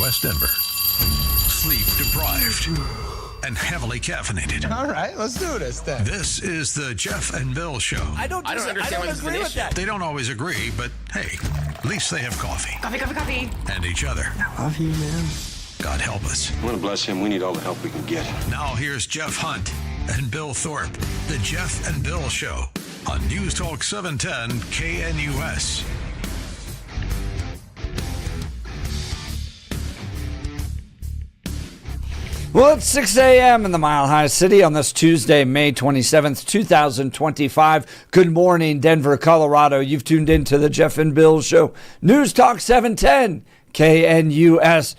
West Denver. Sleep deprived and heavily caffeinated. All right, let's do this then. This is the Jeff and Bill Show. I don't understand why this is an issue. They don't always agree, but hey, at least they have coffee. Coffee. And each other. I love you, man. God help us. I want to bless him. We need all the help we can get. Now here's Jeff Hunt and Bill Thorpe. The Jeff and Bill Show on News Talk 710 KNUS. Well, it's 6 a.m. in the Mile High City on this Tuesday, May 27th, 2025. Good morning, Denver, Colorado. You've tuned into the Jeff and Bill Show. News Talk 710 KNUS.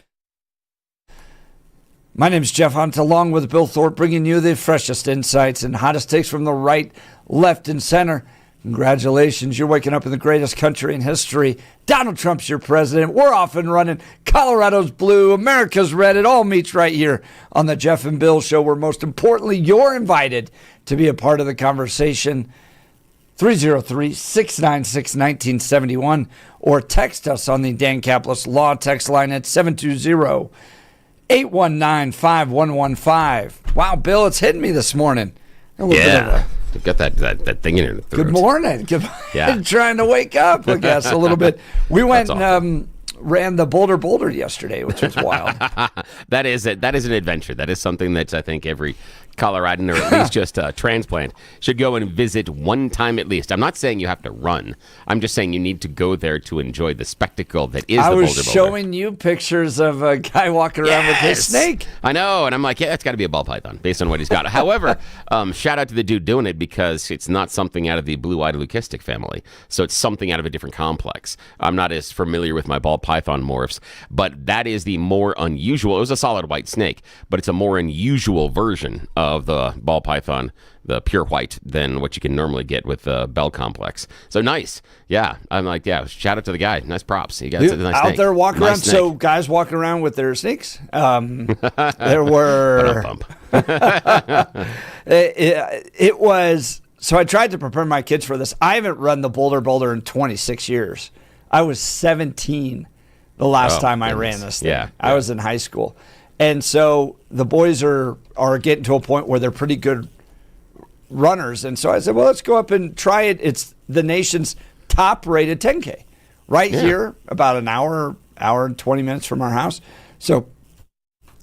My name is Jeff Hunt, along with Bill Thorpe, bringing you the freshest insights and hottest takes from the right, left, and center. Congratulations, you're waking up in the greatest country in history. Donald Trump's your president. We're off and running. Colorado's blue. America's red. It all meets right here on the Jeff and Bill Show, where most importantly, you're invited to be a part of the conversation. 303-696-1971 or text us on the Dan Caplis Law text line at 720-819-5115. Wow, Bill, it's hitting me this morning. Yeah. You've got that thing in your throat. Good morning. Yeah. Trying to wake up, I guess, a little bit. We went and ran the Boulder yesterday, which was wild. That is an adventure. That is something that I think every Coloradan, or at least just a transplant, should go and visit one time at least. I'm not saying you have to run. I'm just saying you need to go there to enjoy the spectacle that is the Boulder. I was showing you pictures of a guy walking around with his snake. I know, and I'm like, yeah, it's got to be a ball python based on what he's got. However, shout out to the dude doing it, because it's not something out of the blue-eyed leucistic family. So it's something out of a different complex. I'm not as familiar with my ball python morphs, but that is the more unusual. It was a solid white snake, but it's a more unusual version of the ball python, the pure white, than what you can normally get with the bell complex. So nice. Yeah. I'm like, yeah, shout out to the guy. Nice props. You got a nice out snake. There walking around. Snake. So guys walking around with their snakes. There were. It was. So I tried to prepare my kids for this. I haven't run the Boulder in 26 years. I was 17 the last time I ran this thing. Yeah. I was in high school. And so the boys are getting to a point where they're pretty good runners. And so I said, well, let's go up and try it. It's the nation's top-rated 10K here, about an hour and 20 minutes from our house. So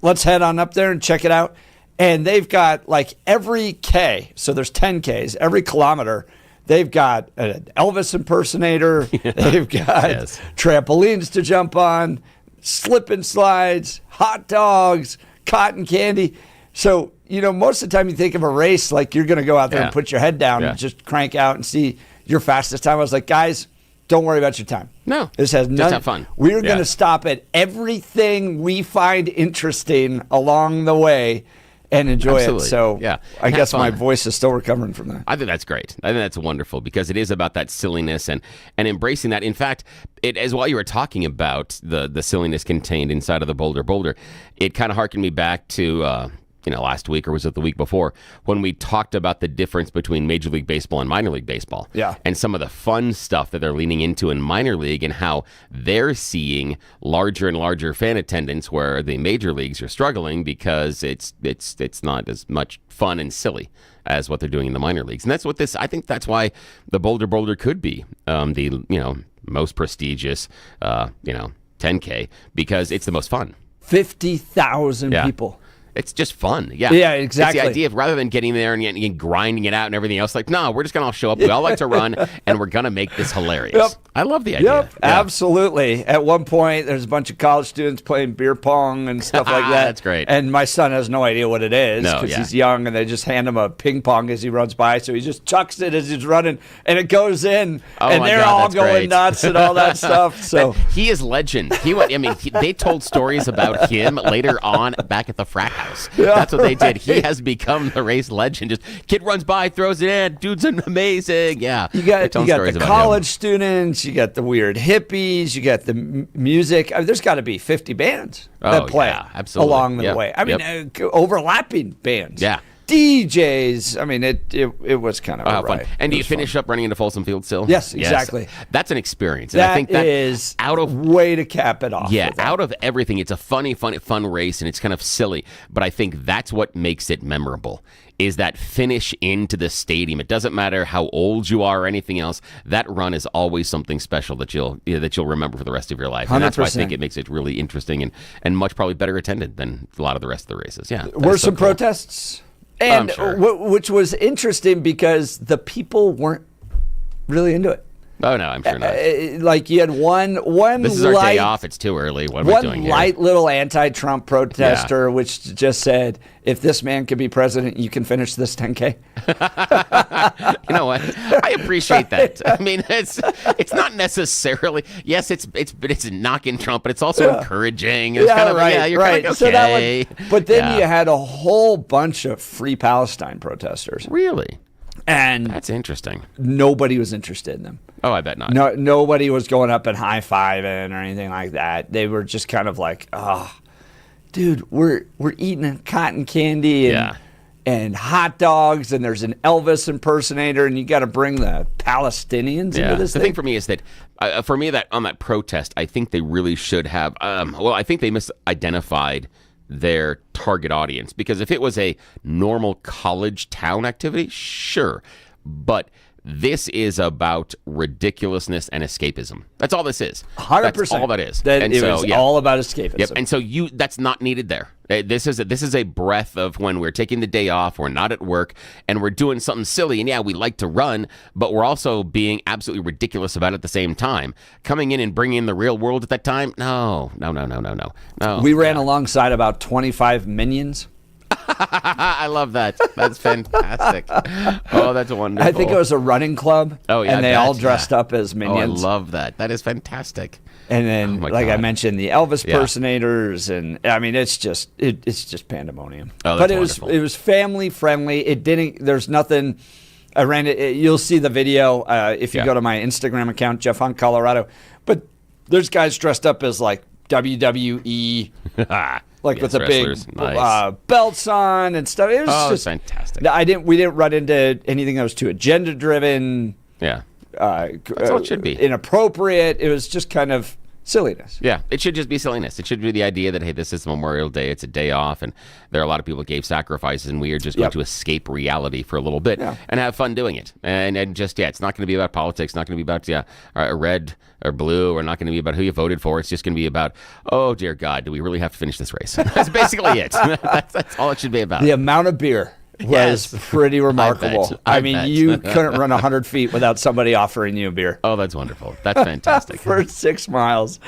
let's head on up there and check it out. And they've got like every K, so there's 10 Ks, every kilometer, they've got an Elvis impersonator. They've got trampolines to jump on, slip and slides, hot dogs, cotton candy. So, most of the time you think of a race like you're going to go out there and put your head down and just crank out and see your fastest time. I was like, guys, don't worry about your time. No. This has just have fun. We're going to stop at everything we find interesting along the way and enjoy it. So I guess my voice is still recovering from that. I think that's great. I think that's wonderful, because it is about that silliness and embracing that. In fact, while you were talking about the silliness contained inside of the Boulder, it kind of harkened me back to last week, or was it the week before, when we talked about the difference between Major League Baseball and minor league baseball. Yeah. And some of the fun stuff that they're leaning into in minor league, and how they're seeing larger and larger fan attendance, where the major leagues are struggling because it's not as much fun and silly as what they're doing in the minor leagues. And that's what I think that's why the Boulder could be the most prestigious 10K, because it's the most fun. 50,000 people. It's just fun. Yeah. Yeah, exactly. It's the idea of, rather than getting there and grinding it out and everything else, like, no, we're just going to all show up. We all like to run, and we're going to make this hilarious. Yep. I love the idea. Yep, absolutely. At one point, there's a bunch of college students playing beer pong and stuff like that. That's great. And my son has no idea what it is, because he's young, and they just hand him a ping pong as he runs by. So he just chucks it as he's running, and it goes in, and they're all going nuts and all that stuff. So he is legend. They told stories about him later on back at the frat house. Yeah, that's what they did. He has become the race legend. Just kid runs by, throws it in. Dude's amazing. Yeah. You got the college students. You got the weird hippies. You got the music. There's got to be 50 bands that play absolutely. along the way. Overlapping bands. Yeah. DJs. I mean, it was kind of How a riot. fun. And do you finish up running into Folsom Field still? Yes, exactly. That's an experience. And That I think that is out of way to cap it off. Yeah, with that. out of everything, it's a fun race, and it's kind of silly. But I think that's what makes it memorable, is that finish into the stadium. It doesn't matter how old you are or anything else. That run is always something special that you'll remember for the rest of your life. And that's why I think it makes it really interesting and much probably better attended than a lot of the rest of the races. Yeah, Were some protests? And sure. which was interesting because the people weren't really into it. Oh, no, I'm sure not. Like you had one This is our day off. It's too early. What am I doing one here? light little anti-Trump protester, which just said, if this man could be president, you can finish this 10K. You know what? I appreciate that. I mean, it's not necessarily. Yes, it's knocking Trump, but it's also encouraging. It's kind of you're kind of like, So okay. that one, but then you had a whole bunch of Free Palestine protesters, Really? and That's interesting. nobody was interested in them. Oh, I bet not. Nobody was going up and high-fiving or anything like that. They were just kind of like, oh, dude, we're eating cotton candy and hot dogs, and there's an Elvis impersonator, and you got to bring the Palestinians into this The thing. thing for me is that, for me, that on that protest, I think they really should have. I think they misidentified their target audience, because if it was a normal college town activity, sure, but this is about ridiculousness and escapism. That's all this is. 100%. That's all that is. It was all about escapism. Yep. And so that's not needed there. This is a breath of when we're taking the day off, we're not at work, and we're doing something silly. And yeah, we like to run, but we're also being absolutely ridiculous about it at the same time. Coming in and bringing in the real world at that time? No. We ran alongside about 25 minions. I love that. That's fantastic. Oh, that's wonderful. I think it was a running club. Oh, yeah, and they all dressed up as Oh, I minions. love that. That is fantastic. And then, my like I God. mentioned, the Elvis impersonators, and I mean, it's just pandemonium. Oh, but that's it wonderful. was family friendly. It didn't. There's nothing. I ran it. You'll see the video if you go to my Instagram account, Jeff Hunt Colorado. But there's guys dressed up as like WWE. Like Yes, with the wrestlers. big Nice. belts on and stuff. It was just fantastic. We didn't run into anything that was too agenda driven. Yeah. That's all it should be. Inappropriate. It was just kind of silliness. Yeah, it should just be silliness. It should be the idea that, hey, this is Memorial Day, it's a day off, and there are a lot of people that gave sacrifices, and we are just going to escape reality for a little bit and have fun doing it. And just, it's not going to be about politics, not going to be about, red or blue, or not going to be about who you voted for. It's just going to be about, oh, dear God, do we really have to finish this race? That's basically it. That's all it should be about. The amount of beer was pretty remarkable. I I mean, bet. you couldn't run 100 feet without somebody offering you a beer. Oh, that's wonderful. That's fantastic. For 6 miles.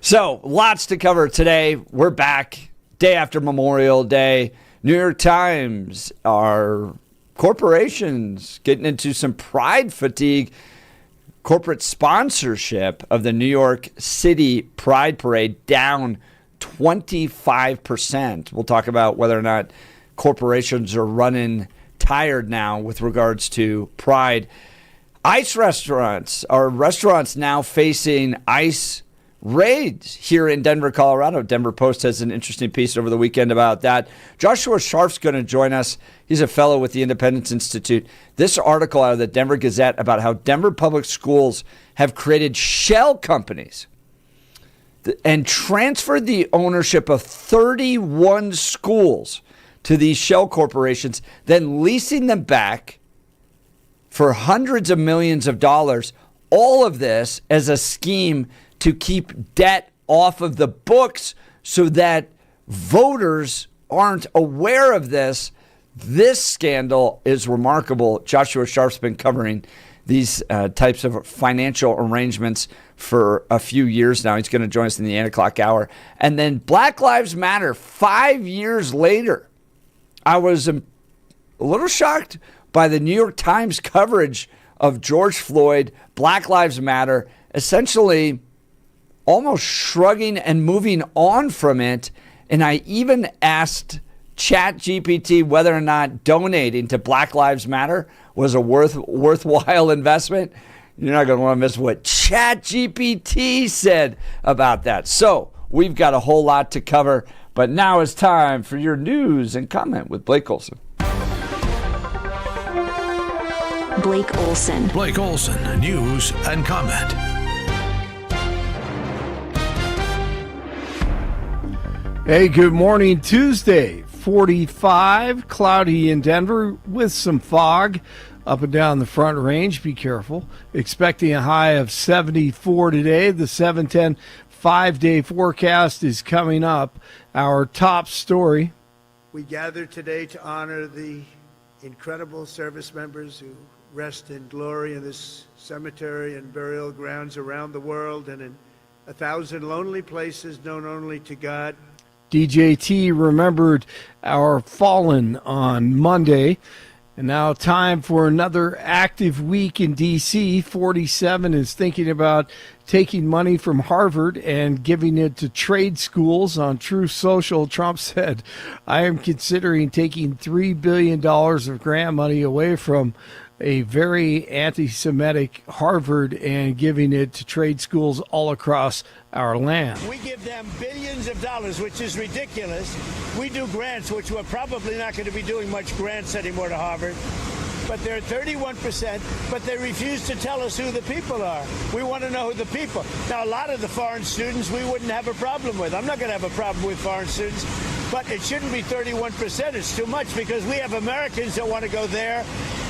So, lots to cover today. We're back day after Memorial Day. New York Times, our corporations getting into some pride fatigue. Corporate sponsorship of the New York City Pride Parade down 25%. We'll talk about whether or not corporations are running tired now with regards to pride. ICE restaurants are restaurants now facing ICE raids here in Denver, Colorado. Denver Post has an interesting piece over the weekend about that. Joshua Sharf's going to join us. He's a fellow with the Independence Institute. This article out of the Denver Gazette about how Denver public schools have created shell companies and transferred the ownership of 31 schools to these shell corporations, then leasing them back for hundreds of millions of dollars. All of this as a scheme to keep debt off of the books so that voters aren't aware of this. This scandal is remarkable. Joshua Sharf's been covering these types of financial arrangements for a few years now. He's going to join us in the 8 o'clock hour. And then Black Lives Matter, 5 years later. I was a little shocked by the New York Times coverage of George Floyd, Black Lives Matter, essentially almost shrugging and moving on from it. And I even asked ChatGPT whether or not donating to Black Lives Matter was a worthwhile investment. You're not going to want to miss what ChatGPT said about that. So we've got a whole lot to cover. But now it's time for your news and comment with Blake Colson. Blake Olson. Blake Olson, news and comment. Hey, good morning. Tuesday, 45, cloudy in Denver with some fog up and down the Front Range. Be careful. Expecting a high of 74 today. The 710 5-day forecast is coming up. Our top story. We gather today to honor the incredible service members who rest in glory in this cemetery and burial grounds around the world and in 1,000 lonely places known only to God. DJT remembered our fallen on Monday. And now time for another active week in D.C. 47 is thinking about taking money from Harvard and giving it to trade schools. On Truth Social, Trump said, I am considering taking $3 billion of grant money away from a very anti-Semitic Harvard and giving it to trade schools all across our land. We give them billions of dollars, which is ridiculous. We do grants, which we're probably not going to be doing much grants anymore to Harvard. But they're 31%, but they refuse to tell us who the people are. We want to know who the people. Now, a lot of the foreign students we wouldn't have a problem with. I'm not going to have a problem with foreign students, but it shouldn't be 31%. It's too much because we have Americans that want to go there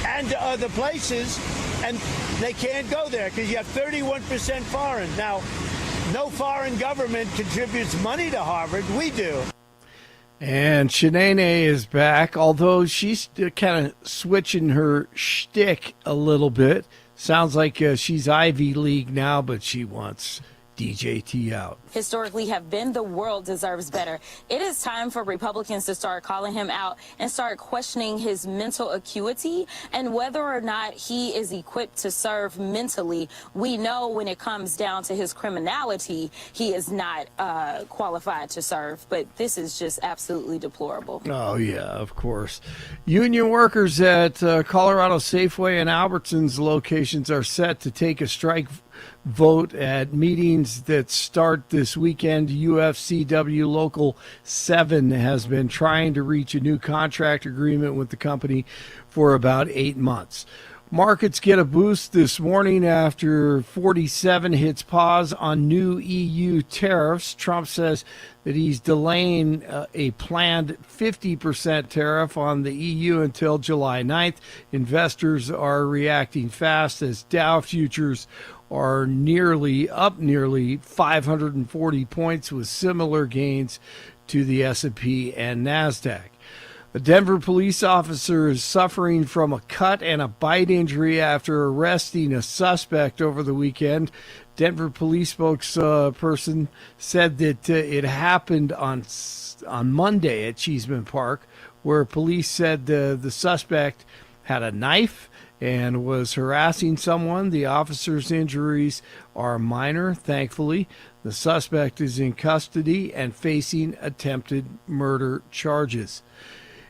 and to other places, and they can't go there because you have 31% foreign. Now, no foreign government contributes money to Harvard. We do. And Shanae is back, although she's kind of switching her shtick a little bit. Sounds like she's Ivy League now, but she wants DJT out. Historically have been the world deserves better. It is time for Republicans to start calling him out and start questioning his mental acuity and whether or not he is equipped to serve mentally. We know when it comes down to his criminality, he is not qualified to serve, but this is just absolutely deplorable. Oh, yeah, of course. Union workers at Colorado Safeway and Albertsons locations are set to take a strike vote at meetings that start this weekend. UFCW Local 7 has been trying to reach a new contract agreement with the company for about 8 months. Markets get a boost this morning after 47 hits pause on new EU tariffs. Trump says that he's delaying a planned 50% tariff on the EU until July 9th. Investors are reacting fast as Dow futures are nearly 540 points with similar gains to the S&P and NASDAQ. A Denver police officer is suffering from a cut and a bite injury after arresting a suspect over the weekend. Denver police spokesperson said that it happened on Monday at Cheeseman Park, where police said the suspect had a knife and was harassing someone. The officer's injuries are minor, thankfully. The suspect is in custody and facing attempted murder charges.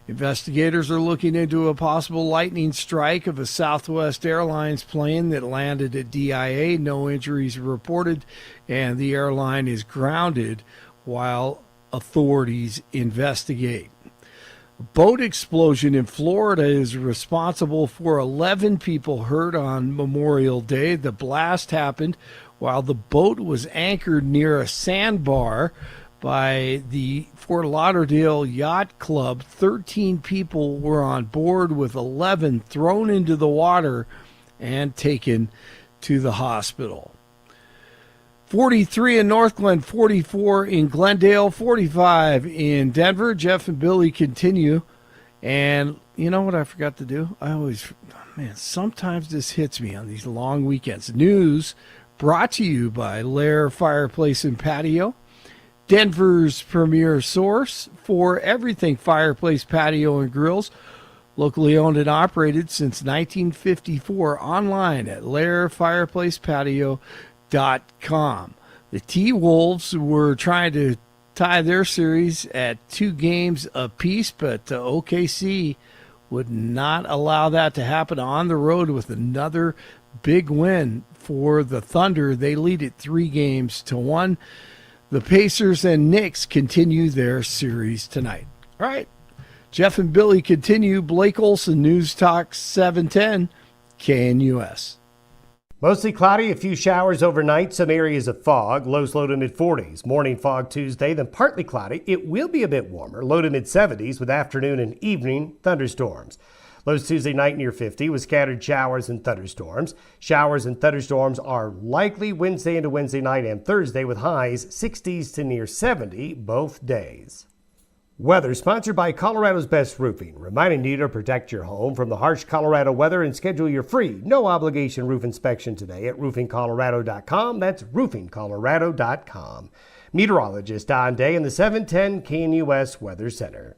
Investigators are looking into a possible lightning strike of a Southwest Airlines plane that landed at DIA. No injuries reported, and the airline is grounded while authorities investigate. A boat explosion in Florida is responsible for 11 people hurt on Memorial Day. The blast happened while the boat was anchored near a sandbar by the Fort Lauderdale Yacht Club. 13 people were on board, with 11 thrown into the water and taken to the hospital. 43 in Northglenn, 44 in Glendale, 45 in Denver. Jeff and Billy continue. And you know what I forgot to do? Sometimes this hits me on these long weekends. News brought to you by Lair Fireplace and Patio, Denver's premier source for everything fireplace, patio, and grills. Locally owned and operated since 1954. Online at lairfireplacepatio.com. The T-Wolves were trying to tie their series at 2 games apiece, but OKC would not allow that to happen on the road with another big win for the Thunder. They lead it 3-1. The Pacers and Knicks continue their series tonight. All right. Jeff and Billy continue. Blake Olson, News Talk 710 KNUS. Mostly cloudy, a few showers overnight, some areas of fog, lows low to mid-40s. Morning fog Tuesday, then partly cloudy. It will be a bit warmer, low to mid-70s with afternoon and evening thunderstorms. Lows Tuesday night near 50 with scattered showers and thunderstorms. Showers and thunderstorms are likely Wednesday into Wednesday night and Thursday with highs 60s to near 70 both days. Weather sponsored by Colorado's Best Roofing, reminding you to protect your home from the harsh Colorado weather and schedule your free, no obligation roof inspection today at roofingcolorado.com. That's roofingcolorado.com. Meteorologist Don Day in the 710 KNUS Weather Center.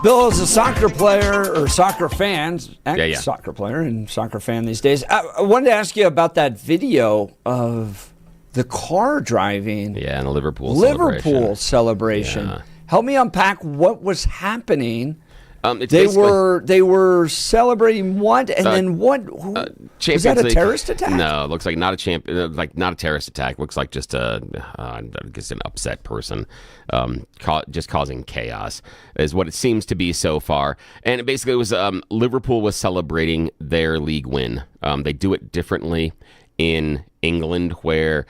Bill is a soccer player or soccer fan, Yeah. soccer player and soccer fan these days. I wanted to ask you about that video of the car driving. Yeah, and a Liverpool celebration. Yeah. Help me unpack what was happening. It's They basically- were celebrating what, and then what? Was that Champions a League. terrorist attack? No, it looks like not a terrorist attack. Looks like just I guess an upset person, just causing chaos is what it seems to be so far. And it basically was Liverpool was celebrating their league win. They do it differently in England, where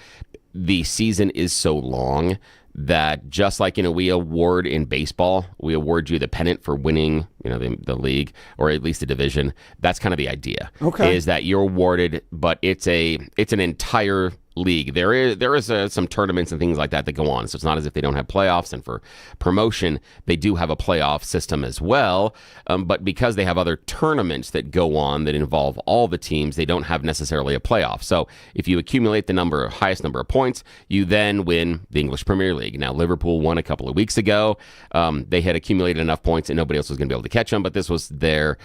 the season is so long that just like, we award in baseball, we award you the pennant for winning, the league or at least the division. That's kind of the idea. Okay. Is that you're awarded, but it's an entire league. There is some tournaments and things like that go on. So it's not as if they don't have playoffs, and for promotion, they do have a playoff system as well. But because they have other tournaments that go on that involve all the teams, they don't have necessarily a playoff. So if you accumulate the highest number of points, you then win the English Premier League. Now, Liverpool won a couple of weeks ago. They had accumulated enough points and nobody else was going to be able to catch them, but this was their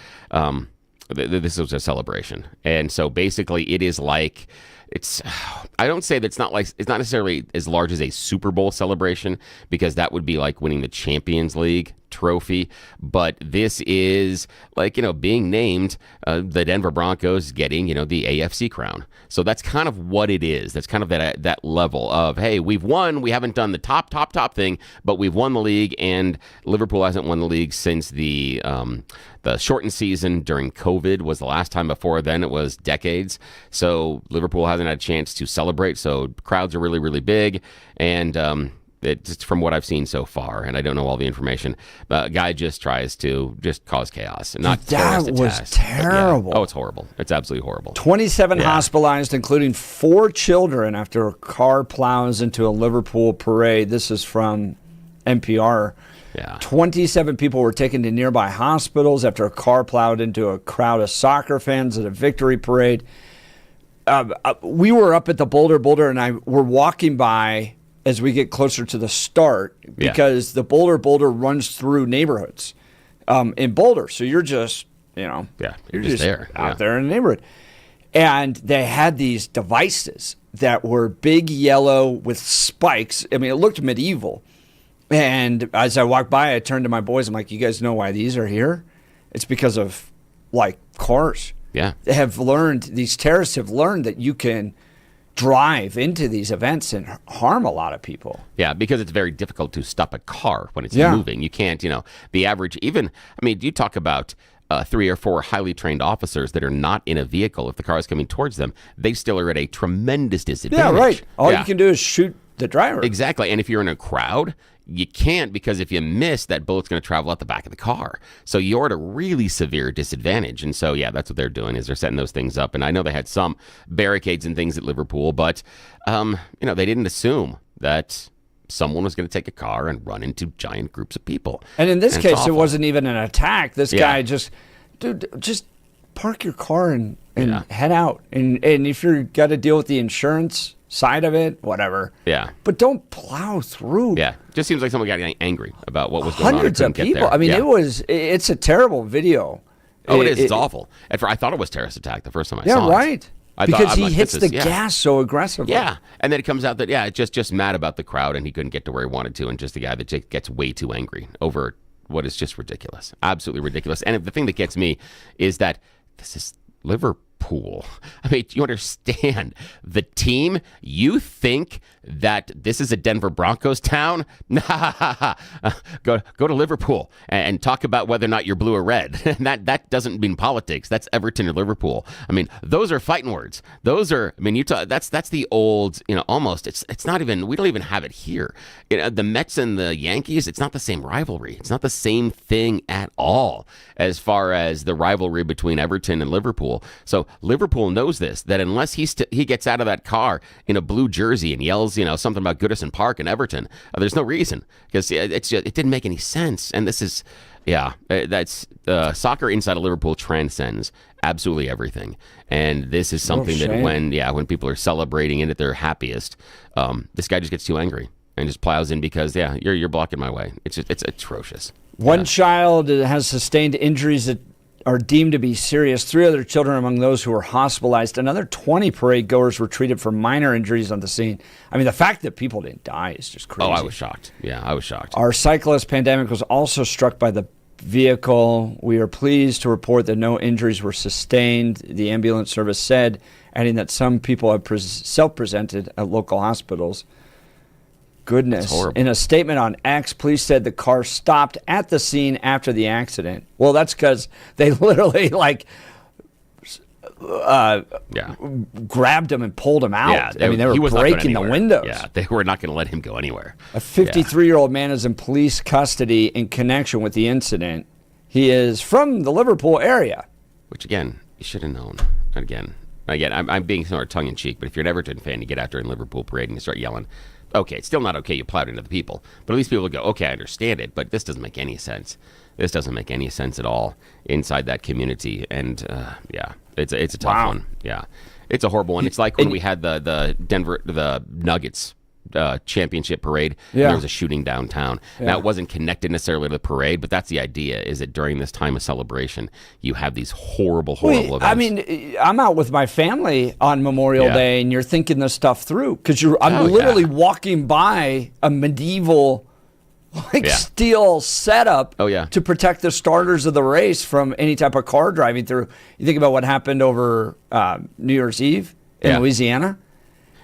this was a celebration. And so basically it is like, I don't say that it's not necessarily as large as a Super Bowl celebration, because that would be like winning the Champions League trophy, but this is like, being named the Denver Broncos getting, the AFC crown. So that's kind of what it is. That's kind of that level of, hey, we've won. We haven't done the top thing, but we've won the league, and Liverpool hasn't won the league since the shortened season during COVID was the last time. Before then, it was decades. So Liverpool hasn't had a chance to celebrate. So crowds are really, really big, and just from what I've seen so far, and I don't know all the information, the guy just tries to cause chaos. Not that was terrible. Yeah. Oh, it's horrible. It's absolutely horrible. 27 hospitalized, including 4 children, after a car plows into a Liverpool parade. This is from NPR. Yeah. 27 people were taken to nearby hospitals after a car plowed into a crowd of soccer fans at a victory parade. We were up at the Boulder, and we're walking by as we get closer to the start, because the Boulder out through neighborhoods in Boulder. So you're just, you're just there out there in the neighborhood. And they had these devices that were big yellow with spikes. I mean, it looked medieval. And as I walked by, I turned to my boys. I'm like, you guys know why these are here? It's because of, cars. Yeah. These terrorists have learned that you can drive into these events and harm a lot of people. Yeah, because it's very difficult to stop a car when it's moving. You can't, the average, you talk about 3 or 4 highly trained officers that are not in a vehicle. If the car is coming towards them, they still are at a tremendous disadvantage. Yeah, right. All you can do is shoot the driver. Exactly. And if you're in a crowd, you can't, because if you miss, that bullet's going to travel out the back of the car. So you're at a really severe disadvantage. And so, yeah, that's what they're doing, is they're setting those things up. And I know they had some barricades and things at Liverpool, but, they didn't assume that someone was going to take a car and run into giant groups of people. And in this case, it wasn't even an attack. This guy just park your car and head out. And if you've got to deal with the insurance side of it, whatever. Yeah. But don't plow through. Yeah. Just seems like someone got angry about what was going on. Hundreds of people. I mean, it's a terrible video. Oh, it is. It's awful. I thought it was a terrorist attack the first time I saw it. Yeah, right. Because he hits the gas so aggressively. Yeah. And then it comes out that, just mad about the crowd, and he couldn't get to where he wanted to, and just the guy that gets way too angry over what is just ridiculous. Absolutely ridiculous. And the thing that gets me is that this is Liverpool. I mean, you understand the team? You think that this is a Denver Broncos town? Go to Liverpool and talk about whether or not you're blue or red. that doesn't mean politics. That's Everton or Liverpool. I mean, those are fighting words. Those are, that's the old, almost, it's not even, we don't even have it here. The Mets and the Yankees, it's not the same rivalry. It's not the same thing at all as far as the rivalry between Everton and Liverpool. So Liverpool knows this, that unless he gets out of that car in a blue jersey and yells, something about Goodison Park and Everton, there's no reason, because it didn't make any sense. And this is, that's soccer inside of Liverpool transcends absolutely everything. And this is something that when people are celebrating it at their happiest, this guy just gets too angry and just plows in because you're blocking my way. It's atrocious. One child has sustained injuries that are deemed to be serious. 3 other children among those who were hospitalized. Another 20 parade goers were treated for minor injuries on the scene. I mean, the fact that people didn't die is just crazy. Oh, I was shocked. Yeah, I was shocked. Our cyclist pandemic was also struck by the vehicle. We are pleased to report that no injuries were sustained, the ambulance service said, adding that some people have self-presented at local hospitals. Goodness. In a statement on X, police said the car stopped at the scene after the accident. Well, that's because they literally grabbed him and pulled him out. Yeah, they were breaking the windows. Yeah, they were not going to let him go anywhere. A 53-year-old man is in police custody in connection with the incident. He is from the Liverpool area. Which, again, you should have known. Again, I'm being sort of tongue-in-cheek, but if you're an Everton fan, you get out there in Liverpool parade and you start yelling, okay, it's still not okay you plowed into the people, but at least people will go, okay, I understand it, but this doesn't make any sense. This doesn't make any sense at all inside that community. And it's a tough one. Yeah, it's a horrible one. It's like when we had the Nuggets championship parade. And there was a shooting downtown. Now, it wasn't connected necessarily to the parade, but that's the idea, is that during this time of celebration, you have these horrible events. I mean, I'm out with my family on Memorial Day, and you're thinking this stuff through, because I'm literally walking by a medieval steel setup to protect the starters of the race from any type of car driving through. You think about what happened over New Year's Eve in Louisiana.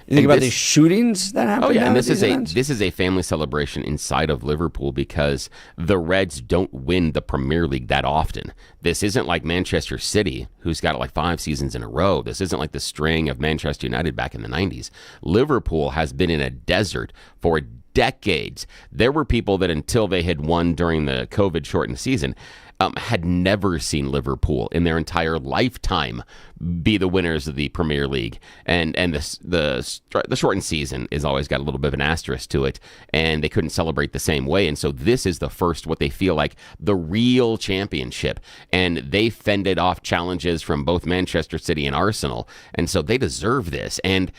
You think about these shootings that happen. Oh yeah, and this is a family celebration inside of Liverpool, because the Reds don't win the Premier League that often. This isn't like Manchester City, who's got 5 seasons in a row. This isn't like the string of Manchester United back in the 90s. Liverpool has been in a desert for decades. There were people that, until they had won during the COVID shortened season, had never seen Liverpool in their entire lifetime be the winners of the Premier League. And the shortened season is always got a little bit of an asterisk to it, and they couldn't celebrate the same way. And so this is the first, what they feel like, the real championship. And they fended off challenges from both Manchester City and Arsenal. And so they deserve this. And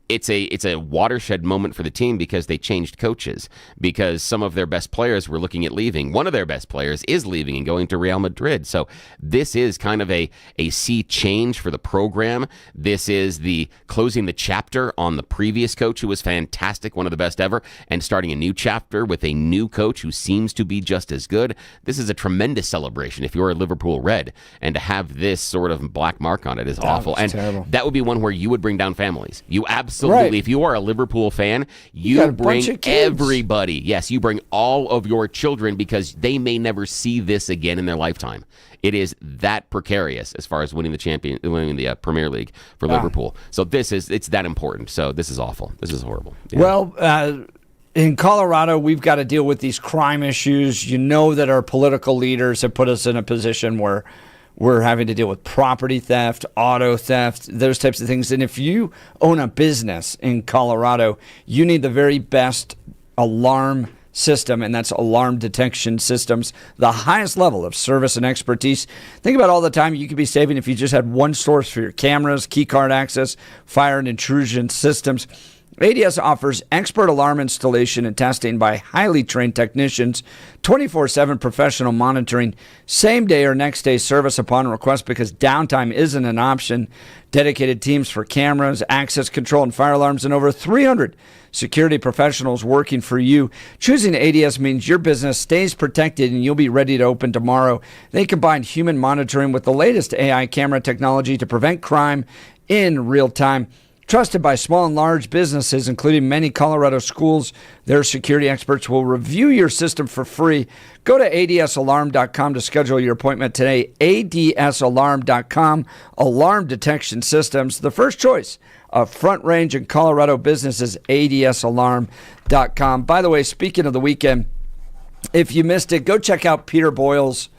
it's a watershed moment for the team, because they changed coaches, because some of their best players were looking at leaving. One of their best players is leaving and going to Real Madrid. So this is kind of a sea change for the program. This is the closing the chapter on the previous coach, who was fantastic, one of the best ever, and starting a new chapter with a new coach who seems to be just as good. This is a tremendous celebration if you're a Liverpool Red, and to have this sort of black mark on it is awful. And terrible. That would be one where you would bring down families. You absolutely Absolutely. Right. If you are a Liverpool fan, got you a bunch bring of kids. everybody. Yes, you bring all of your children because they may never see this again in their lifetime. It is that precarious as far as winning the Premier League for Liverpool. So it's that important. So this is awful. This is horrible. Yeah. Well, in Colorado, we've got to deal with these crime issues. You know that our political leaders have put us in a position where we're having to deal with property theft, auto theft, those types of things. And if you own a business in Colorado, you need the very best alarm system, and that's alarm detection systems, the highest level of service and expertise. Think about all the time you could be saving if you just had one source for your cameras, key card access, fire and intrusion systems. ADS offers expert alarm installation and testing by highly trained technicians, 24/7 professional monitoring, same day or next day service upon request because downtime isn't an option, dedicated teams for cameras, access control, and fire alarms, and over 300 security professionals working for you. Choosing ADS means your business stays protected and you'll be ready to open tomorrow. They combine human monitoring with the latest AI camera technology to prevent crime in real time. Trusted by small and large businesses, including many Colorado schools, their security experts will review your system for free. Go to adsalarm.com to schedule your appointment today. adsalarm.com, alarm detection systems, the first choice of Front Range and Colorado businesses, adsalarm.com. By the way, speaking of the weekend, if you missed it, go check out Peter Boyle's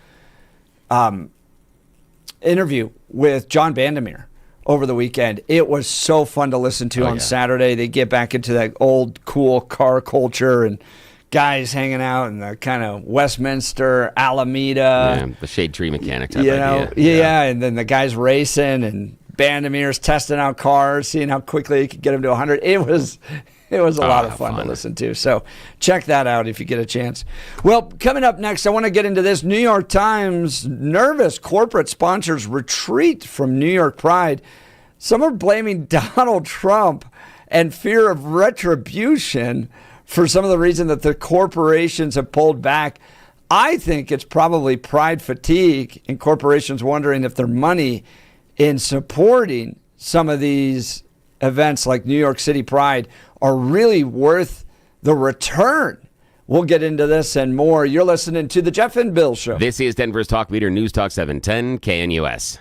interview with John Vandermeer over the weekend. It was so fun to listen to on Saturday. They get back into that old cool car culture and guys hanging out in the kind of Westminster, Alameda. The shade tree mechanic type idea. Yeah, and then the guys racing and Vandermeer's testing out cars, seeing how quickly he could get them to 100. It was a lot of fun to listen to. So check that out if you get a chance. Well, coming up next, I want to get into this. New York Times, nervous corporate sponsors retreat from New York Pride. Some are blaming Donald Trump and fear of retribution for some of the reason that the corporations have pulled back. I think it's probably pride fatigue and corporations wondering if their money in supporting some of these events like New York City Pride are really worth the return. We'll get into this and more. You're listening to The Jeff and Bill Show. This is Denver's Talk Leader, News Talk 710 KNUS.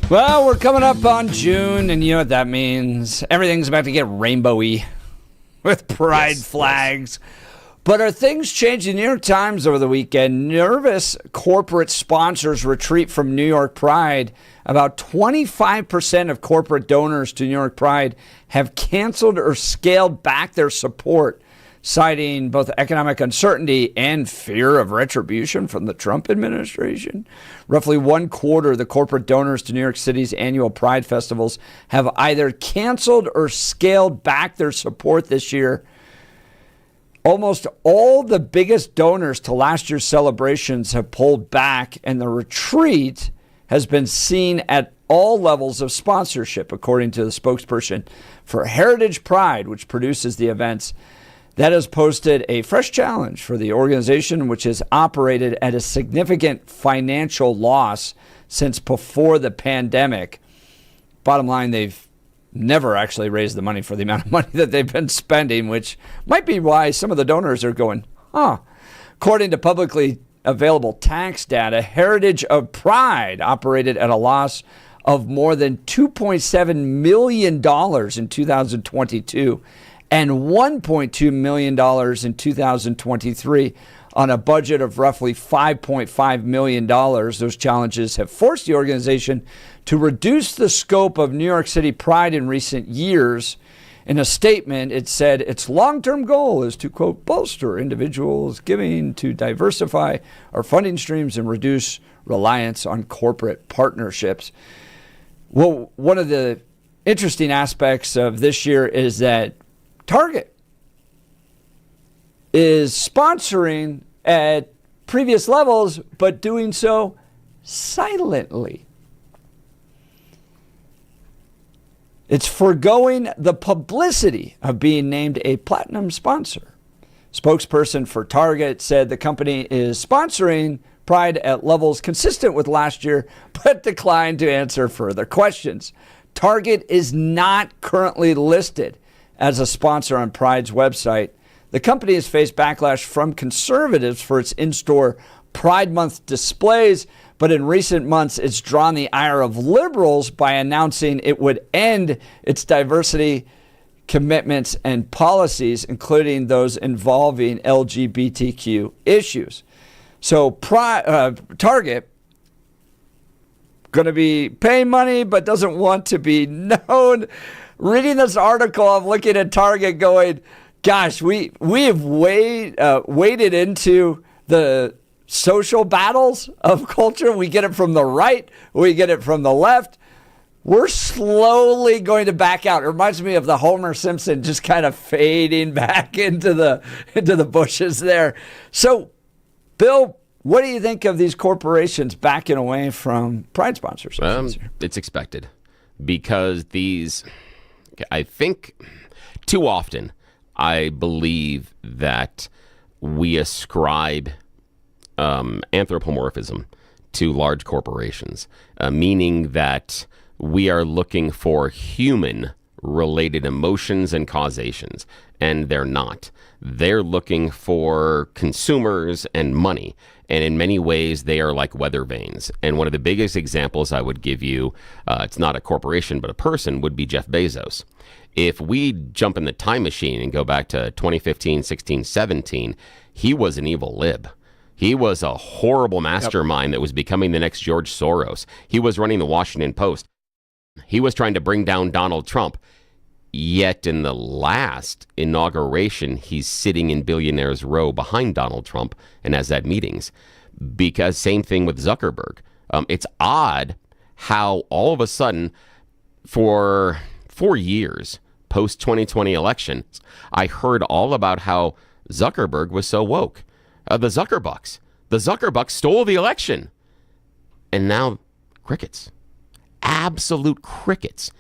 Well, we're coming up on June, and you know what that means. Everything's about to get rainbowy with pride flags. But are things changing? The New York Times over the weekend, nervous corporate sponsors retreat from New York Pride. About 25% of corporate donors to New York Pride have canceled or scaled back their support, citing both economic uncertainty and fear of retribution from the Trump administration. Roughly 1/4 of the corporate donors to New York City's annual Pride festivals have either canceled or scaled back their support this year. Almost all the biggest donors to last year's celebrations have pulled back, and the retreat has been seen at all levels of sponsorship, according to the spokesperson for Heritage Pride, which produces the events. That has posted a fresh challenge for the organization, which has operated at a significant financial loss since before the pandemic. Bottom line, they've never actually raised the money for the amount of money that they've been spending, which might be why some of the donors are going, According to publicly available tax data, Heritage of Pride operated at a loss of more than $2.7 million in 2022 and $1.2 million in 2023 on a budget of roughly $5.5 million. Those challenges have forced the organization to reduce the scope of New York City Pride in recent years. In a statement, it said its long-term goal is to, quote, bolster individuals' giving to diversify our funding streams and reduce reliance on corporate partnerships. Well, one of the interesting aspects of this year is that Target is sponsoring at previous levels, but doing so silently. It's foregoing the publicity of being named a platinum sponsor. Spokesperson for Target said the company is sponsoring Pride at levels consistent with last year, but declined to answer further questions. Target is not currently listed as a sponsor on Pride's website. The company has faced backlash from conservatives for its in-store Pride Month displays, but in recent months it's drawn the ire of liberals by announcing it would end its diversity commitments and policies, including those involving LGBTQ issues. So Target going to be paying money but doesn't want to be known. Reading this article, I'm looking at Target going, gosh, we have waded into the social battles of culture. We get it from the right. We get it from the left. We're slowly going to back out. It reminds me of the Homer Simpson just kind of fading back into the bushes there. So, Bill, what do you think of these corporations backing away from Pride sponsors? It's expected because I think too often I believe that we ascribe anthropomorphism to large corporations, meaning that we are looking for human-related emotions and causations, and they're not. They're looking for consumers and money, and in many ways, they are like weather vanes. And one of the biggest examples I would give you, it's not a corporation, but a person, would be Jeff Bezos. If we jump in the time machine and go back to 2015, 16, 17, he was an evil lib. He was a horrible mastermind that was becoming the next George Soros. He was running the Washington Post. He was trying to bring down Donald Trump. Yet in the last inauguration, he's sitting in Billionaires Row behind Donald Trump and has had meetings. Because same thing with Zuckerberg. It's odd how all of a sudden, for 4 years, post-2020 elections, I heard all about how Zuckerberg was so woke. The Zuckerbucks. The Zuckerbucks stole the election. And now, crickets. Absolute crickets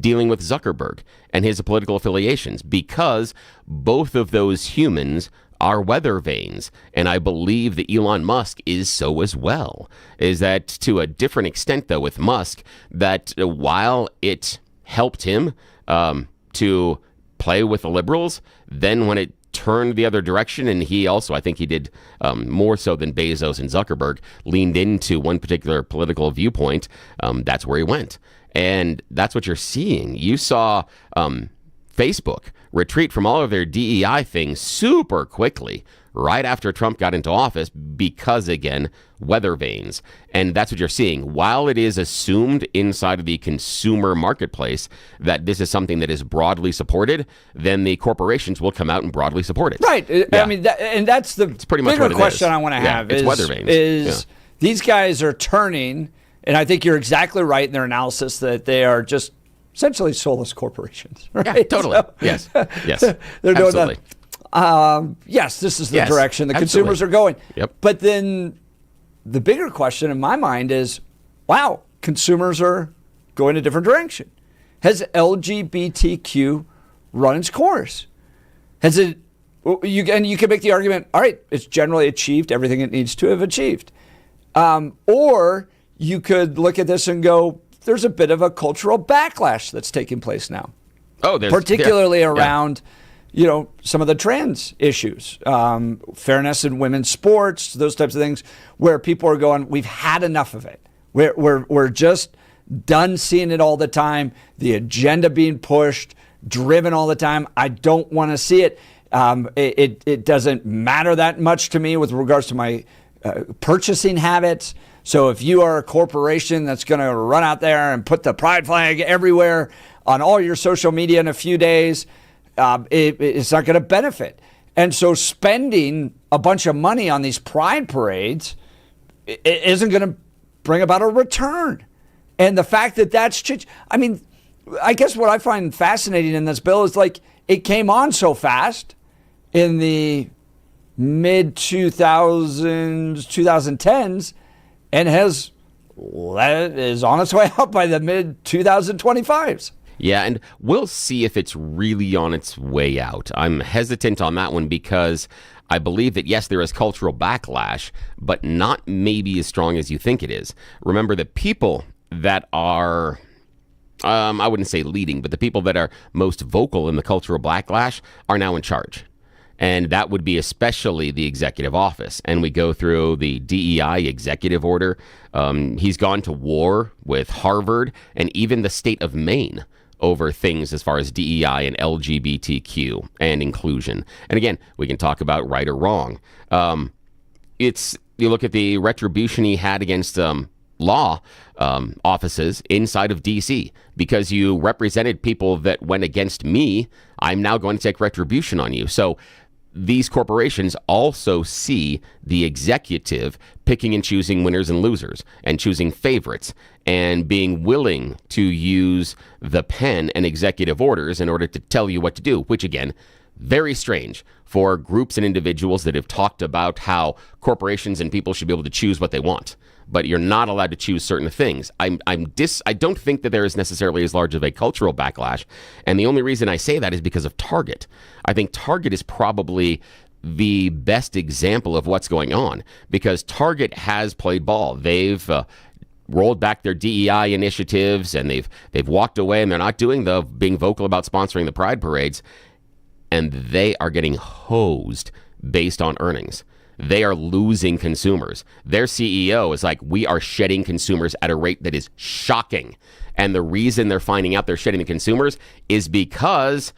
dealing with Zuckerberg and his political affiliations, because both of those humans are weather vanes. And I believe that Elon Musk is so as well. Is that to a different extent, though, with Musk, that while it helped him to play with the liberals. Then when it turned the other direction, and he also, I think he did more so than Bezos and Zuckerberg, leaned into one particular political viewpoint, that's where he went. And that's what you're seeing. You saw Facebook retreat from all of their DEI things super quickly right after Trump got into office because, again, weather vanes. And that's what you're seeing. While it is assumed inside of the consumer marketplace that this is something that is broadly supported, then the corporations will come out and broadly support it. Right. Yeah. I mean, and that's the pretty much bigger question I want to have it's is, weather vanes. These guys are turning, and I think you're exactly right in their analysis that they are just essentially soulless corporations. Right? Yeah, totally. So, yes. They're doing Absolutely. that. Yes, this is the direction the absolutely. consumers are going. Yep. But then the bigger question in my mind is, wow, consumers are going a different direction. Has LGBTQ run its course? Has it? You can make the argument, all right, it's generally achieved everything it needs to have achieved. Or you could look at this and go, there's a bit of a cultural backlash that's taking place now. Oh, there's particularly around, some of the trans issues, fairness in women's sports, those types of things, where people are going, we've had enough of it. We're just done seeing it all the time. The agenda being pushed, driven all the time. I don't want to see it. It doesn't matter that much to me with regards to my purchasing habits. So if you are a corporation that's going to run out there and put the pride flag everywhere on all your social media in a few days, it's not going to benefit. And so spending a bunch of money on these pride parades isn't going to bring about a return. And the fact that that's changed, I mean, I guess what I find fascinating in this bill is like it came on so fast in the mid 2000s, 2010s, and is on its way out by the mid 2025s. Yeah, and we'll see if it's really on its way out. I'm hesitant on that one because I believe that, yes, there is cultural backlash, but not maybe as strong as you think it is. Remember, the people that are, I wouldn't say leading, but the people that are most vocal in the cultural backlash are now in charge. And that would be especially the executive office. And we go through the DEI executive order. He's gone to war with Harvard and even the state of Maine over things as far as DEI and LGBTQ and inclusion. And again, we can talk about right or wrong. You look at the retribution he had against law offices inside of D.C. because you represented people that went against me. I'm now going to take retribution on you. So these corporations also see the executive picking and choosing winners and losers and choosing favorites and being willing to use the pen and executive orders in order to tell you what to do, which again, very strange for groups and individuals that have talked about how corporations and people should be able to choose what they want. But you're not allowed to choose certain things. I don't think that there is necessarily as large of a cultural backlash. And the only reason I say that is because of Target. I think Target is probably the best example of what's going on because Target has played ball. They've rolled back their DEI initiatives and they've walked away and they're not being vocal about sponsoring the pride parades. And they are getting hosed based on earnings. They are losing consumers. Their CEO is like, we are shedding consumers at a rate that is shocking. And the reason they're finding out they're shedding the consumers is because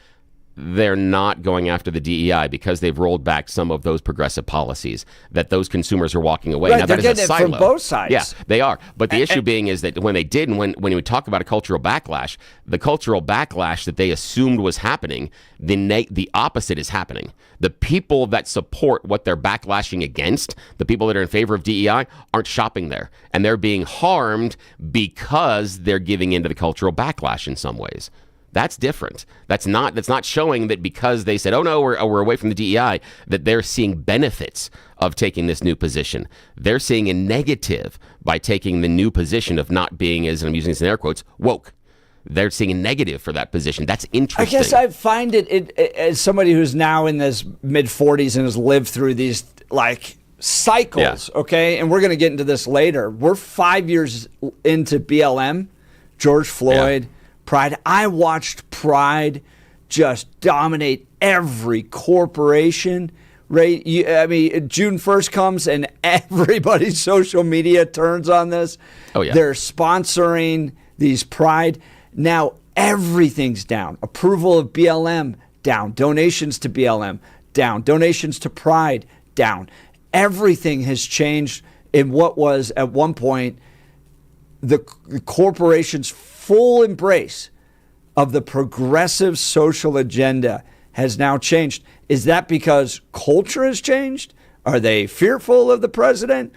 they're not going after the DEI because they've rolled back some of those progressive policies that those consumers are walking away. Right, now, they're that is getting a it silo. from both sides. Yeah, they are. But the issue being is that when they did, and when you talk about a cultural backlash, the cultural backlash that they assumed was happening, the opposite is happening. The people that support what they're backlashing against, the people that are in favor of DEI, aren't shopping there. And they're being harmed because they're giving into the cultural backlash in some ways. That's different. That's not showing that because they said, oh no, we're away from the DEI, that they're seeing benefits of taking this new position. They're seeing a negative by taking the new position of not being, as I'm using this in air quotes, woke. They're seeing a negative for that position. That's interesting. I guess I find it as somebody who's now in this mid-40s and has lived through these like cycles, okay? And we're going to get into this later. We're 5 years into BLM, George Floyd, Pride. I watched Pride just dominate every corporation, right? June 1st comes and everybody's social media turns on this. Oh, yeah. They're sponsoring these pride. Now everything's down. Approval of BLM, down. Donations to BLM, down. Donations to pride, down. Everything has changed in what was at one point the corporation's full embrace of the progressive social agenda has now changed. Is that because culture has changed? Are they fearful of the president?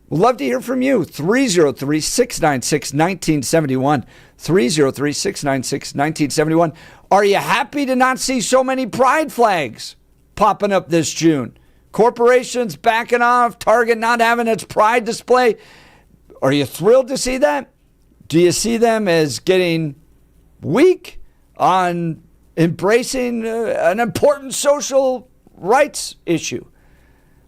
We'd love to hear from you. 303-696-1971. 303-696-1971. Are you happy to not see so many pride flags popping up this June? Corporations backing off, Target not having its pride display. Are you thrilled to see that? Do you see them as getting weak on embracing an important social rights issue?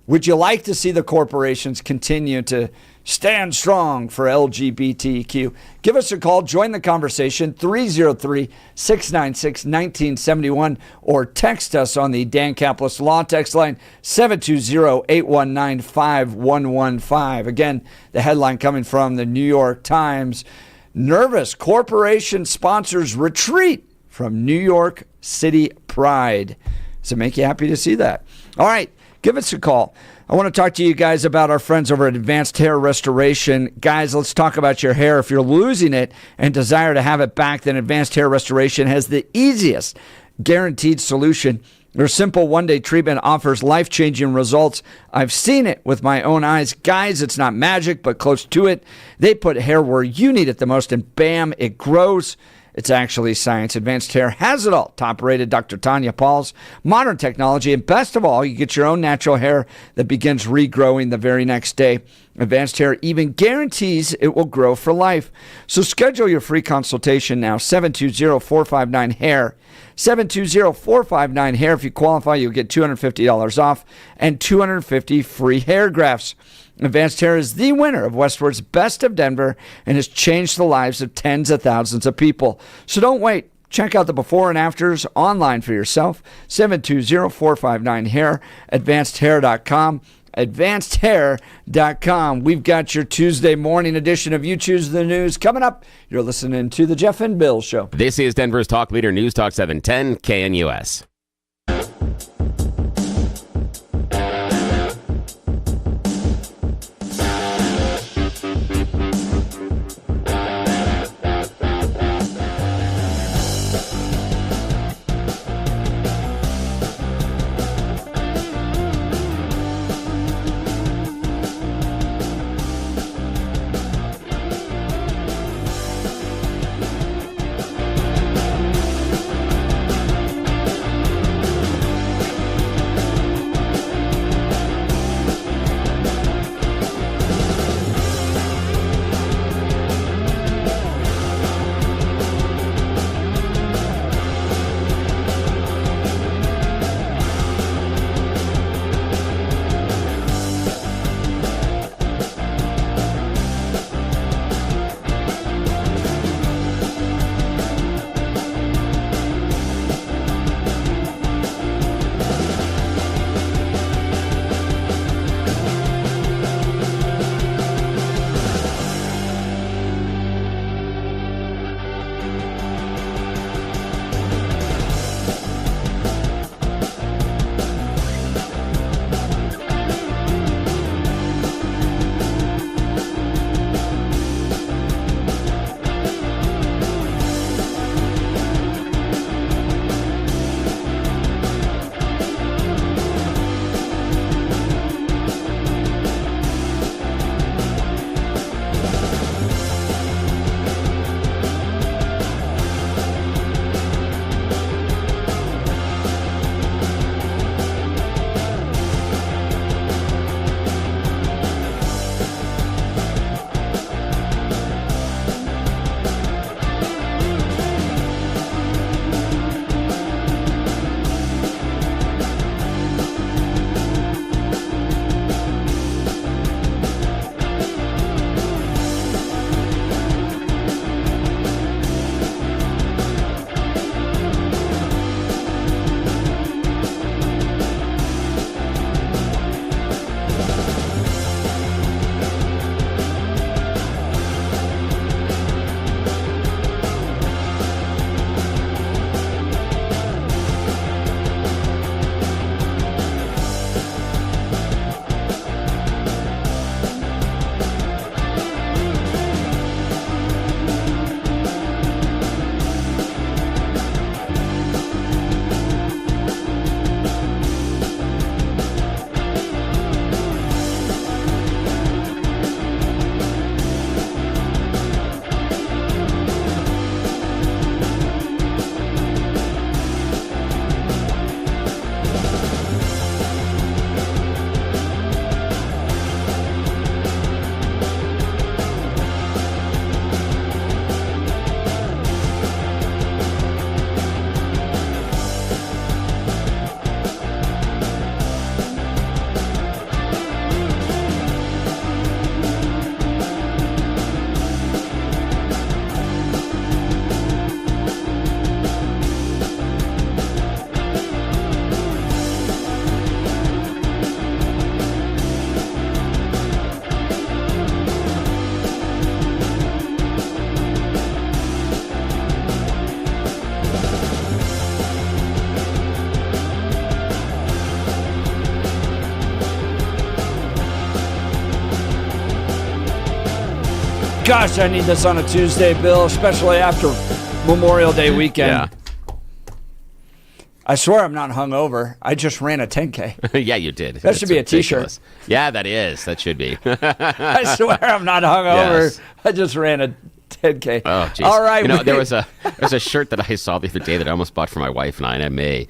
Would you like to see the corporations continue to stand strong for LGBTQ? Give us a call. Join the conversation, 303-696-1971, or text us on the Dan Caplis Law text line, 720-819-5115. Again, the headline coming from the New York Times. Nervous corporation sponsors retreat from New York City Pride. Does it make you happy to see that? All right. Give us a call. I want to talk to you guys about our friends over at Advanced Hair Restoration. Guys, let's talk about your hair. If you're losing it and desire to have it back, then Advanced Hair Restoration has the easiest guaranteed solution. Their simple one-day treatment offers life-changing results. I've seen it with my own eyes. Guys, it's not magic, but close to it. They put hair where you need it the most, and bam, it grows. It's actually science. Advanced Hair has it all. Top-rated Dr. Tanya Pauls, modern technology, and best of all, you get your own natural hair that begins regrowing the very next day. Advanced Hair even guarantees it will grow for life. So schedule your free consultation now, 720-459-HAIR. 720-459-HAIR. If you qualify, you'll get $250 off and 250 free hair grafts. Advanced Hair is the winner of Westward's Best of Denver and has changed the lives of tens of thousands of people. So don't wait. Check out the before and afters online for yourself. 720-459-HAIR, advancedhair.com. advancedhair.com. We've got your Tuesday morning edition of You Choose the News coming up. You're listening to The Jeff and Bill Show. This is Denver's talk leader, News Talk 710 KNUS. Gosh, I need this on a Tuesday, Bill, especially after Memorial Day weekend. Yeah. I swear I'm not hungover. I just ran a 10K. Yeah, you did. That should be a T-shirt. Yeah, that is. That should be. I swear I'm not hungover. Yes. I just ran a 10K. Oh, jeez. All right. There's a shirt that I saw the other day that I almost bought for my wife and I in May.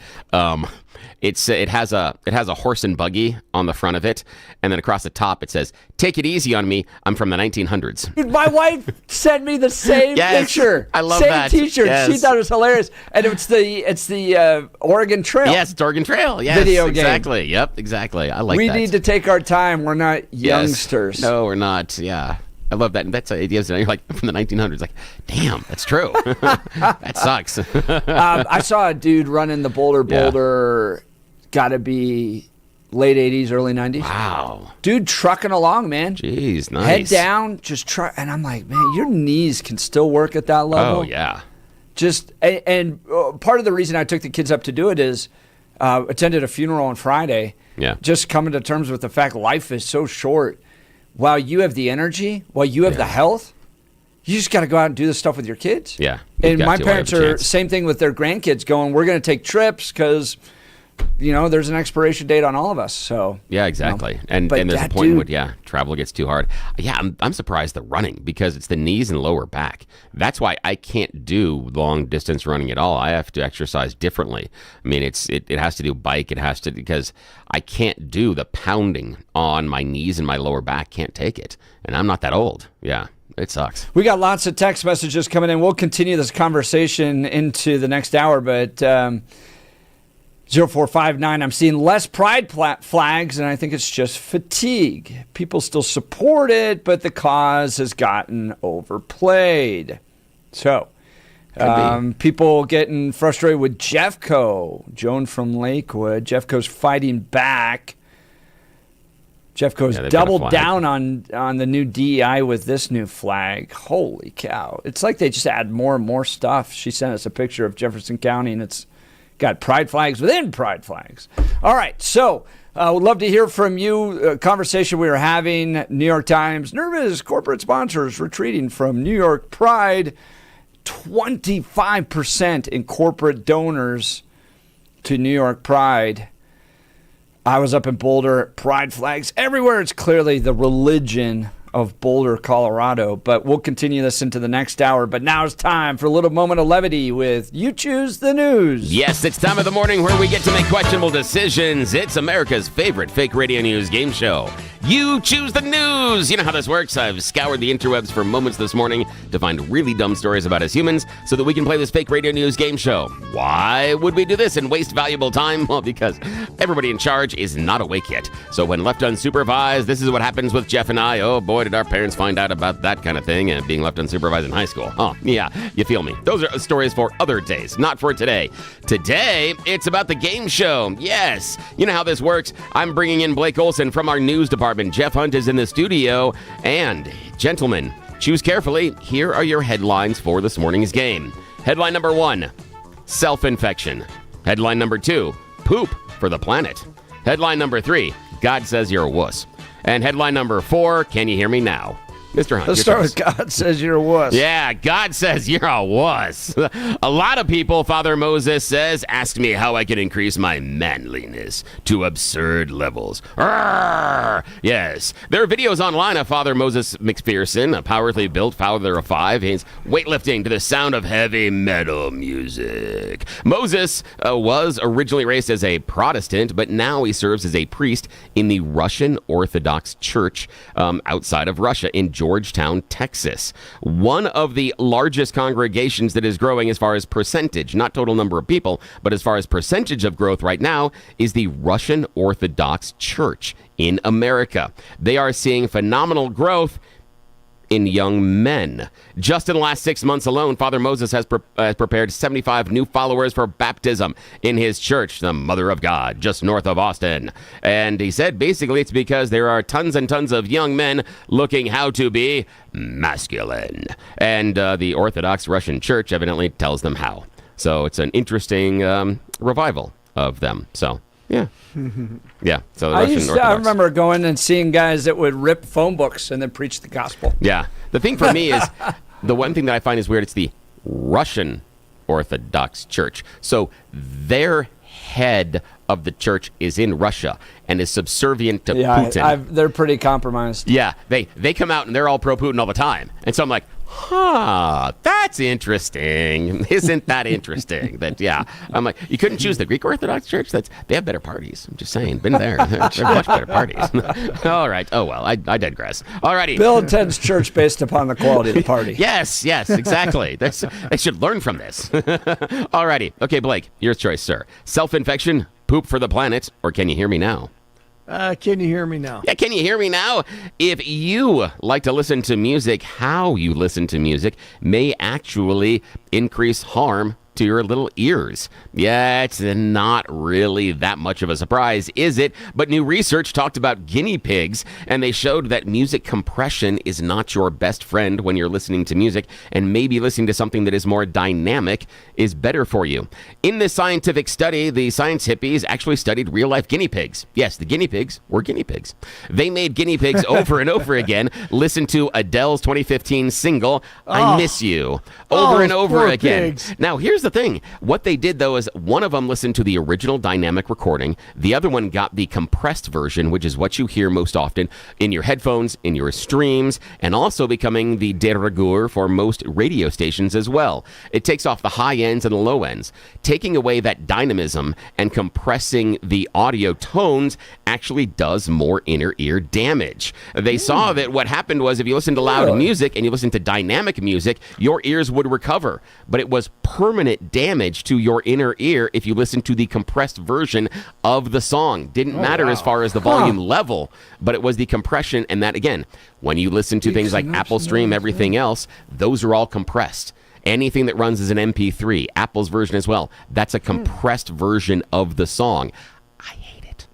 It has a horse and buggy on the front of it, and then across the top it says, "Take it easy on me. I'm from the 1900s." Dude, my wife sent me the same picture. I love same that. T-shirt. Yes. She thought it was hilarious, and it's the Oregon Trail. Yes, it's Oregon Trail. Yes, video game. Exactly. Yep, exactly. I like that. We need to take our time. We're not youngsters. Yes. No, we're not. Yeah. I love that. And that's ideas. You're like, from the 1900s. Like, damn, that's true. That sucks. I saw a dude running the Boulder. Got to be late 80s, early 90s. Wow. Dude trucking along, man. Jeez, nice. Head down, just try. And I'm like, man, your knees can still work at that level. Oh, yeah. And part of the reason I took the kids up to do it is attended a funeral on Friday. Yeah. Just coming to terms with the fact life is so short. While you have the energy, while you have the health, you just got to go out and do this stuff with your kids. Yeah. And my parents are same thing with their grandkids going, we're going to take trips because, there's an expiration date on all of us. So yeah, exactly. And there's a point where, travel gets too hard. Yeah, I'm surprised the running because it's the knees and lower back. That's why I can't do long distance running at all. I have to exercise differently. I mean, it has to do bike. It has to, because I can't do the pounding on my knees and my lower back. Can't take it. And I'm not that old. Yeah. It sucks. We got lots of text messages coming in. We'll continue this conversation into the next hour, but 0459, I'm seeing less pride flags, and I think it's just fatigue. People still support it, but the cause has gotten overplayed. So, people getting frustrated with Jeffco. Joan from Lakewood. Jeffco's fighting back. Jeffco's doubled down on the new DEI with this new flag. Holy cow. It's like they just add more and more stuff. She sent us a picture of Jefferson County, and it's got pride flags within pride flags. All right, so would love to hear from you. A conversation we were having. New York Times, nervous corporate sponsors retreating from New York Pride. 25% in corporate donors to New York Pride. I was up in Boulder, pride flags everywhere. It's clearly the religion of Boulder, Colorado. But we'll continue this into the next hour. But now it's time for a little moment of levity with You Choose the News. Yes, it's time of the morning where we get to make questionable decisions. It's America's favorite fake radio news game show. You Choose the News. You know how this works. I've scoured the interwebs for moments this morning to find really dumb stories about us humans so that we can play this fake radio news game show. Why would we do this and waste valuable time? Well, because everybody in charge is not awake yet. So when left unsupervised, this is what happens with Jeff and I. Oh boy, did our parents find out about that kind of thing and being left unsupervised in high school. Oh, yeah, you feel me. Those are stories for other days, not for today. Today, it's about the game show. Yes, you know how this works. I'm bringing in Blake Olson from our news department. Jeff Hunt is in the studio. And, gentlemen, choose carefully. Here are your headlines for this morning's game. Headline number 1, self-infection. Headline number 2, poop for the planet. Headline number 3, God says you're a wuss. And headline number 4, can you hear me now? Mr. Hunt. Let's start with God says you're a wuss. Yeah, God says you're a wuss. A lot of people, Father Moses says, ask me how I can increase my manliness to absurd levels. Arrgh! Yes. There are videos online of Father Moses McPherson, a powerfully built father of 5. He's weightlifting to the sound of heavy metal music. Moses was originally raised as a Protestant, but now he serves as a priest in the Russian Orthodox Church outside of Russia in Georgetown, Texas. One of the largest congregations that is growing as far as percentage, not total number of people, but as far as percentage of growth right now, is the Russian Orthodox Church in America. They are seeing phenomenal growth in young men. Just in the last 6 months alone, Father Moses has prepared 75 new followers for baptism in his church, the Mother of God, just north of Austin. And he said basically it's because there are tons and tons of young men looking how to be masculine. And the Orthodox Russian Church evidently tells them how. So it's an interesting revival of them. So Yeah. Yeah. So the I Russian Orthodox. remember going and seeing guys that would rip phone books and then preach the gospel. Yeah. The thing for me is, the one thing that I find is weird, it's the Russian Orthodox Church. So their head of the church is in Russia and is subservient to Putin. They're pretty compromised. Yeah, they come out and they're all pro-Putin all the time. And so I'm like, that's interesting. Isn't that interesting? I'm like, you couldn't choose the Greek Orthodox Church? They have better parties. I'm just saying, been there. They're much better parties. All right. Oh, well, I digress. All righty. Bill attends church based upon the quality of the party. Yes, exactly. They should learn from this. All righty. Okay, Blake, your choice, sir. Self-infection, poop for the planet, or can you hear me now? Can you hear me now? Yeah, can you hear me now? If you like to listen to music, how you listen to music may actually increase harm to your little ears. Yeah, it's not really that much of a surprise, is it? But new research talked about guinea pigs, and they showed that music compression is not your best friend when you're listening to music, and maybe listening to something that is more dynamic is better for you. In this scientific study, the science hippies actually studied real-life guinea pigs. Yes, the guinea pigs were guinea pigs. They made guinea pigs over and over again listen to Adele's 2015 single, I Miss You, over and over again. Pigs. Now, here's the thing. What they did, though, is one of them listened to the original dynamic recording. The other one got the compressed version, which is what you hear most often in your headphones, in your streams, and also becoming the de rigueur for most radio stations as well. It takes off the high ends and the low ends. Taking away that dynamism and compressing the audio tones actually does more inner ear damage. They saw that what happened was if you listen to loud music and you listen to dynamic music, your ears would recover. But it was permanent damage to your inner ear if you listen to the compressed version of the song. Didn't matter as far as the volume level, but it was the compression. And that, again, when you listen to things like Apple Stream, everything else, those are all compressed. Anything that runs as an MP3, Apple's version as well, that's a compressed version of the song. I hate it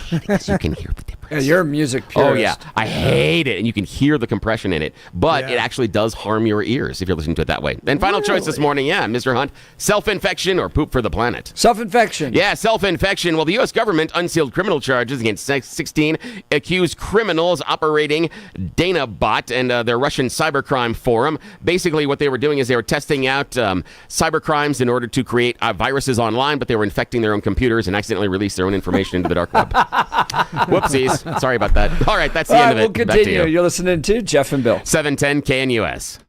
because you can hear the difference. Yeah, you're a music purist. Oh, yeah. I hate it. And you can hear the compression in it. But it actually does harm your ears if you're listening to it that way. And final choice this morning, Mr. Hunt, self-infection or poop for the planet? Self-infection. Yeah, self-infection. Well, the U.S. government unsealed criminal charges against 16 accused criminals operating DanaBot and their Russian cybercrime forum. Basically, what they were doing is they were testing out cybercrimes in order to create viruses online, but they were infecting their own computers and accidentally released their own information into the dark web. Whoopsies. Sorry about that. All right, that's the end of it. We'll continue. Back to you. You're listening to Jeff and Bill. 710 KNUS.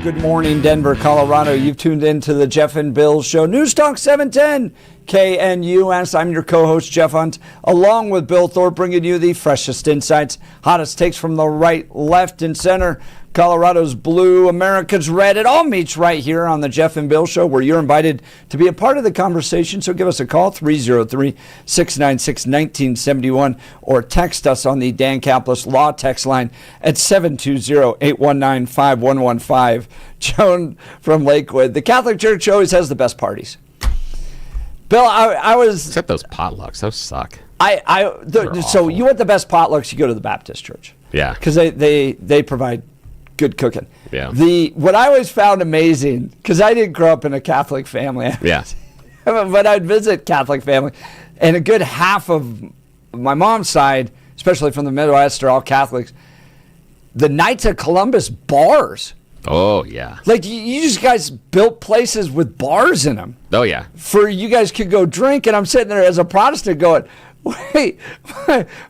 Good morning, Denver, Colorado. You've tuned in to the Jeff and Bill Show. News Talk 710 KNUS. I'm your co-host, Jeff Hunt, along with Bill Thorpe, bringing you the freshest insights, hottest takes from the right, left, and center. Colorado's blue, America's red. It all meets right here on the Jeff and Bill Show, where you're invited to be a part of the conversation. So give us a call, 303-696-1971, or text us on the Dan Caplis Law text line at 720-819-5115. Joan from Lakewood. The Catholic Church always has the best parties. Bill, I was... Except those potlucks. Those suck. So you want the best potlucks, you go to the Baptist church. Yeah. Because they provide good cooking. Yeah. What I always found amazing, because I didn't grow up in a Catholic family. Yeah. But I'd visit Catholic family, and a good half of my mom's side, especially from the Midwest, are all Catholics. The Knights of Columbus bars. Oh, yeah. Like, you just guys built places with bars in them. Oh, yeah. For you guys could go drink, and I'm sitting there as a Protestant going, wait,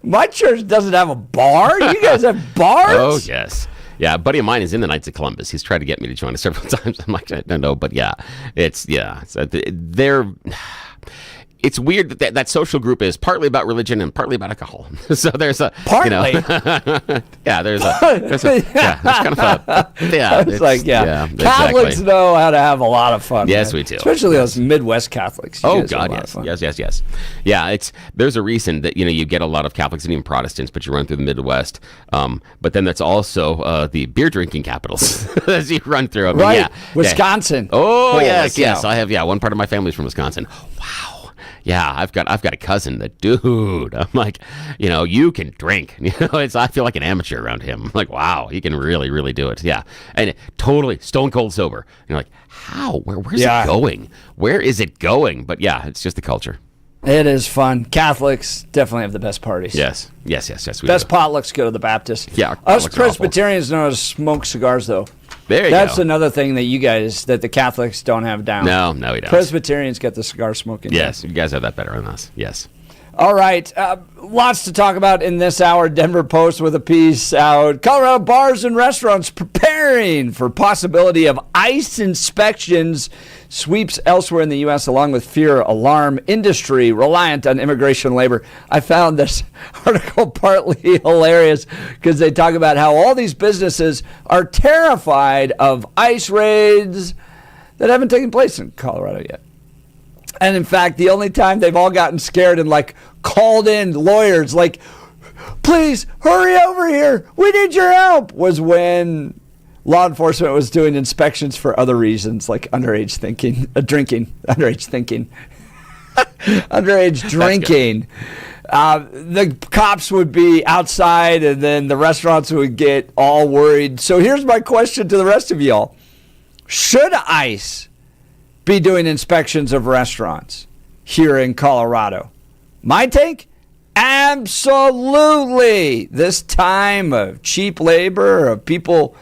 my church doesn't have a bar? You guys have bars? Oh, yes. Yeah, a buddy of mine is in the Knights of Columbus. He's tried to get me to join us several times. I'm like, no, but yeah, it's weird that social group is partly about religion and partly about alcohol. So there's a partly, there's kind of a it's like Catholics exactly. know how to have a lot of fun. Yes, man. we do. Especially those Midwest Catholics. You Oh God, yes. Yeah, there's a reason that you get a lot of Catholics and even Protestants, but you run through the Midwest. But then that's also the beer drinking capitals as you run through. I mean, right, yeah, Wisconsin. Oh yes. I have. Yeah, one part of my family's from Wisconsin. Wow. Yeah, I've got a cousin that, dude, I'm like, you can drink. I feel like an amateur around him. I'm like, wow, he can really, really do it. Yeah. And totally stone cold sober. And you're like, how? Where's it going? Where is it going? But yeah, it's just the culture. It is fun. Catholics definitely have the best parties. Yes. We best do. potlucks go to the Baptist. Yeah. Us Presbyterians know how to smoke cigars, though. There you That's go. another thing that the Catholics don't have down. No, we don't. Presbyterians get the cigar smoking. Yes, you guys have that better than us. Yes. All right. Lots to talk about in this hour. Denver Post with a piece out. Colorado bars and restaurants preparing for possibility of ICE inspections. Sweeps elsewhere in the U.S. along with fear, alarm, industry reliant on immigration labor. I found this article partly hilarious because they talk about how all these businesses are terrified of ICE raids that haven't taken place in Colorado yet. And in fact, the only time they've all gotten scared and called in lawyers please hurry over here, we need your help, was when law enforcement was doing inspections for other reasons, like underage drinking. The cops would be outside, and then the restaurants would get all worried. So here's my question to the rest of y'all. Should ICE be doing inspections of restaurants here in Colorado? My take? Absolutely. This time of cheap labor, of people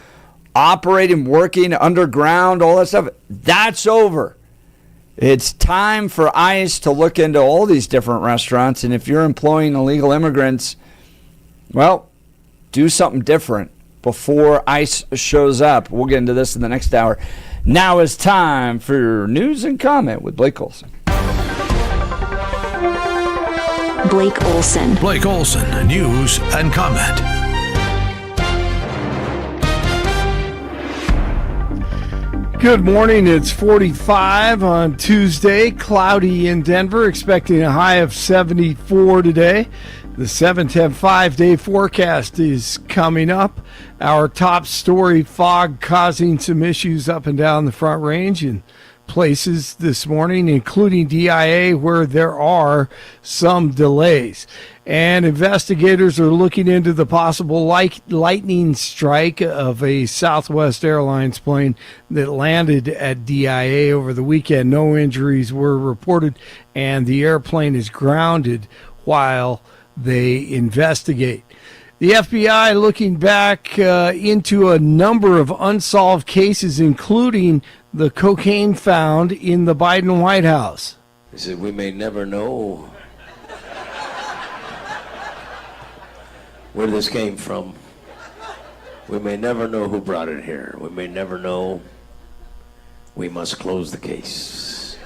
operating, working underground, all that stuff, that's over. It's time for ICE to look into all these different restaurants, and if you're employing illegal immigrants, well, do something different before ICE shows up. We'll get into this in the next hour. Now is time for news and comment with Blake Olson. Blake Olson. Blake Olson, news and comment. Good morning. It's 45 on Tuesday. Cloudy in Denver. Expecting a high of 74 today. The 7-10 5-day forecast is coming up. Our top story, fog causing some issues up and down the Front Range in places this morning, including DIA, where there are some delays. And investigators are looking into the possible lightning strike of a Southwest Airlines plane that landed at DIA over the weekend. No injuries were reported, and the airplane is grounded while they investigate. The FBI looking back into a number of unsolved cases, including the cocaine found in the Biden White House. He said, we may never know where this came from. We may never know who brought it here. We may never know. We must close the case.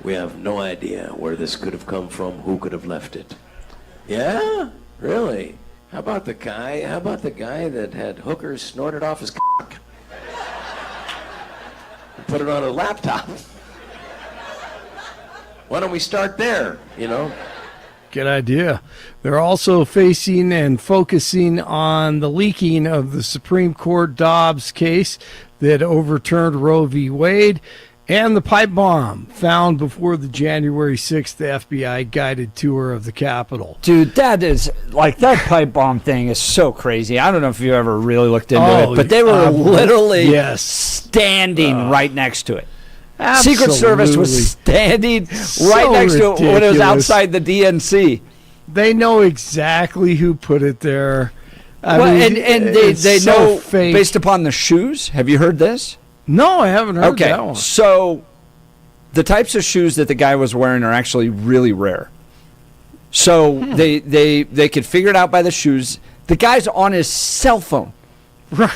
We have no idea where this could have come from, who could have left it. Yeah? Really? How about the guy that had hookers snorted off his cock? Put it on a laptop. Why don't we start there, you know? Good idea. They're also facing and focusing on the leaking of the Supreme Court Dobbs case that overturned Roe v. Wade and the pipe bomb found before the January 6th FBI guided tour of the Capitol. Dude, that is like that pipe bomb thing is so crazy. I don't know if you ever really looked into it, but they were literally standing right next to it. Absolutely. Secret Service was standing right next to it when it was outside the DNC. They know exactly who put it there. I mean, and they know based upon the shoes. Have you heard this? No, I haven't heard that one. So the types of shoes that the guy was wearing are actually really rare. So they could figure it out by the shoes. The guy's on his cell phone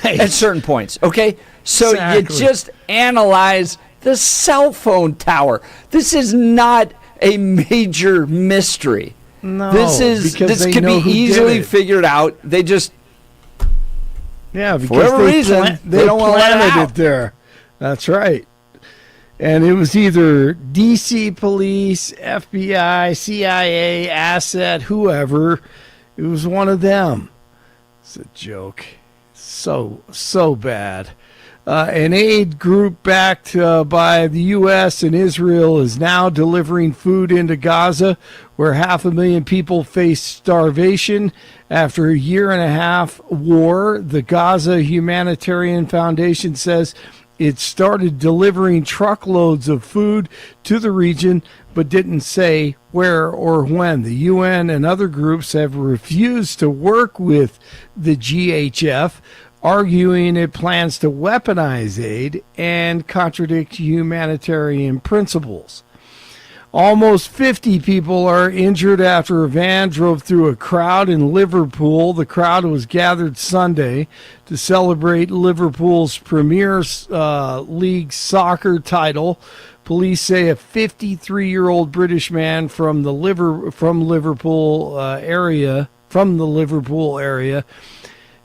at certain points. Okay, so you just analyze the cell phone tower. This is not a major mystery. No, this could be easily figured out. They just because for whatever reason they don't want to let it there. That's right. And it was either DC police, FBI, CIA, asset, whoever. It was one of them. It's a joke. So bad. An aid group backed by the U.S. and Israel is now delivering food into Gaza, where 500,000 people face starvation after a 1.5-year war. The Gaza Humanitarian Foundation says it started delivering truckloads of food to the region, but didn't say where or when. The UN and other groups have refused to work with the GHF, arguing it plans to weaponize aid and contradict humanitarian principles. Almost 50 people are injured after a van drove through a crowd in Liverpool. The crowd was gathered Sunday to celebrate Liverpool's Premier League soccer title. Police say a 53-year-old British man from the Liverpool area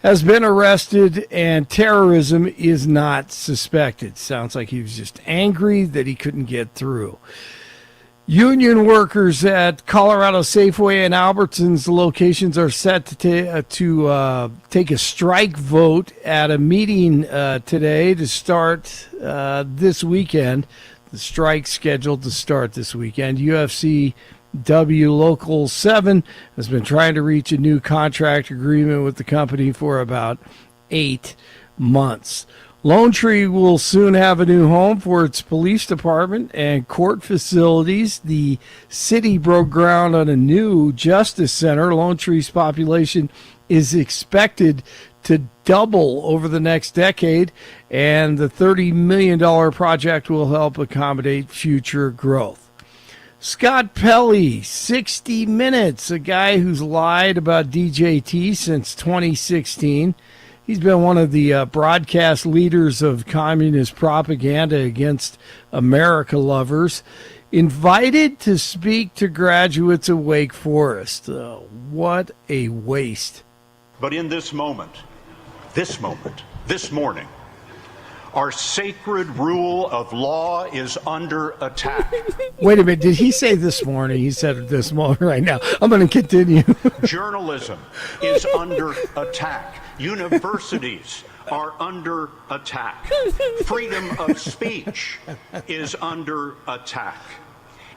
has been arrested, and terrorism is not suspected. Sounds like he was just angry that he couldn't get through. Union workers at Colorado Safeway and Albertsons locations are set to take a strike vote at a meeting today to start this weekend. The strike's scheduled to start this weekend. UFCW Local 7 has been trying to reach a new contract agreement with the company for about 8 months. Lone Tree will soon have a new home for its police department and court facilities. The city broke ground on a new justice center. Lone Tree's population is expected to double over the next decade, and the $30 million project will help accommodate future growth. Scott Pelley, 60 Minutes, a guy who's lied about DJT since 2016. He's been one of the broadcast leaders of communist propaganda against America lovers. Invited to speak to graduates of Wake Forest. What a waste. But in this moment, this morning, our sacred rule of law is under attack. Wait a minute, did he say this morning? He said it this moment right now. I'm going to continue. Journalism is under attack. Universities are under attack. Freedom of speech is under attack.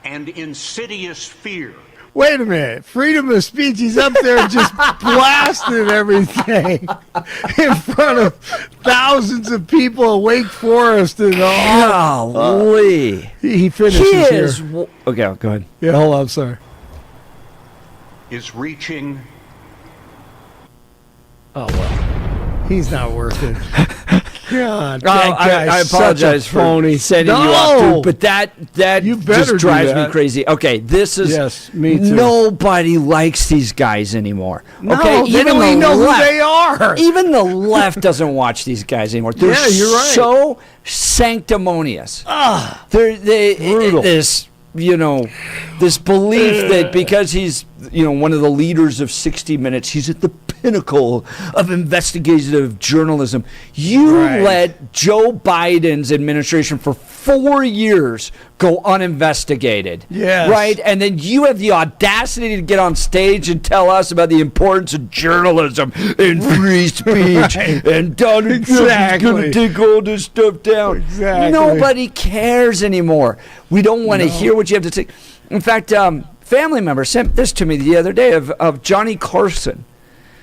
And insidious fear. Wait a minute. Freedom of speech. He's up there just blasting everything in front of thousands of people at Wake Forest and all. Golly. He finishes here. Okay, go ahead. Yeah, hold on. I'm sorry. Is reaching. Oh, well. He's not worth it. God, I apologize for sending you off, dude, but that You better just drives do that. me crazy. Okay, this is Yes, me too. Nobody likes these guys anymore. No, Okay, they don't even know who they are. Even the left doesn't watch these guys anymore. They're Yeah, you're right. so sanctimonious. They're Brutal. this this belief that because he's one of the leaders of 60 Minutes, he's at the pinnacle of investigative journalism. You let Joe Biden's administration for 4 years go uninvestigated. Yes. Right? And then you have the audacity to get on stage and tell us about the importance of journalism and free speech and Donald Trump's going to take all this stuff down. Exactly. Nobody cares anymore. We don't want to hear what you have to say. In fact, family member sent this to me the other day of Johnny Carson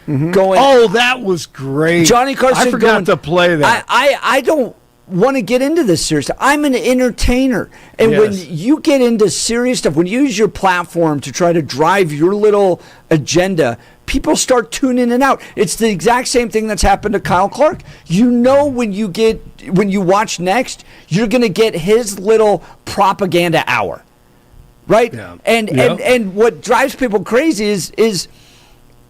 going. Oh, that was great. Johnny Carson. I forgot to play that. I don't want to get into this serious stuff. I'm an entertainer. And when you get into serious stuff, when you use your platform to try to drive your little agenda, people start tuning in out. It's the exact same thing that's happened to Kyle Clark. When you watch Next, you're going to get his little propaganda hour. Right? Yeah. And what drives people crazy is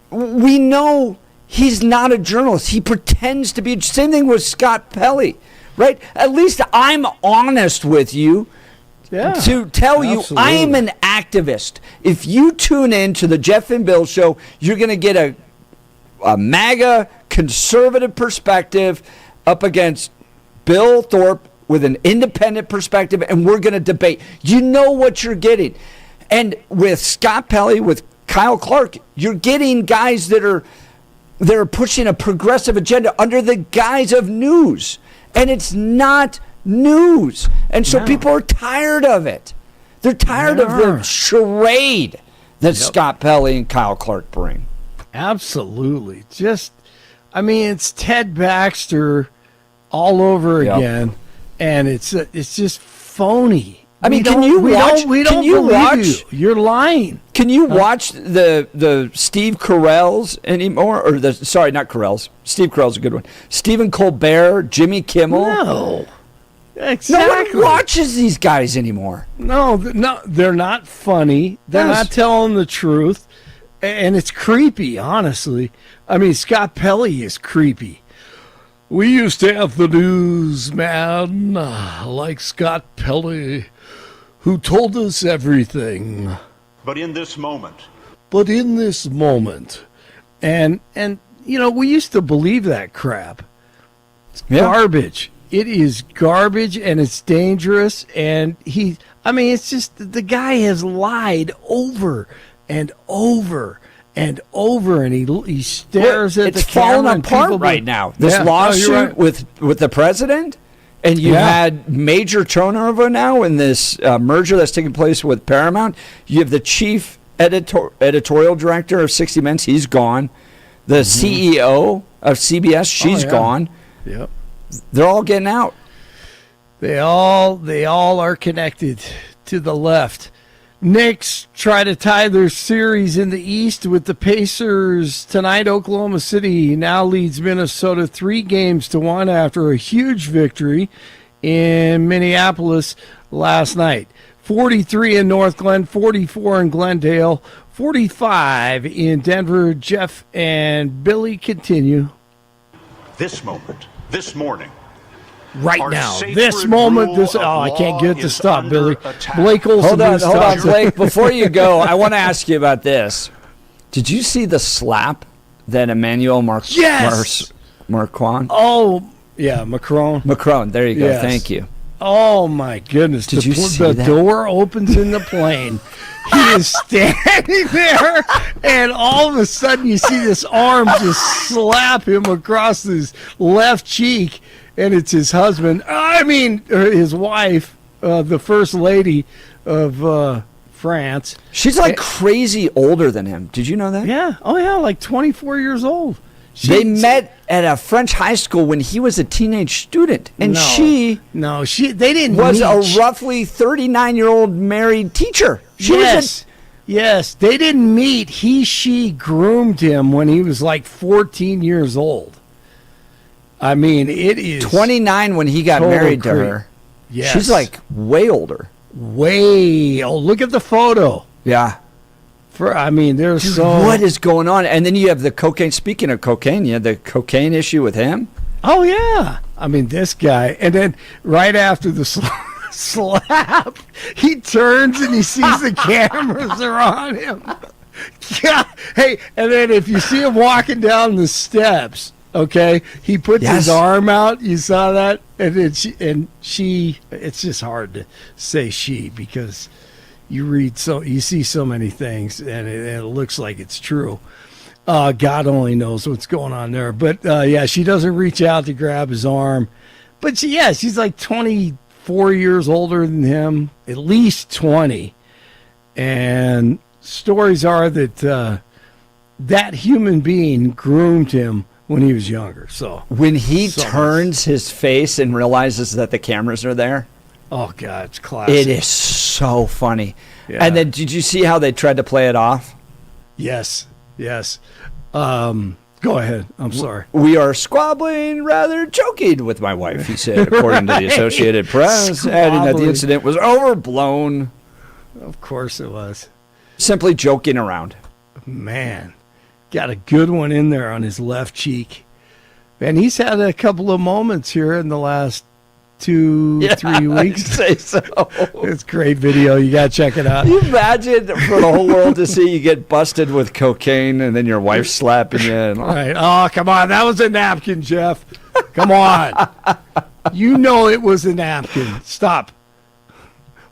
we know he's not a journalist. He pretends to be. Same thing with Scott Pelley. Right? At least I'm honest with you to tell you I am an activist. If you tune in to the Jeff and Bill show, you're going to get a MAGA conservative perspective up against Bill Thorpe with an independent perspective, and we're going to debate. You know what you're getting. And with Scott Pelley, with Kyle Clark, you're getting guys that are pushing a progressive agenda under the guise of news. And it's not news. And so people are tired of it. They're tired of the charade that Scott Pelley and Kyle Clark bring. Absolutely. It's Ted Baxter all over again. And it's just phony. Can you watch? We don't believe you. You're lying. Can you watch the Steve Carell's anymore? Or not Carell's. Steve Carell's a good one. Stephen Colbert, Jimmy Kimmel. No. Exactly. No one watches these guys anymore. No, they're not funny. They're not telling the truth. And it's creepy, honestly. Scott Pelley is creepy. We used to have the newsman like Scott Pelley who told us everything. But in this moment. And we used to believe that crap. It's garbage. It is garbage, and it's dangerous. And it's just the guy has lied over and over and over, and he stares at the camera. It's falling apart right now. This lawsuit with the president, and you had major turnover now in this merger that's taking place with Paramount. You have the chief editorial director of 60 Minutes. He's gone. The CEO of CBS, she's gone. Yep. They're all getting out. They all are connected to the left. Knicks try to tie their series in the East with the Pacers tonight. Oklahoma City now leads Minnesota 3-1 after a huge victory in Minneapolis last night. 43 in North Glen, 44 in Glendale, 45 in Denver. Jeff and Billy continue. This moment, this morning. Right now, this moment, I can't get it to stop, Billy. Blake Olson. Hold on, Blake. Before you go, I want to ask you about this. Did you see the slap that Emmanuel Macron? Oh, yeah, Macron. Macron, there you go. Yes. Thank you. Oh, my goodness. Did you see the that? door opens in the plane. He is standing there, and all of a sudden you see this arm just slap him across his left cheek. And it's his husband. His wife, the first lady of France. She's like crazy older than him. Did you know that? Yeah. Oh, yeah, like 24 years old. They met at a French high school when he was a teenage student, and they didn't was meet. A roughly 39-year-old married teacher. Yes, they didn't meet. She groomed him when he was like 14 years old. I mean, it is 29 when he got married to her. Yes. She's like way older. Oh, look at the photo. Yeah. There's what is going on? And then you have the cocaine. Speaking of cocaine, you have the cocaine issue with him. Oh, yeah. I mean, this guy. And then right after the slap, he turns and he sees the cameras are on him. Yeah. Hey, and then if you see him walking down the steps, okay, he puts his arm out. You saw that? And she, it's just hard to say she because you see so many things and it looks like it's true. God only knows what's going on there. But yeah, she doesn't reach out to grab his arm. But she's like 24 years older than him, at least 20. And stories are that that human being groomed him when he was younger. So when he turns his face and realizes that the cameras are there. Oh, God, it's classic. It is so funny. Yeah. And then did you see how they tried to play it off? Yes. Go ahead. I'm sorry. We are squabbling, rather choking with my wife, he said, according to the Associated Press, adding that the incident was overblown. Of course it was. Simply joking around. Man, got a good one in there on his left cheek. And he's had a couple of moments here in the last 2-3 weeks. I'd say so. It's a great video. You got to check it out. Can you imagine for the whole world to see you get busted with cocaine and then your wife slapping you? And all right. Oh, come on. That was a napkin, Jeff. Come on. You know it was a napkin. Stop.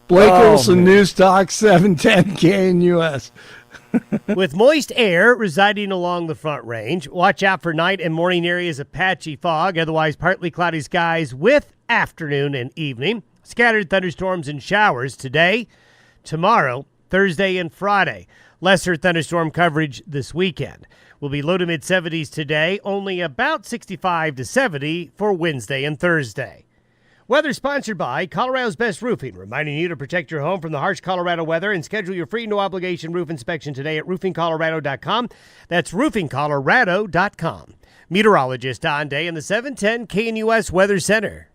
Blake Olson, News Talk 710 KNUS. With moist air residing along the Front Range, watch out for night and morning areas of patchy fog, otherwise partly cloudy skies with afternoon and evening. Scattered thunderstorms and showers today, tomorrow, Thursday, and Friday. Lesser thunderstorm coverage this weekend. Will be low to mid-70s today, only about 65 to 70 for Wednesday and Thursday. Weather sponsored by Colorado's Best Roofing, reminding you to protect your home from the harsh Colorado weather and schedule your free no-obligation roof inspection today at roofingcolorado.com. That's roofingcolorado.com. Meteorologist Don Day in the 710 KNUS Weather Center.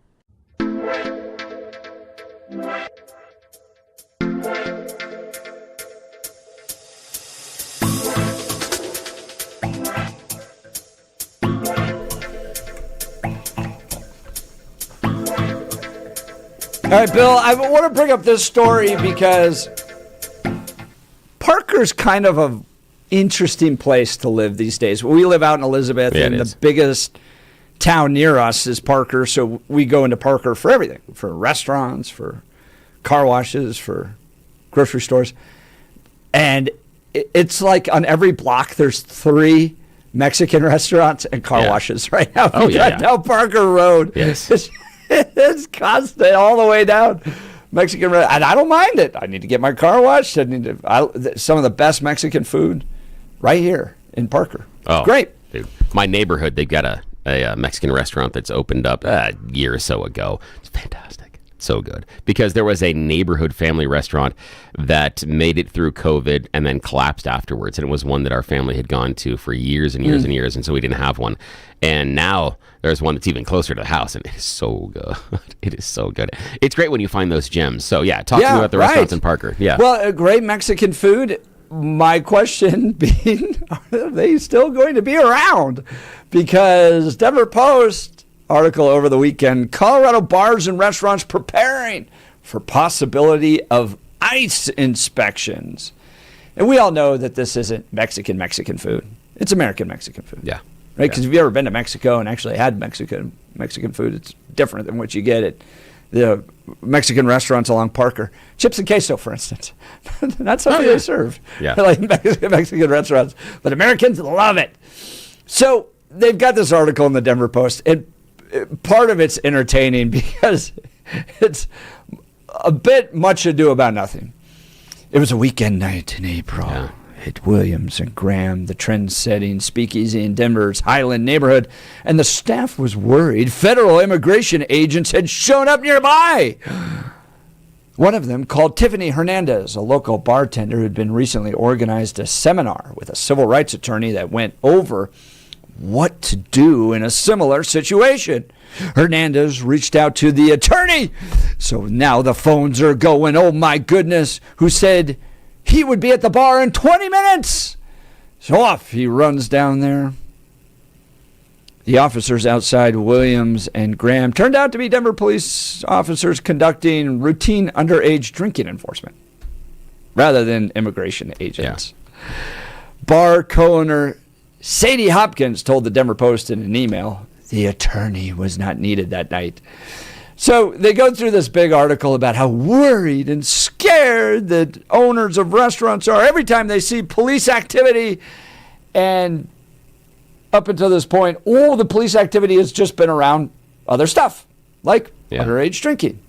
All right, Bill, I want to bring up this story because Parker's kind of an interesting place to live these days. We live out in Elizabeth, and the biggest town near us is Parker, so we go into Parker for everything, for restaurants, for car washes, for grocery stores. And it's like on every block there's 3 Mexican restaurants and car washes right now. Down Parker Road. Yes. It's constant all the way down Mexican, and I don't mind it. I need to get my car washed. I need to. Some of the best Mexican food right here in Parker. It's great. Dude. My neighborhood, they've got a Mexican restaurant that's opened up a year or so ago. It's fantastic. So good. Because there was a neighborhood family restaurant that made it through COVID and then collapsed afterwards. And it was one that our family had gone to for years and years and years. And so we didn't have one. And now there's one that's even closer to the house. And it is so good. It is so good. It's great when you find those gems. So, talk to me about the restaurants in Parker. Yeah. Well, great Mexican food. My question being, are they still going to be around? Because Denver Post article over the weekend, Colorado bars and restaurants preparing for possibility of ICE inspections. And we all know that this isn't Mexican food. It's American Mexican food. Yeah. Right? Because if you've ever been to Mexico and actually had Mexican food, it's different than what you get at the Mexican restaurants along Parker. Chips and queso, for instance. Not something they serve. Yeah. Like Mexican restaurants. But Americans love it. So they've got this article in the Denver Post, and part of it's entertaining because it's a bit much ado about nothing. It was a weekend night in April at Williams and Graham, the trend-setting speakeasy in Denver's Highland neighborhood, and the staff was worried federal immigration agents had shown up nearby. One of them, called Tiffany Hernandez, a local bartender who had been recently organized a seminar with a civil rights attorney that went over what to do in a similar situation. Hernandez reached out to the attorney, so now the phones are going, oh my goodness, who said he would be at the bar in 20 minutes. So off he runs down there. The officers outside Williams and Graham turned out to be Denver police officers conducting routine underage drinking enforcement rather than immigration agents. Yeah. Bar co-owner Sadie Hopkins told the Denver Post in an email the attorney was not needed that night. So they go through this big article about how worried and scared that owners of restaurants are every time they see police activity. And up until this point, all the police activity has just been around other stuff, like underage drinking.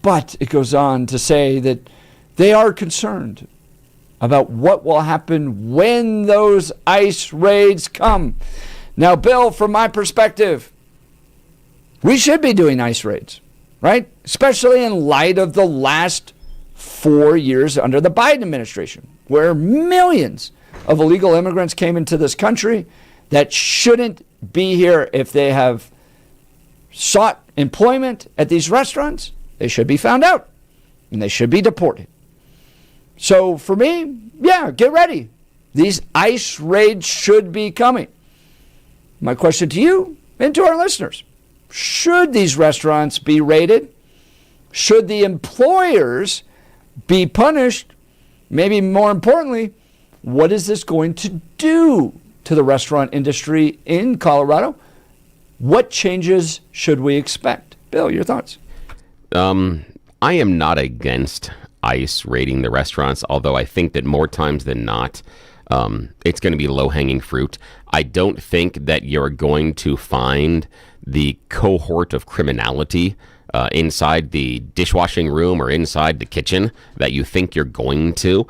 But it goes on to say that they are concerned about what will happen when those ICE raids come. Now, Bill, from my perspective, we should be doing ICE raids, right? Especially in light of the last 4 years under the Biden administration, where millions of illegal immigrants came into this country that shouldn't be here. If they have sought employment at these restaurants, they should be found out and they should be deported. So for me, yeah, get ready. These ICE raids should be coming. My question to you and to our listeners, should these restaurants be raided? Should the employers be punished? Maybe more importantly, what is this going to do to the restaurant industry in Colorado? What changes should we expect? Bill, your thoughts? I am not against ICE raiding the restaurants, although I think that more times than not, it's going to be low-hanging fruit. I don't think that you're going to find the cohort of criminality inside the dishwashing room or inside the kitchen that you think you're going to.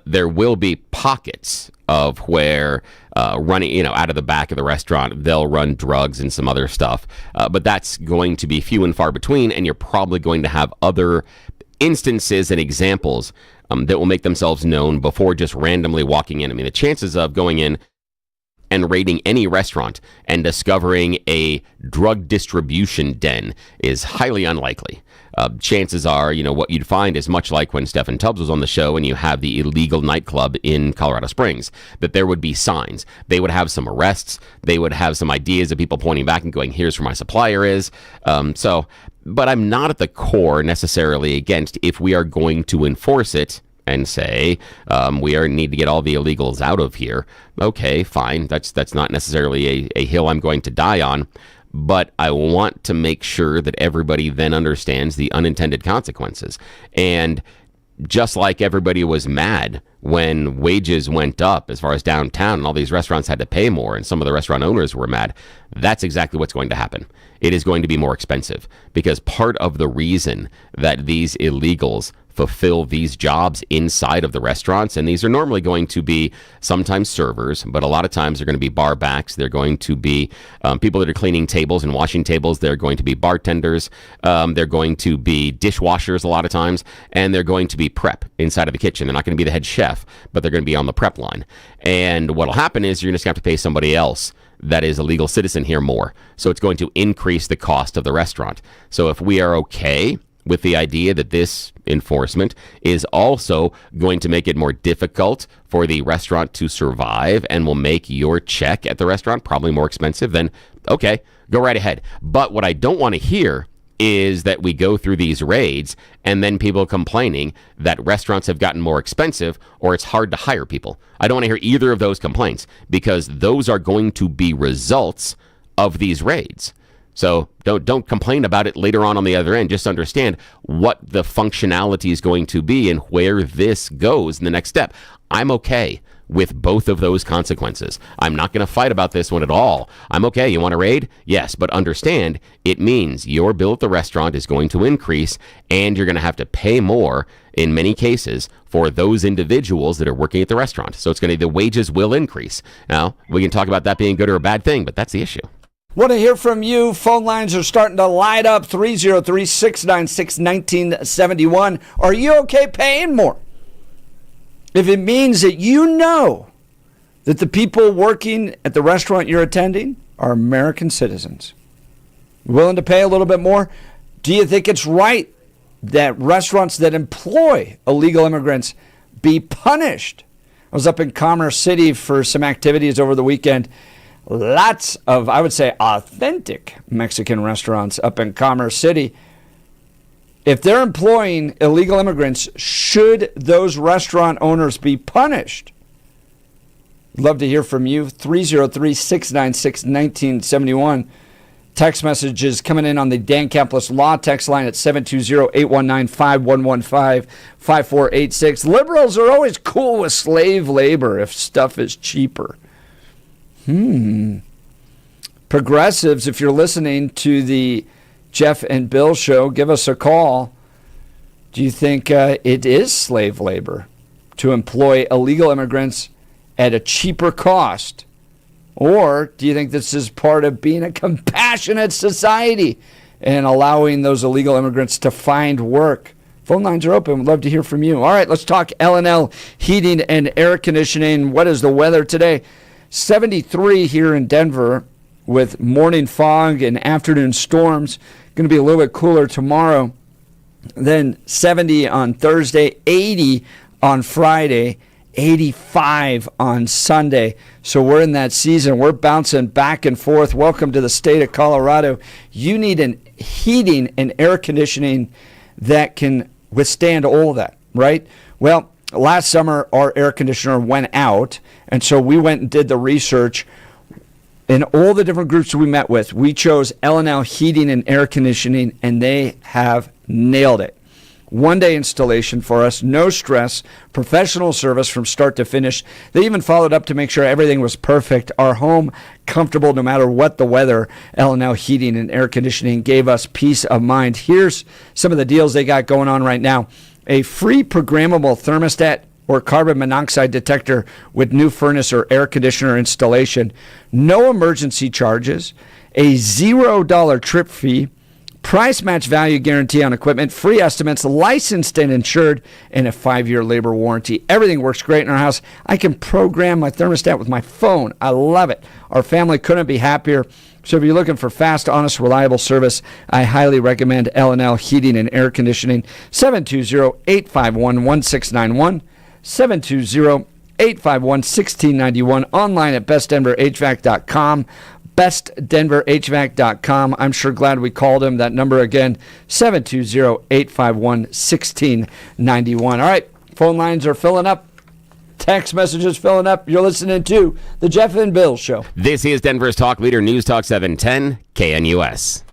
There will be pockets of where running, out of the back of the restaurant, they'll run drugs and some other stuff. But that's going to be few and far between, and you're probably going to have other instances and examples that will make themselves known before just randomly walking in. I mean, the chances of going in and raiding any restaurant and discovering a drug distribution den is highly unlikely. Chances are, what you'd find is much like when Stephen Tubbs was on the show and you have the illegal nightclub in Colorado Springs, that there would be signs. They would have some arrests. They would have some ideas of people pointing back and going, here's where my supplier is. But I'm not at the core necessarily against if we are going to enforce it and say we need to get all the illegals out of here. Okay, fine. That's not necessarily a hill I'm going to die on, but I want to make sure that everybody then understands the unintended consequences. And just like everybody was mad when wages went up as far as downtown and all these restaurants had to pay more and some of the restaurant owners were mad, that's exactly what's going to happen. It is going to be more expensive because part of the reason that these illegals fulfill these jobs inside of the restaurants, and these are normally going to be sometimes servers, but a lot of times they're going to be bar backs. They're going to be people that are cleaning tables and washing tables. They're going to be bartenders. They're going to be dishwashers a lot of times, and they're going to be prep inside of the kitchen. They're not going to be the head chef, but they're going to be on the prep line. And what'll happen is you're just going to have to pay somebody else that is a legal citizen here more. So it's going to increase the cost of the restaurant. So if we are okay with the idea that this enforcement is also going to make it more difficult for the restaurant to survive and will make your check at the restaurant probably more expensive, then okay, go right ahead. But what I don't want to hear is that we go through these raids and then people complaining that restaurants have gotten more expensive or it's hard to hire people. I don't want to hear either of those complaints because those are going to be results of these raids. So don't complain about it later on the other end. Just understand what the functionality is going to be and where this goes in the next step. I'm okay with both of those consequences. I'm not going to fight about this one at all. I'm okay. You want to raid? Yes, but understand it means your bill at the restaurant is going to increase and you're going to have to pay more in many cases for those individuals that are working at the restaurant. So the wages will increase. Now, we can talk about that being a good or a bad thing, but that's the issue. Want to hear from you. Phone lines are starting to light up. 303-696-1971. Are you okay paying more? If it means that that the people working at the restaurant you're attending are American citizens? Willing to pay a little bit more? Do you think it's right that restaurants that employ illegal immigrants be punished? I was up in Commerce City for some activities over the weekend. Lots of, I would say, authentic Mexican restaurants up in Commerce City. If they're employing illegal immigrants, should those restaurant owners be punished? Love to hear from you. 303-696-1971. Text messages coming in on the Dan Campos Law text line at 720-819-5115, 5486. Liberals are always cool with slave labor if stuff is cheaper. Progressives, if you're listening to the Jeff and Bill show, give us a call. Do you think it is slave labor to employ illegal immigrants at a cheaper cost? Or do you think this is part of being a compassionate society and allowing those illegal immigrants to find work? Phone lines are open. We'd love to hear from you. All right, let's talk L&L heating and air conditioning. What is the weather today? 73 here in Denver with morning fog and afternoon storms. Going to be a little bit cooler tomorrow. Then 70 on Thursday, 80 on Friday, 85 on Sunday. So we're in that season. We're bouncing back and forth. Welcome to the state of Colorado. You need an heating and air conditioning that can withstand all of that, right? Well, last summer our air conditioner went out, and so we went and did the research. In all the different groups we met with, we chose L&L Heating and Air Conditioning, and they have nailed it. One-day installation for us, no stress, professional service from start to finish. They even followed up to make sure everything was perfect. Our home comfortable no matter what the weather. L&L Heating and Air Conditioning gave us peace of mind. Here's some of the deals they got going on right now. A free programmable thermostat or carbon monoxide detector with new furnace or air conditioner installation. No emergency charges. A $0 trip fee. Price match value guarantee on equipment, free estimates, licensed and insured, and a 5-year labor warranty. Everything works great in our house. I can program my thermostat with my phone. I love it. Our family couldn't be happier. So if you're looking for fast, honest, reliable service, I highly recommend L&L Heating and Air Conditioning. 720-851-1691. 720-851-1691. Online at bestdenverhvac.com. bestdenverhvac.com. I'm sure glad we called him. That number again, 720-851-1691. All right, phone lines are filling up. Text messages filling up. You're listening to The Jeff and Bill Show. This is Denver's Talk Leader, News Talk 710, KNUS.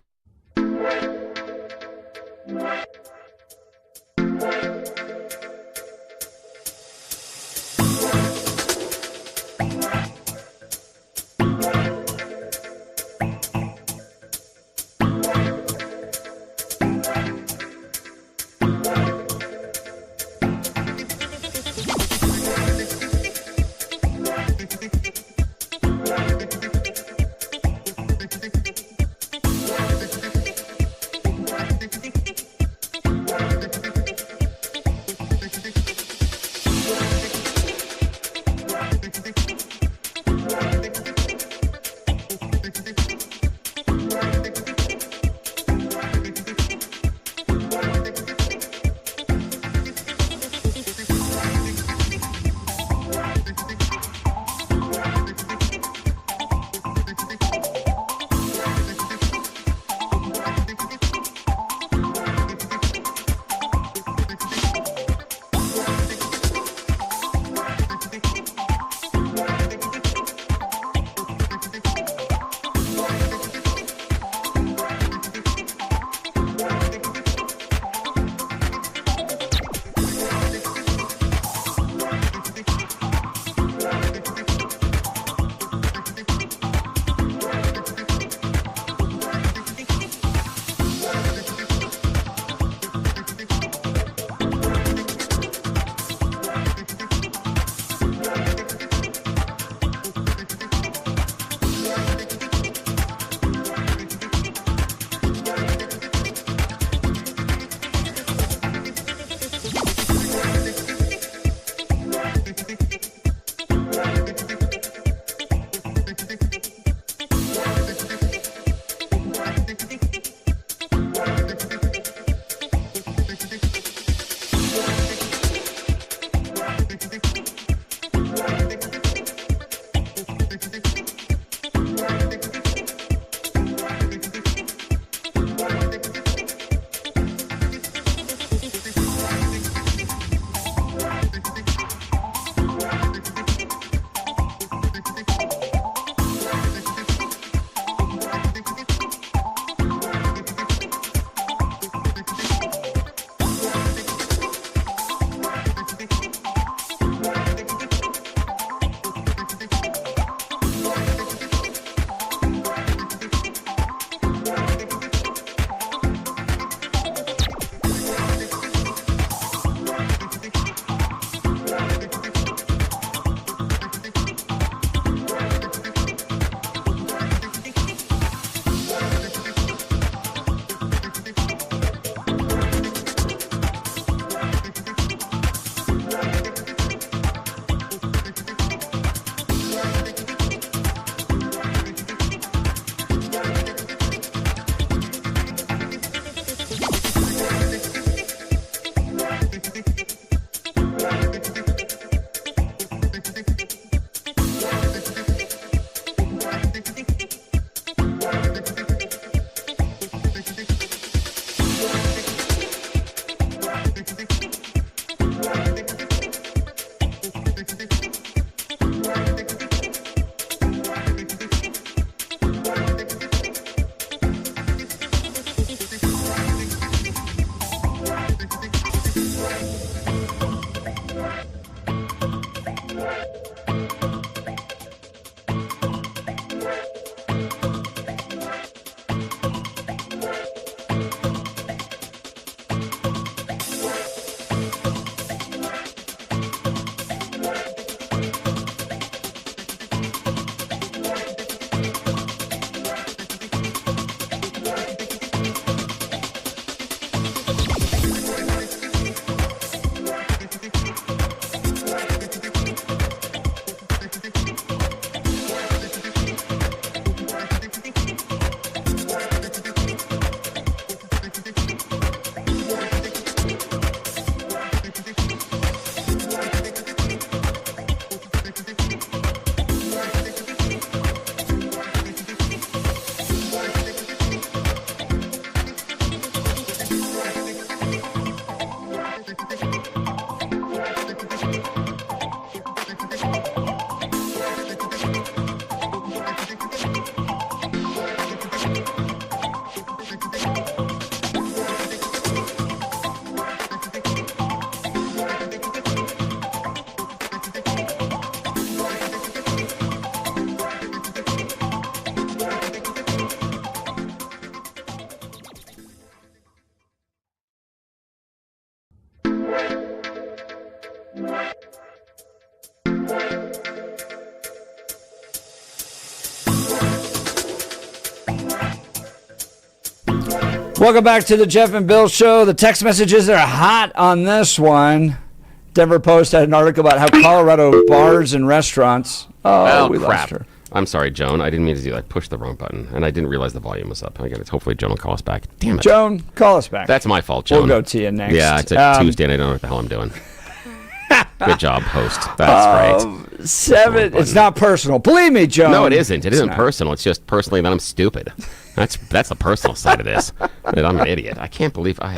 Welcome back to the Jeff and Bill Show. The text messages are hot on this one. Denver Post had an article about how Colorado bars and restaurants. Oh, we crap. lost her. I'm sorry, Joan. I didn't mean to do that. I pushed the wrong button, and I didn't realize the volume was up. I got it. Hopefully, Joan will call us back. Damn it. Joan, call us back. That's my fault, Joan. We'll go to you next. Yeah, it's a Tuesday, and I don't know what the hell I'm doing. Good job, host. That's right. 7. It's not personal. Believe me, Joan. No, it isn't. It isn't personal. It's just personally that I'm stupid. That's the personal side of this. That I'm an idiot. I can't believe I.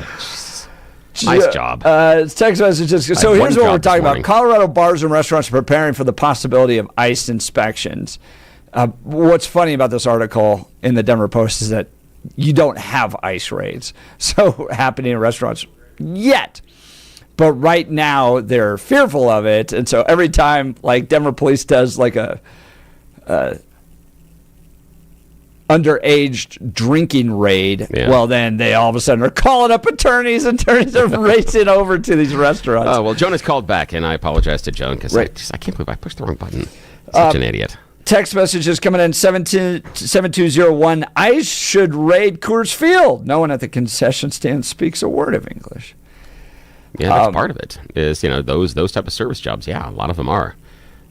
Nice job. Text messages. So here's what we're talking about. Colorado bars and restaurants are preparing for the possibility of ICE inspections. What's funny about this article in the Denver Post is that you don't have ICE raids happening in restaurants yet. But right now they're fearful of it, and so every time like Denver police does like a underage drinking raid, well then they all of a sudden are calling up attorneys. Attorneys are racing over to these restaurants. Oh well, Joan has called back, and I apologize to Joan because I can't believe I pushed the wrong button. Such an idiot. Text messages coming in 7201. ICE should raid Coors Field. No one at the concession stand speaks a word of English. Yeah, that's part of it. Is those type of service jobs. Yeah, a lot of them are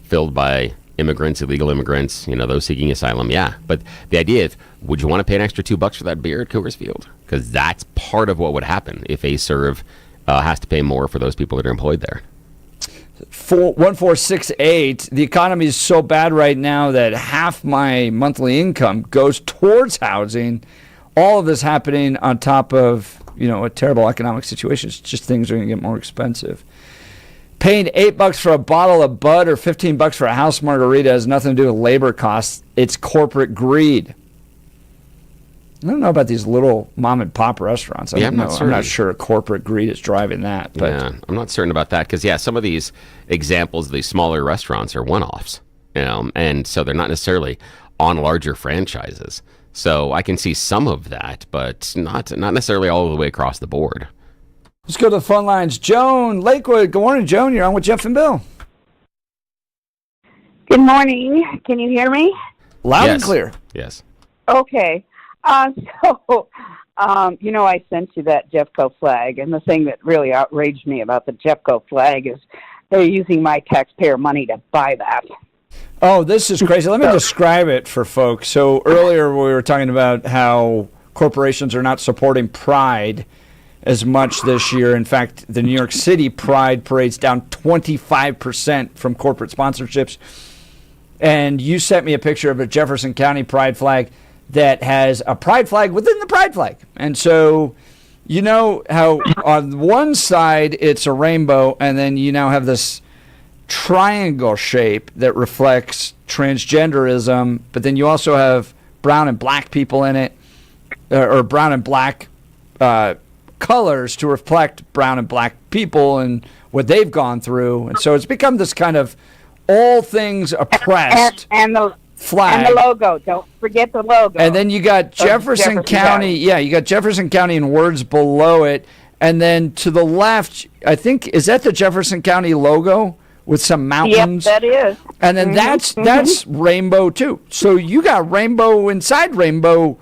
filled by immigrants, illegal immigrants. Those seeking asylum. Yeah, but the idea is, would you want to pay an extra $2 for that beer at Coors Field? Because that's part of what would happen if a serve has to pay more for those people that are employed there. 1468. The economy is so bad right now that half my monthly income goes towards housing. All of this happening on top of a terrible economic situation. It's just things are going to get more expensive. Paying $8 for a bottle of Bud or $15 for a house margarita has nothing to do with labor costs. It's corporate greed. I don't know about these little mom and pop restaurants. I'm not sure corporate greed is driving that. But yeah, I'm not certain about that because some of these examples of these smaller restaurants are one-offs, and so they're not necessarily on larger franchises. So I can see some of that, but not necessarily all the way across the board. Let's go to the phone lines. Joan, Lakewood. Good morning, Joan. You're on with Jeff and Bill. Good morning. Can you hear me? Loud and clear. Yes. Okay. I sent you that Jeffco flag, and the thing that really outraged me about the Jeffco flag is they're using my taxpayer money to buy that. Oh, this is crazy. Let me describe it for folks. So earlier we were talking about how corporations are not supporting Pride as much this year. In fact, the New York City Pride parade's down 25% from corporate sponsorships. And you sent me a picture of a Jefferson County Pride flag that has a Pride flag within the Pride flag. And so you know how on one side it's a rainbow, and then you now have this triangle shape that reflects transgenderism, but then you also have brown and black people in it, or brown and black colors to reflect brown and black people and what they've gone through. And so it's become this kind of all things oppressed and the flag. And the logo. Don't forget the logo. And then you got Jefferson County. Yeah, you got Jefferson County and words below it. And then to the left, I think, is that the Jefferson County logo with some mountains? Yep, that is. And then that's rainbow too. So you got rainbow inside rainbow,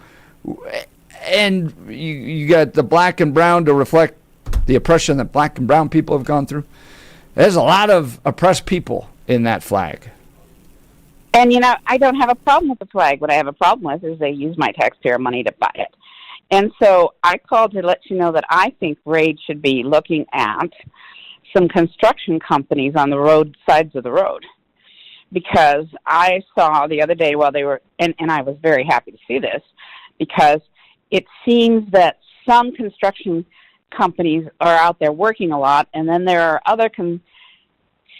and you got the black and brown to reflect the oppression that black and brown people have gone through. There's a lot of oppressed people in that flag. And, I don't have a problem with the flag. What I have a problem with is they use my taxpayer money to buy it. And so I called to let you know that I think RAID should be looking at some construction companies on the sides of the road. Because I saw the other day while they were, and I was very happy to see this, because it seems that some construction companies are out there working a lot, and then there are other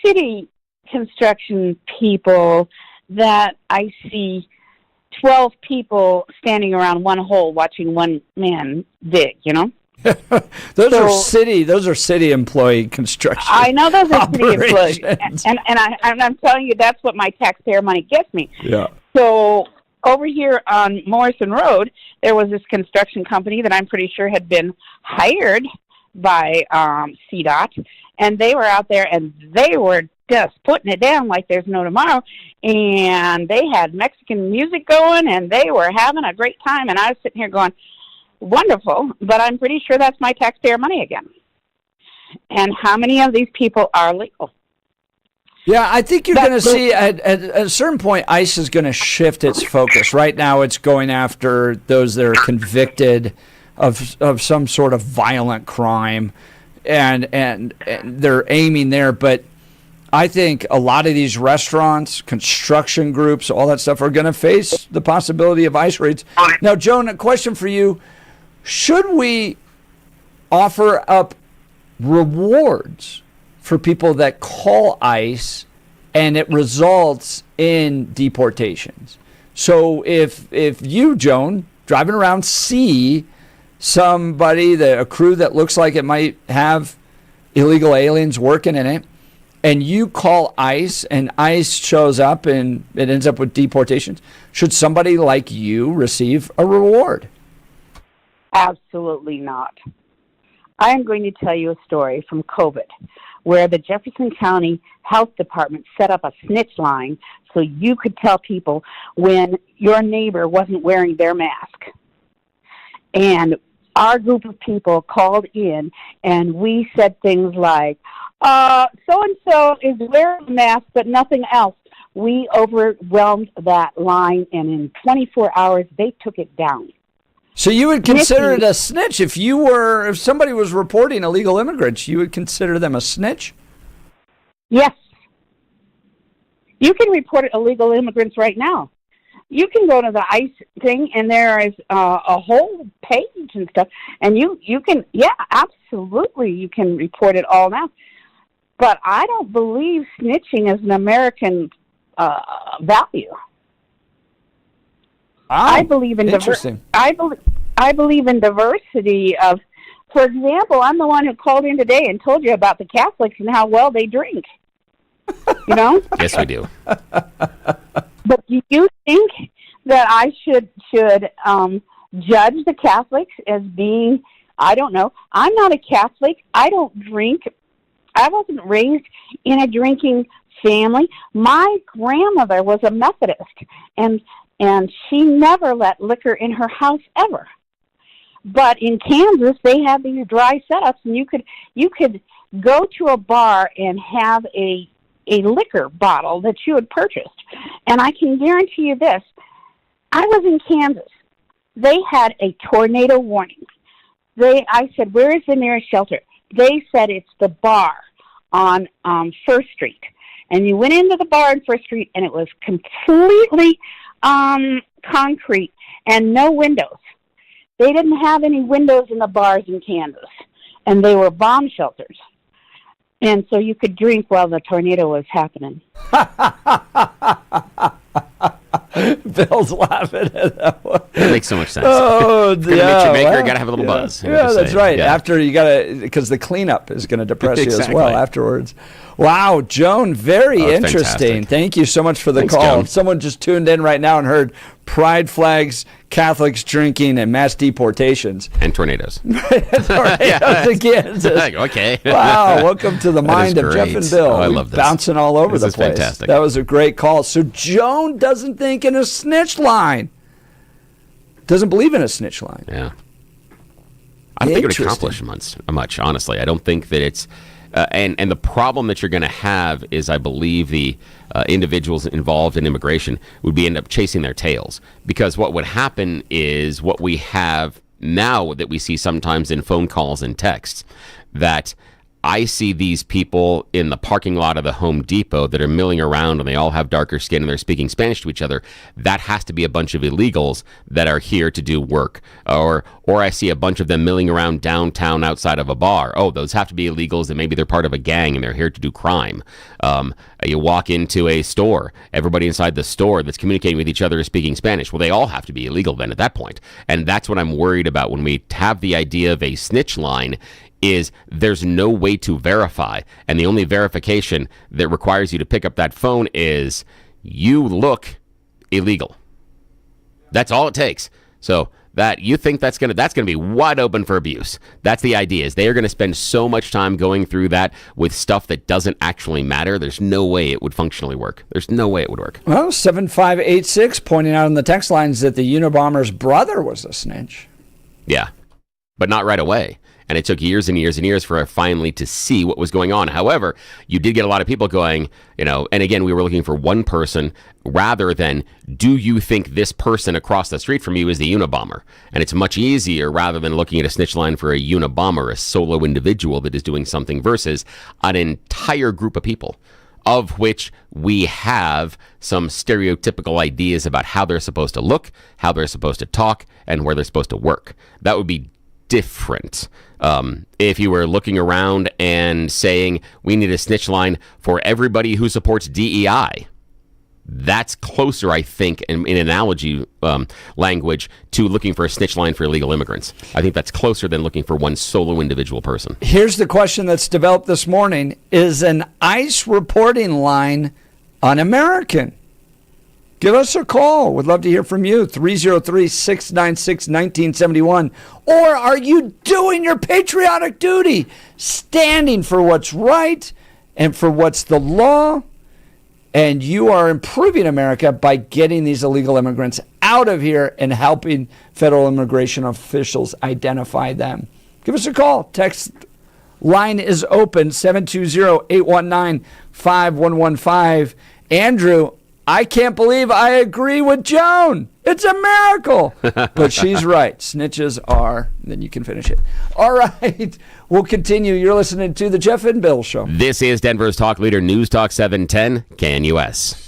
city construction people that I see 12 people standing around one hole watching one man dig, Those are city employee construction. I know those are city employees, operations. and I'm telling you that's what my taxpayer money gets me. Yeah. So over here on Morrison Road, there was this construction company that I'm pretty sure had been hired by CDOT, and they were out there, and they were just putting it down like there's no tomorrow, and they had Mexican music going, and they were having a great time, and I was sitting here going, wonderful, but I'm pretty sure that's my taxpayer money again. And how many of these people are legal? Yeah, I think you're going to see at a certain point, ICE is going to shift its focus. Right now, it's going after those that are convicted of some sort of violent crime, and they're aiming there. But I think a lot of these restaurants, construction groups, all that stuff are going to face the possibility of ICE raids. Now, Joan, a question for you. Should we offer up rewards for people that call ICE and it results in deportations? So if you, Joan, driving around, see somebody, a crew that looks like it might have illegal aliens working in it, and you call ICE and ICE shows up and it ends up with deportations, should somebody like you receive a reward? Absolutely not. I am going to tell you a story from COVID where the Jefferson County Health Department set up a snitch line so you could tell people when your neighbor wasn't wearing their mask. And our group of people called in, and we said things like, so-and-so is wearing a mask, but nothing else. We overwhelmed that line, and in 24 hours, they took it down. So you would consider it a snitch if somebody was reporting illegal immigrants, you would consider them a snitch? Yes. You can report illegal immigrants right now. You can go to the ICE thing, and there is a whole page and stuff, and you can, yeah, absolutely, you can report it all now. But I don't believe snitching is an American value. I believe in interesting. I believe in diversity of. For example, I'm the one who called in today and told you about the Catholics and how well they drink. You know? Yes, we do. But do you think that I should judge the Catholics as being? I don't know. I'm not a Catholic. I don't drink. I wasn't raised in a drinking family. My grandmother was a Methodist, and she never let liquor in her house ever. But in Kansas, they have these dry setups, and you could go to a bar and have a liquor bottle that you had purchased. And I can guarantee you this. I was in Kansas. They had a tornado warning. I said, where is the nearest shelter? They said it's the bar on First Street. And you went into the bar on First Street, and it was completely concrete and no windows. They didn't have any windows in the bars in Kansas, and they were bomb shelters. And so you could drink while the tornado was happening. Bill's laughing at that one. That makes so much sense. Oh, yeah. Meet your maker, got to have a little buzz. Yeah, that's right. Yeah. After you got to, because the cleanup is going to depress you as well afterwards. Wow, Joan, very interesting. Fantastic. Thank you so much for the call. Joan. Someone just tuned in right now and heard pride flags, Catholics drinking, and mass deportations. And tornadoes. Tornadoes again. Okay. Wow, welcome to the mind of Jeff and Bill. Oh, I love this. Bouncing all over the place. Fantastic. That was a great call. So Joan doesn't think in a snitch line. Doesn't believe in a snitch line. Yeah. I don't think it would accomplish much, honestly. I don't think that it's... and the problem that you're going to have is, I believe, the individuals involved in immigration would end up chasing their tails, because what would happen is what we have now that we see sometimes in phone calls and texts, that I see these people in the parking lot of the Home Depot that are milling around, and they all have darker skin and they're speaking Spanish to each other. That has to be a bunch of illegals that are here to do work. Or I see a bunch of them milling around downtown outside of a bar. Oh, those have to be illegals, and maybe they're part of a gang and they're here to do crime. You walk into a store, everybody inside the store that's communicating with each other is speaking Spanish. Well, they all have to be illegal then at that point. And that's what I'm worried about when we have the idea of a snitch line. Is there's no way to verify, and the only verification that requires you to pick up that phone is you look illegal. That's all it takes. So that you think that's gonna be wide open for abuse. That's the idea. Is they are gonna spend so much time going through that with stuff that doesn't actually matter. There's no way it would functionally work. There's no way it would work. Well, 7586 pointing out on the text lines that the Unabomber's brother was a snitch. Yeah, but not right away. And it took years and years and years for us finally to see what was going on. However, you did get a lot of people going, and again, we were looking for one person rather than, do you think this person across the street from you is the Unabomber? And it's much easier rather than looking at a snitch line for a Unabomber, a solo individual that is doing something, versus an entire group of people, of which we have some stereotypical ideas about how they're supposed to look, how they're supposed to talk, and where they're supposed to work. That would be different if you were looking around and saying we need a snitch line for everybody who supports DEI. That's closer, I think, in analogy language, to looking for a snitch line for illegal immigrants. I think that's closer than looking for one solo individual person. Here's the question that's developed this morning. Is an ICE reporting line un-American? Give us a call. We'd love to hear from you. 303-696-1971. Or are you doing your patriotic duty, standing for what's right and for what's the law? And you are improving America by getting these illegal immigrants out of here and helping federal immigration officials identify them. Give us a call. Text line is open, 720-819-5115. Andrew, I can't believe I agree with Joan. It's a miracle. But she's right. Snitches are. Then you can finish it. All right. We'll continue. You're listening to The Jeff and Bill Show. This is Denver's talk leader, News Talk 710, KNUS.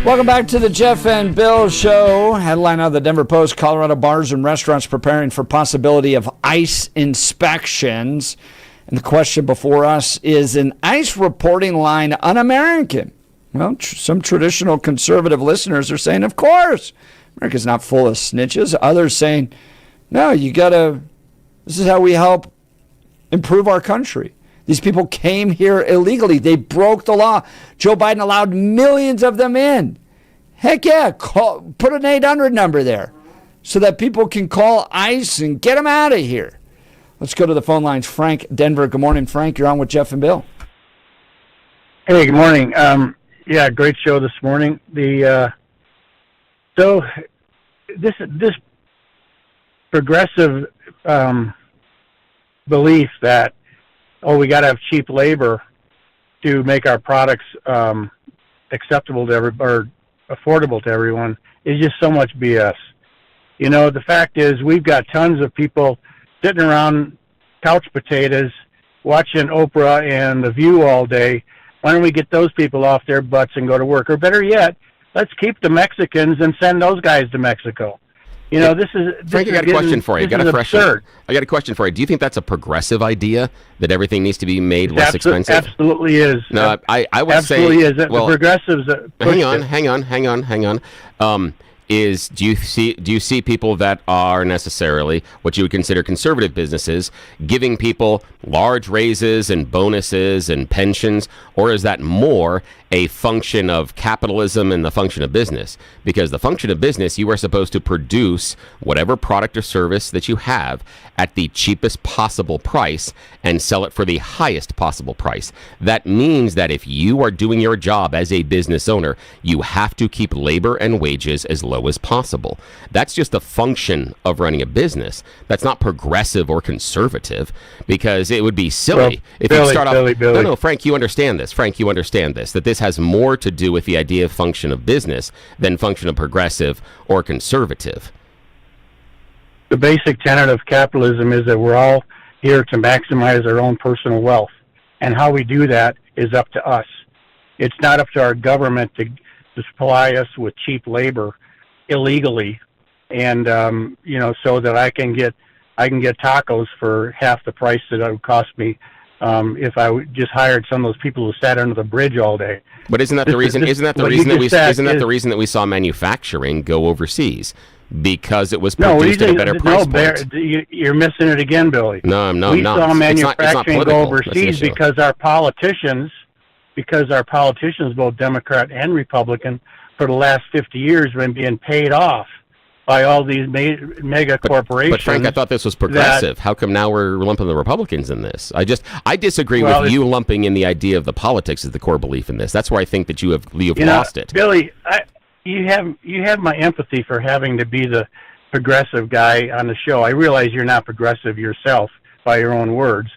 Welcome back to the Jeff and Bill Show. Headline of the Denver Post: Colorado bars and restaurants preparing for possibility of ICE inspections. And the question before us is, an ICE reporting line un-American? Well, some traditional conservative listeners are saying, of course, America's not full of snitches. Others saying, no, this is how we help improve our country. These people came here illegally. They broke the law. Joe Biden allowed millions of them in. Heck yeah, put an 800 number there so that people can call ICE and get them out of here. Let's go to the phone lines. Frank, Denver. Good morning, Frank. You're on with Jeff and Bill. Hey, good morning. Yeah, great show this morning. So this progressive belief that, we got to have cheap labor to make our products acceptable to or affordable to everyone is just so much BS. The fact is, we've got tons of people sitting around couch potatoes watching Oprah and The View all day. Why don't we get those people off their butts and go to work? Or better yet, let's keep the Mexicans and send those guys to Mexico. Frank, I got a question for you. I got a question for you. Do you think that's a progressive idea, that everything needs to be made less expensive? Absolutely is. No, I would absolutely say... Absolutely is. Well, the progressives... Hang on. Do you see people that are necessarily what you would consider conservative businesses giving people large raises and bonuses and pensions, or is that more a function of capitalism and the function of business? Because the function of business, you are supposed to produce whatever product or service that you have at the cheapest possible price and sell it for the highest possible price. That means that if you are doing your job as a business owner, you have to keep labor and wages as low as possible. That's just a function of running a business. That's not progressive or conservative, because it would be silly if you start off... No, Frank, you understand this. That this has more to do with the idea of function of business than function of progressive or conservative. The basic tenet of capitalism is that we're all here to maximize our own personal wealth. And how we do that is up to us. It's not up to our government to supply us with cheap labor illegally, and so that I can get tacos for half the price that it would cost me if I just hired some of those people who sat under the bridge all day. But isn't that the reason? Isn't that the reason that we saw manufacturing go overseas? Because it was produced at a better price point. You're missing it again, Billy. No, I'm not. We saw manufacturing go overseas because our politicians, both Democrat and Republican, for the last 50 years, have been being paid off by all these mega corporations. But Frank, I thought this was progressive. How come now we're lumping the Republicans in this? I disagree with you lumping in the idea of the politics as the core belief in this. That's where I think that you've lost it. Billy, you have my empathy for having to be the progressive guy on the show. I realize you're not progressive yourself by your own words,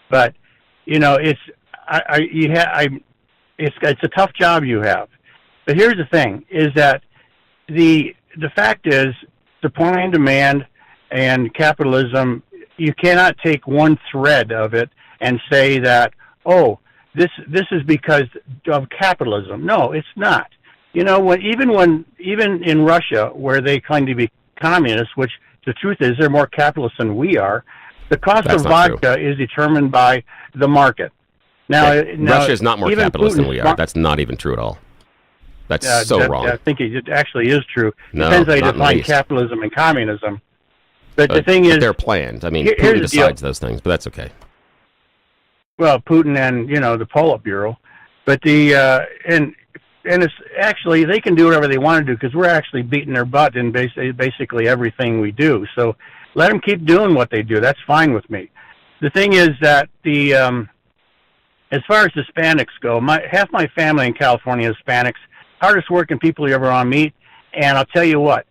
but it's a tough job you have. But here's the thing: is that the fact is, supply and demand and capitalism, you cannot take one thread of it and say that, this is because of capitalism. No, it's not. Even in Russia, where they claim to be communists, which the truth is they're more capitalist than we are, the cost of vodka is determined by the market. Now Russia is not more capitalist than we are. That's not even true at all. That's wrong. I think it actually is true. Depends how you define capitalism and communism. But the thing is, they're planned. I mean, Putin decides those things, but that's okay. Well, Putin and the Politburo, but and it's actually they can do whatever they want to do because we're actually beating their butt in basically everything we do. So let them keep doing what they do. That's fine with me. The thing is that as far as Hispanics go, half my family in California is Hispanics. Hardest working people you ever want to meet, and I'll tell you what,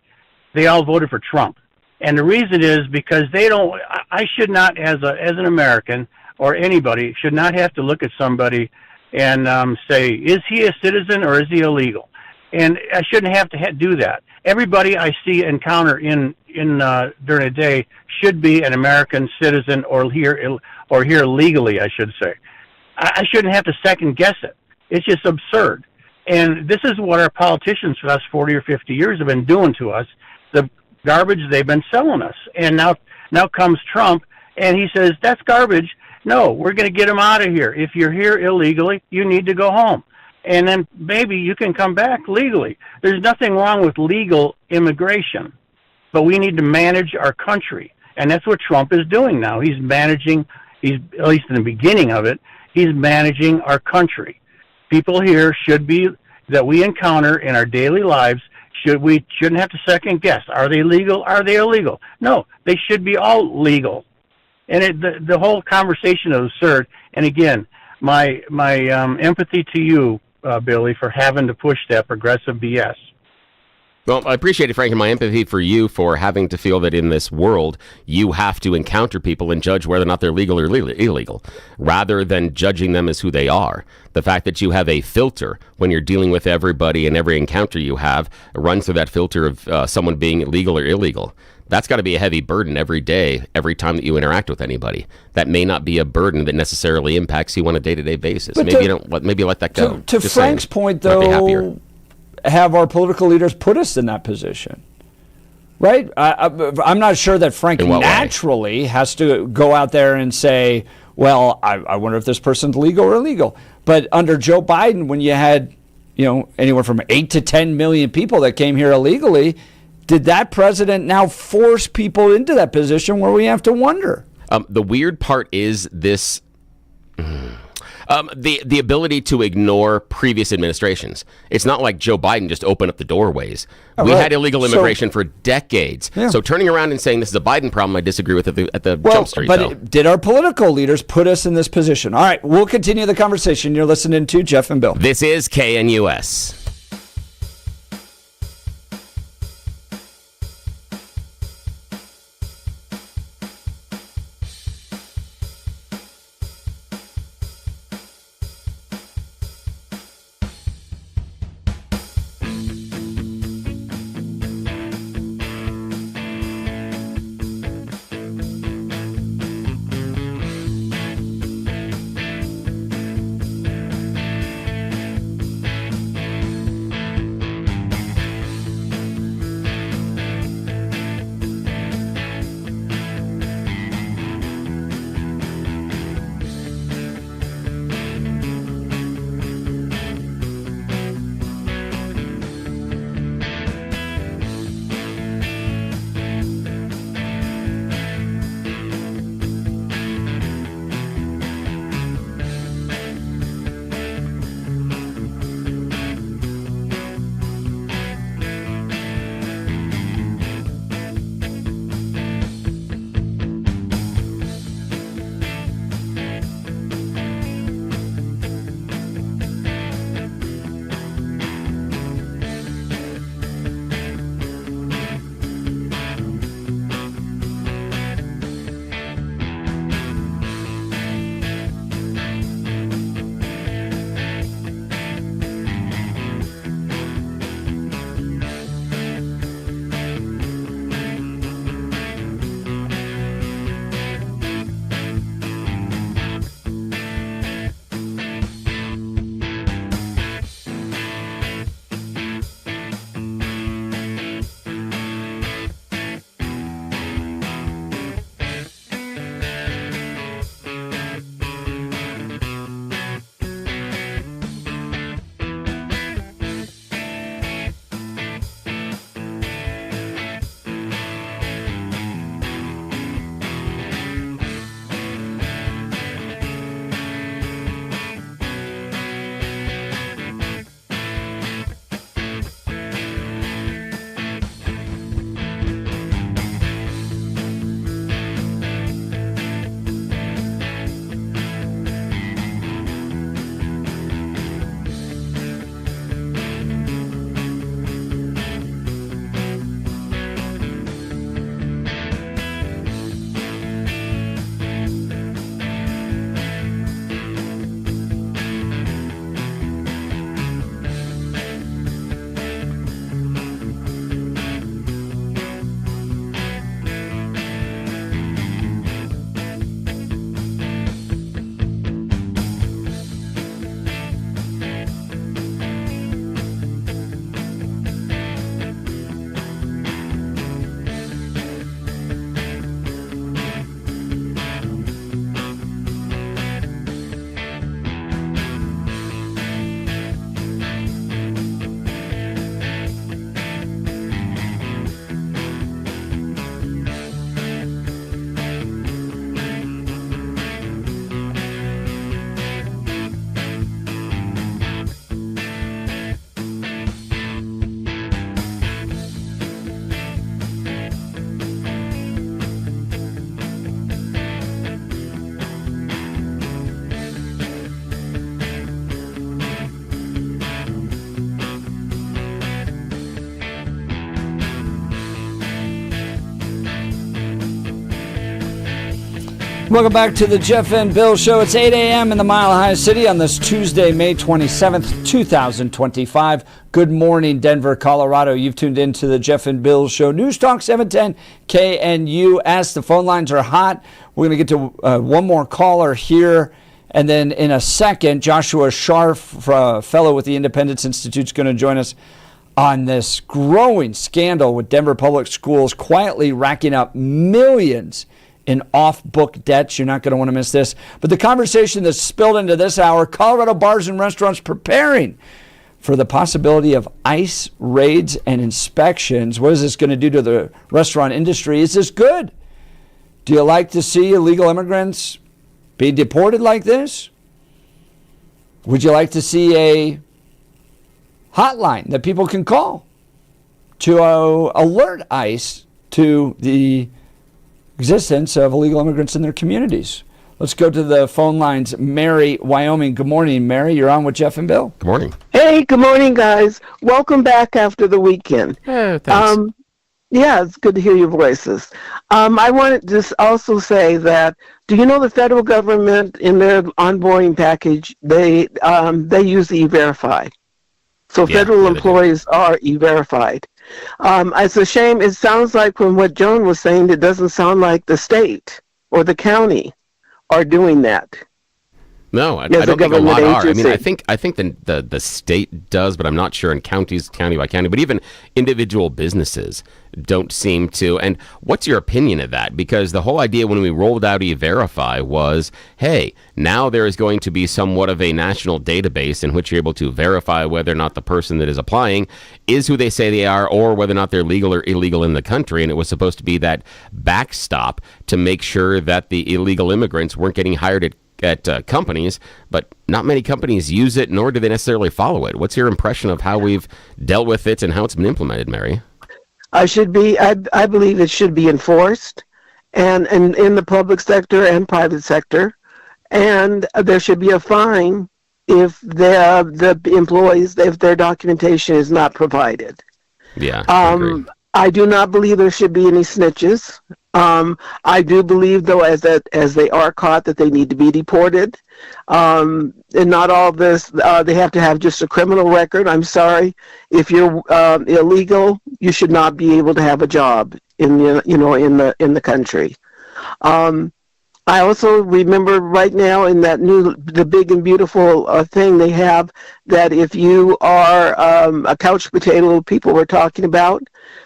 they all voted for Trump, and the reason is because they don't. I should not, as an American or anybody, should not have to look at somebody and say, is he a citizen or is he illegal? And I shouldn't have to do that. Everybody I encounter in during a day should be an American citizen or here legally, I should say. I shouldn't have to second guess it. It's just absurd. And this is what our politicians for the last 40 or 50 years have been doing to us, the garbage they've been selling us. And now comes Trump, and he says, that's garbage. No, we're going to get them out of here. If you're here illegally, you need to go home. And then maybe you can come back legally. There's nothing wrong with legal immigration, but we need to manage our country. And that's what Trump is doing now. He's managing, at least in the beginning of it, he's managing our country. People here that we encounter in our daily lives, shouldn't have to second guess. Are they legal? Are they illegal? No, they should be all legal. And the whole conversation is absurd. And again, my empathy to you, Billy, for having to push that progressive BS. Well, I appreciate it, Frank, and my empathy for you for having to feel that in this world you have to encounter people and judge whether or not they're legal or illegal, rather than judging them as who they are. The fact that you have a filter when you're dealing with everybody and every encounter you have runs through that filter of someone being legal or illegal. That's got to be a heavy burden every day, every time that you interact with anybody. That may not be a burden that necessarily impacts you on a day-to-day basis. But maybe let that go. To Frank's point, though, have our political leaders put us in that position, right? I'm not sure that Frank naturally has to go out there and say, well, I wonder if this person's legal or illegal. But under Joe Biden, when you had anywhere from 8 to 10 million people that came here illegally, did that president now force people into that position where we have to wonder? The weird part is this. The ability to ignore previous administrations. It's not like Joe Biden just opened up the doorways. We had illegal immigration for decades. Yeah. So turning around and saying this is a Biden problem, I disagree with at the jump street. But did our political leaders put us in this position? All right, we'll continue the conversation. You're listening to Jeff and Bill. This is KNUS. Welcome back to the Jeff and Bill Show. It's 8 a.m. in the Mile High City on this Tuesday, May 27th, 2025. Good morning, Denver, Colorado. You've tuned into the Jeff and Bill Show. News Talk 710 KNUS. The phone lines are hot. We're going to get to one more caller here. And then in a second, Joshua Sharf, fellow with the Independence Institute, is going to join us on this growing scandal with Denver Public Schools quietly racking up millions in off-book debts. You're not going to want to miss this. But the conversation that's spilled into this hour, Colorado bars and restaurants preparing for the possibility of ICE raids and inspections. What is this going to do to the restaurant industry? Is this good? Do you like to see illegal immigrants be deported like this? Would you like to see a hotline that people can call to alert ICE to the existence of illegal immigrants in their communities? Let's go to the phone lines. Mary, Wyoming. Good morning, Mary. You're on with Jeff and Bill. Good morning. Hey, good morning, guys. Welcome back after the weekend. Oh, thanks. Yeah, it's good to hear your voices. I wanted to also say that, do you know the federal government in their onboarding package, they use E-Verify. So federal employees are E-Verified. It's a shame. It sounds like from what Joan was saying, it doesn't sound like the state or the county are doing that. No, I don't think a lot are. I mean, I think the state does, but I'm not sure in counties, county by county. But even individual businesses don't seem to. And what's your opinion of that? Because the whole idea when we rolled out E-Verify was, hey, now there is going to be somewhat of a national database in which you're able to verify whether or not the person that is applying is who they say they are, or whether or not they're legal or illegal in the country. And it was supposed to be that backstop to make sure that the illegal immigrants weren't getting hired at companies, but not many companies use it, nor do they necessarily follow it. What's your impression of how we've dealt with it and how it's been implemented, Mary? I believe it should be enforced, and in the public sector and private sector, and there should be a fine if the employees, if their documentation is not provided. Yeah. I do not believe there should be any snitches. I do believe, though, as they are caught, that they need to be deported. And not all this, they have to have just a criminal record. I'm sorry, if you're illegal, you should not be able to have a job in the country. I also remember right now in that the big and beautiful thing they have, that if you are a couch potato, people were talking about,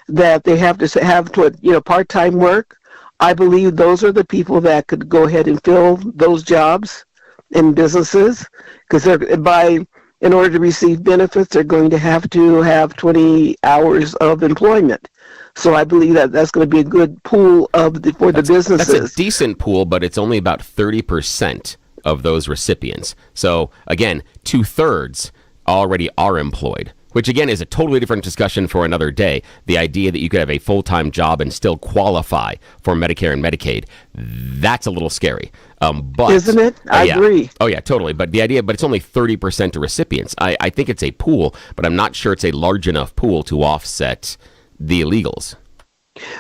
that they have to have part-time work. I believe those are the people that could go ahead and fill those jobs in businesses, because in order to receive benefits, they're going to have 20 hours of employment. So I believe that's going to be a good pool for the businesses. That's a decent pool, but it's only about 30% of those recipients. So again, 2/3 already are employed, which again is a totally different discussion for another day. The idea that you could have a full-time job and still qualify for Medicare and Medicaid, that's a little scary. But isn't it? I agree. Oh yeah, totally. But it's only 30% of recipients. I think it's a pool, but I'm not sure it's a large enough pool to offset the illegals.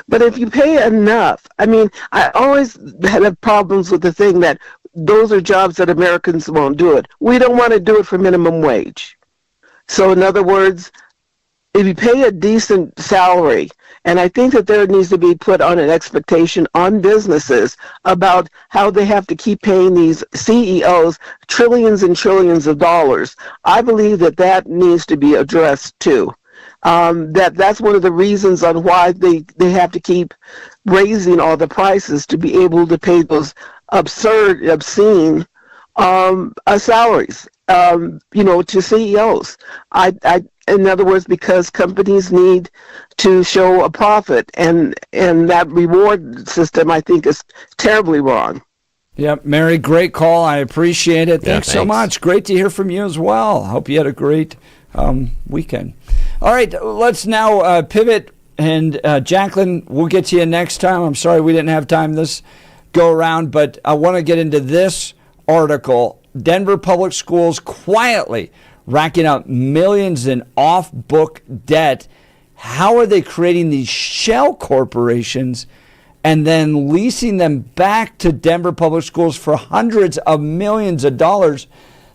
But if you pay enough, I mean, I always had problems with the thing that those are jobs that Americans won't do it. We don't want to do it for minimum wage. So in other words, if you pay a decent salary, and I think that there needs to be put on an expectation on businesses about how they have to keep paying these CEOs trillions and trillions of dollars. I believe that needs to be addressed too. That's one of the reasons on why they have to keep raising all the prices to be able to pay those obscene salaries, to CEOs. In other words, because companies need to show a profit, and that reward system, I think, is terribly wrong. Yep, Mary, great call. I appreciate it. Thanks so much. Great to hear from you as well. Hope you had a great weekend. All right, let's now pivot. And Jacqueline, we'll get to you next time. I'm sorry we didn't have time this go around, but I want to get into this article. Denver Public Schools quietly racking up millions in off-book debt. How are they creating these shell corporations and then leasing them back to Denver Public Schools for hundreds of millions of dollars.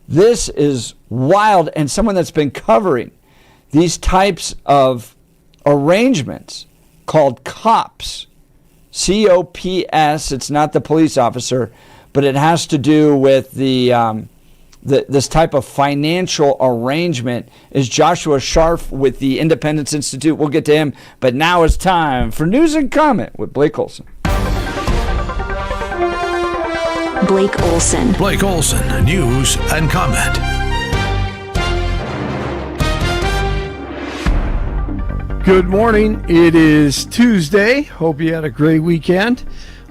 This is wild. And someone that's been covering these types of arrangements called COPS, COPS, it's not the police officer, but it has to do with this type of financial arrangement, is Joshua Sharf with the Independence Institute. We'll get to him, but now it's time for News and Comment with Blake Olson. Blake Olson. Blake Olson, News and Comment. Good morning. It is Tuesday. Hope you had a great weekend.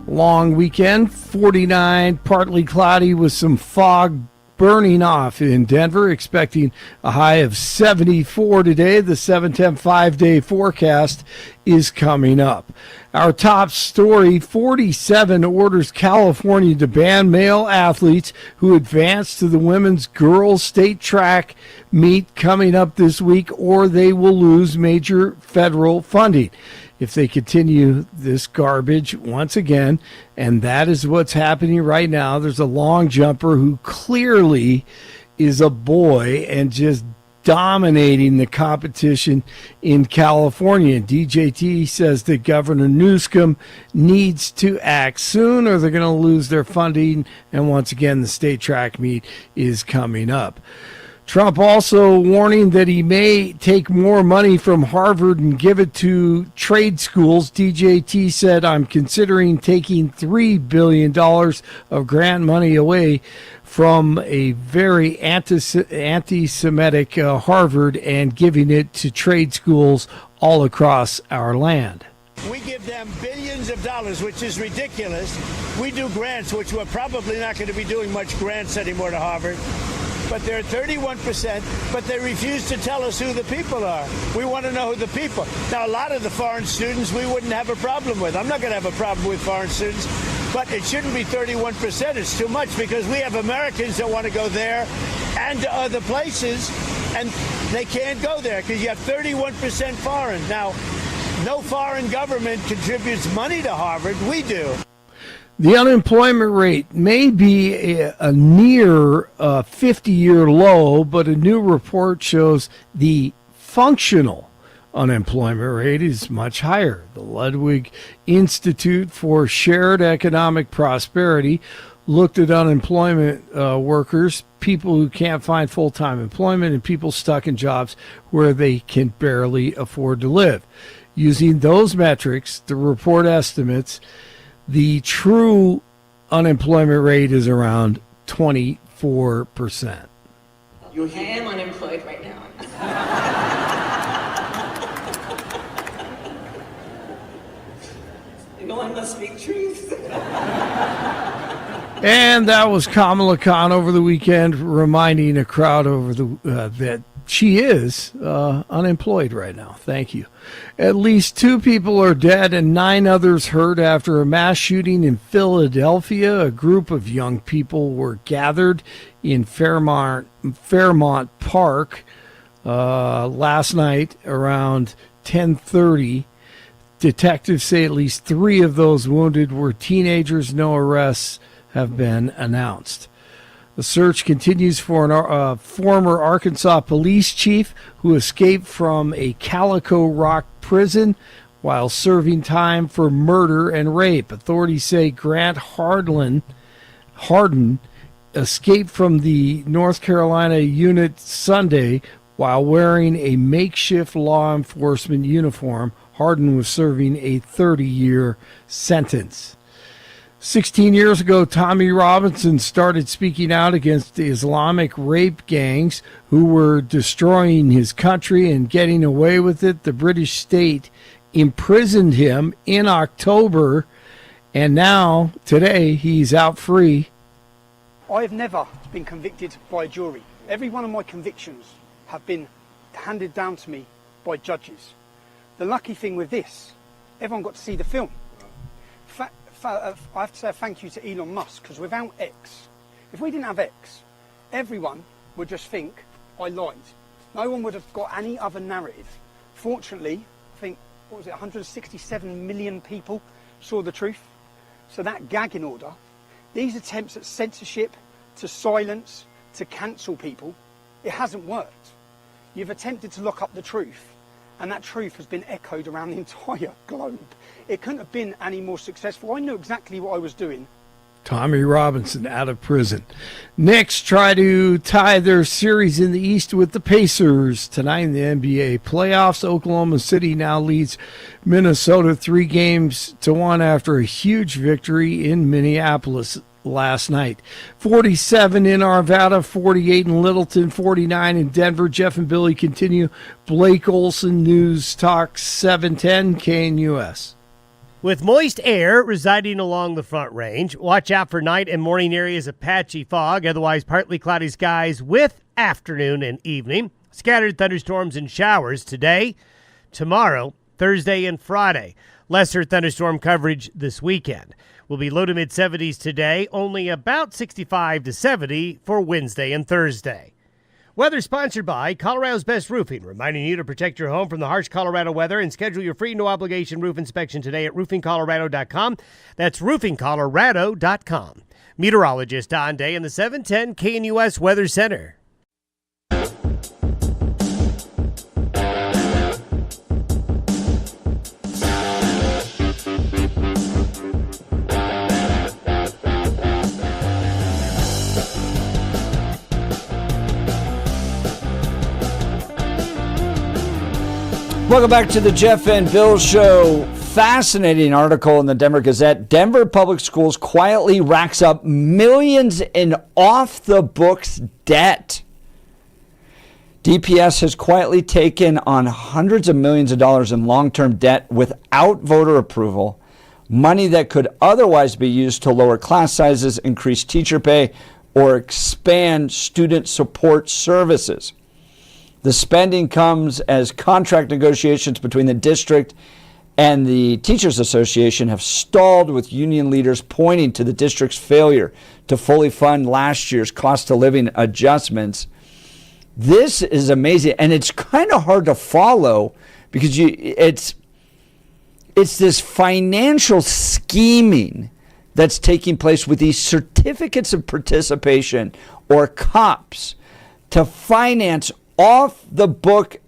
Long weekend. 49, partly cloudy with some fog burning off in Denver. Expecting a high of 74 today. The 7-10 5-day forecast is coming up. Our top story, 47 orders California to ban male athletes who advance to the women's girls state track meet coming up this week, or they will lose major federal funding if they continue this garbage once again. And that is what's happening right now. There's a long jumper who clearly is a boy and just dominating the competition in California. DJT says that Governor Newsom needs to act soon or they're going to lose their funding. And once again, the state track meet is coming up. Trump also warning that he may take more money from Harvard and give it to trade schools. DJT said, I'm considering taking $3 billion of grant money away from a very anti-Semitic Harvard and giving it to trade schools all across our land. We give them billions of dollars, which is ridiculous. We do grants, which we're probably not going to be doing much grants anymore to Harvard. But they're 31%, but they refuse to tell us who the people are. We want to know who the people. Now, a lot of the foreign students we wouldn't have a problem with. I'm not going to have a problem with foreign students, but it shouldn't be 31%. It's too much because we have Americans that want to go there and to other places, and they can't go there because you have 31% foreign. Now, no foreign government contributes money to Harvard. We do. The unemployment rate may be a near 50-year low, but a new report shows the functional unemployment rate is much higher. The Ludwig Institute for Shared Economic Prosperity looked at unemployment workers, people who can't find full-time employment, and people stuck in jobs where they can barely afford to live. Using those metrics, the report estimates the true unemployment rate is around 24%. I am unemployed right now. No one must speak truth. And that was Kamala Khan over the weekend, reminding a crowd over that she is unemployed right now. Thank you. At least 2 people are dead and 9 others hurt after a mass shooting in Philadelphia. A group of young people were gathered in Fairmont Park last night around 10:30. Detectives say at least 3 of those wounded were teenagers. No arrests have been announced. The search continues for a former Arkansas police chief who escaped from a Calico Rock prison while serving time for murder and rape. Authorities say Grant Hardin escaped from the North Carolina unit Sunday while wearing a makeshift law enforcement uniform. Hardin was serving a 30-year sentence. 16 years ago, Tommy Robinson started speaking out against the Islamic rape gangs who were destroying his country and getting away with it. The British state imprisoned him in October, and now, today, he's out free. I have never been convicted by a jury. Every one of my convictions have been handed down to me by judges. The lucky thing with this, everyone got to see the film. I have to say thank you to Elon Musk, because without X, if we didn't have X, everyone would just think I lied. No one would have got any other narrative. Fortunately, I think, 167 million people saw the truth. So that gagging order, these attempts at censorship, to silence, to cancel people, it hasn't worked. You've attempted to lock up the truth, and that truth has been echoed around the entire globe. It couldn't have been any more successful. I knew exactly what I was doing. Tommy Robinson out of prison. Knicks try to tie their series in the East with the Pacers tonight in the NBA playoffs. Oklahoma City now leads Minnesota 3-1 after a huge victory in Minneapolis last night. 47 in Arvada, 48 in Littleton, 49 in Denver. Jeff and Billy continue. Blake Olson, News Talk 710 KNUS. With moist air residing along the Front Range, watch out for night and morning areas of patchy fog, otherwise partly cloudy skies with afternoon and evening. Scattered thunderstorms and showers today, tomorrow, Thursday, and Friday. Lesser thunderstorm coverage this weekend. Will be low to mid-70s today, only about 65 to 70 for Wednesday and Thursday. Weather sponsored by Colorado's Best Roofing, reminding you to protect your home from the harsh Colorado weather and schedule your free no-obligation roof inspection today at roofingcolorado.com. That's roofingcolorado.com. Meteorologist Don Day in the 710 KNUS Weather Center. Welcome back to the Jeff and Bill Show. Fascinating article in the Denver Gazette. Denver Public Schools quietly racks up millions in off-the-books debt. DPS has quietly taken on hundreds of millions of dollars in long-term debt without voter approval, money that could otherwise be used to lower class sizes, increase teacher pay, or expand student support services. The spending comes as contract negotiations between the district and the Teachers Association have stalled, with union leaders pointing to the district's failure to fully fund last year's cost of living adjustments. This is amazing, and it's kind of hard to follow because it's this financial scheming that's taking place with these certificates of participation, or COPs, to finance off-the-book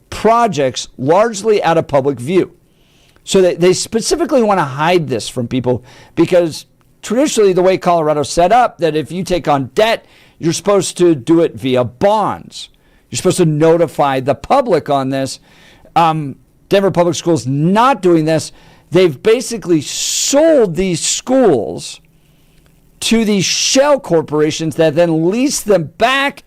projects largely out of public view. So they specifically want to hide this from people because traditionally the way Colorado's set up, that if you take on debt, you're supposed to do it via bonds. You're supposed to notify the public on this. Denver Public Schools not doing this. They've basically sold these schools to these shell corporations that then lease them back.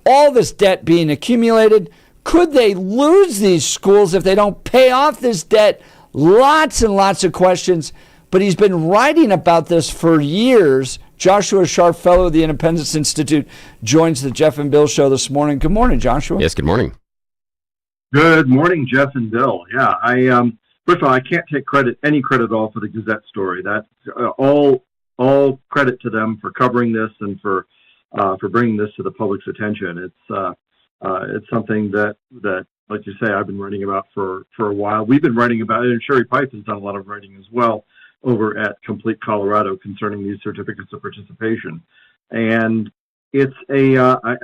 All this debt being accumulated. Could they lose these schools if they don't pay off this debt? Lots and lots of questions. But he's been writing about this for years. Joshua Sharf, fellow of the Independence Institute, joins the Jeff and Bill Show this morning. Good morning, Joshua. Yes, good morning. Good morning, Jeff and Bill. Yeah, first of all, I can't take any credit at all for the Gazette story. That's all credit to them for covering this and for bringing this to the public's attention. It's something that, like you say, I've been writing about for a while. We've been writing about it, and Sherry Pipe has done a lot of writing as well over at Complete Colorado concerning these certificates of participation. And it's I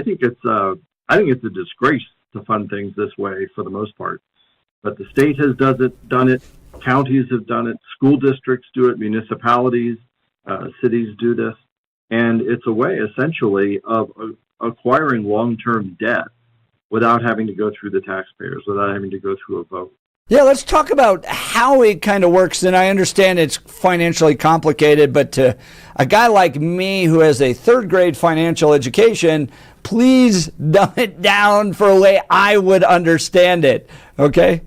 think it's a disgrace to fund things this way for the most part. But the state has done it, counties have done it, school districts do it, municipalities, cities do this. And it's a way, essentially, of acquiring long-term debt without having to go through the taxpayers, without having to go through a vote. Yeah, let's talk about how it kind of works. And I understand it's financially complicated, but to a guy like me who has a third-grade financial education, please dumb it down for a way I would understand it, okay?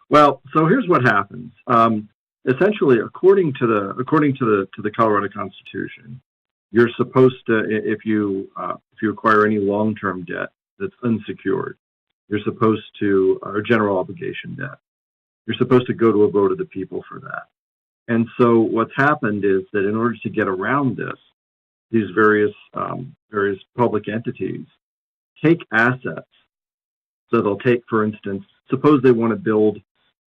Well, so here's what happens. Essentially, according to the Colorado Constitution, you're supposed to, if you acquire any long-term debt that's unsecured, you're supposed to, or general obligation debt, you're supposed to go to a vote of the people for that. And so what's happened is that in order to get around this, these various public entities take assets. So they'll take, for instance, suppose they want to build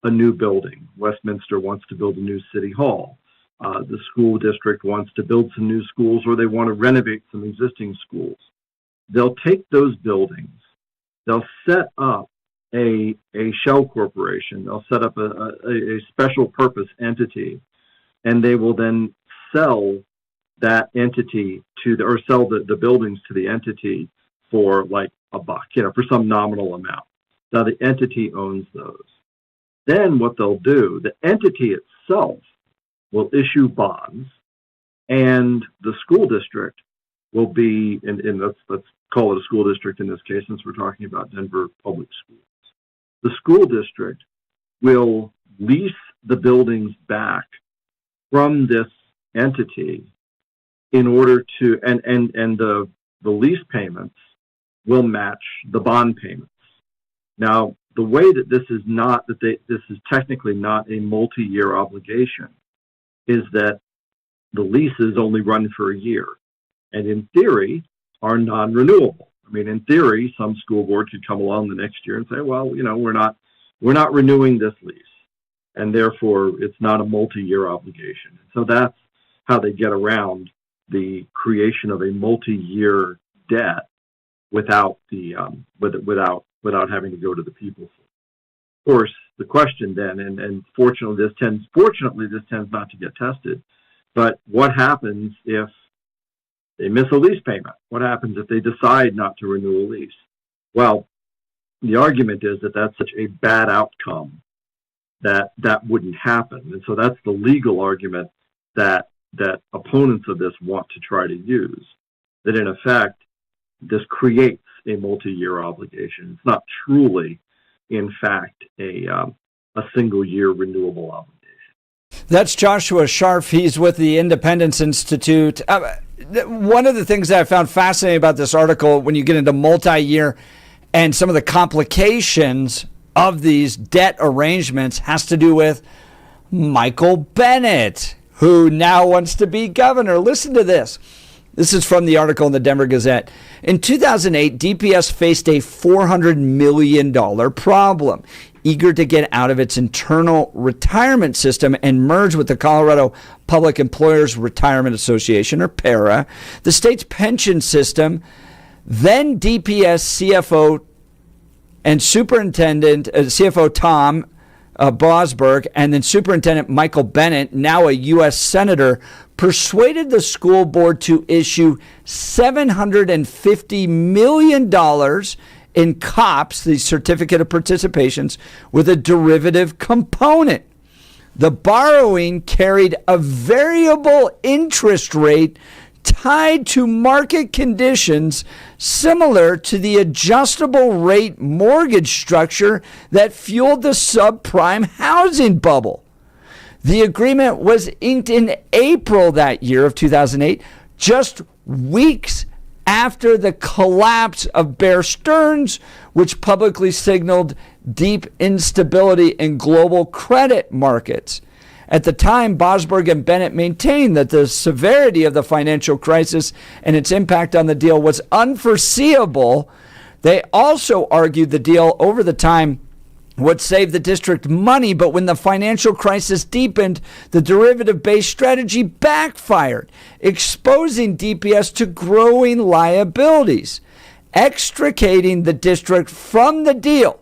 a new building. Westminster wants to build a new city hall. The school district wants to build some new schools, or they want to renovate some existing schools. They'll take those buildings, they'll set up a shell corporation, they'll set up a special purpose entity, and they will then sell that entity or sell the buildings to the entity for like $1, for some nominal amount. Now the entity owns those. Then what they'll do, the entity itself will issue bonds, and the school district will be, and let's call it a school district in this case, since we're talking about Denver public schools. The school district will lease the buildings back from this entity in order to, and the lease payments will match the bond payments. Now, the way that this is this is technically not a multi-year obligation is that the leases only run for a year, and in theory are non-renewable. I mean, in theory, some school board could come along the next year and say, well, we're not renewing this lease, and therefore it's not a multi-year obligation. So that's how they get around the creation of a multi-year debt without without having to go to the people. Of course, the question then, and fortunately this tends not to get tested, but what happens if they miss a lease payment? What happens if they decide not to renew a lease? Well, the argument is that that's such a bad outcome that wouldn't happen. And so that's the legal argument that opponents of this want to try to use, that in effect, this creates a multi-year obligation. It's not truly, in fact, a single-year renewable obligation. That's Joshua Sharf. He's with the Independence Institute. One of the things that I found fascinating about this article, when you get into multi-year and some of the complications of these debt arrangements, has to do with Michael Bennet, who now wants to be governor. Listen to this. This is from the article in the Denver Gazette. In 2008, DPS faced a $400 million problem. Eager to get out of its internal retirement system and merge with the Colorado Public Employers Retirement Association, or PARA, the state's pension system, then DPS CFO and Superintendent, CFO Tom Bosberg, and then Superintendent Michael Bennet, now a U.S. Senator, persuaded the school board to issue $750 million in COPs, the Certificate of Participations, with a derivative component. The borrowing carried a variable interest rate tied to market conditions similar to the adjustable rate mortgage structure that fueled the subprime housing bubble. The agreement was inked in April that year of 2008, just weeks after the collapse of Bear Stearns, which publicly signaled deep instability in global credit markets. At the time, Bosberg and Bennett maintained that the severity of the financial crisis and its impact on the deal was unforeseeable. They also argued the deal over the time would save the district money, but when the financial crisis deepened, the derivative-based strategy backfired, exposing DPS to growing liabilities. Extricating the district from the deal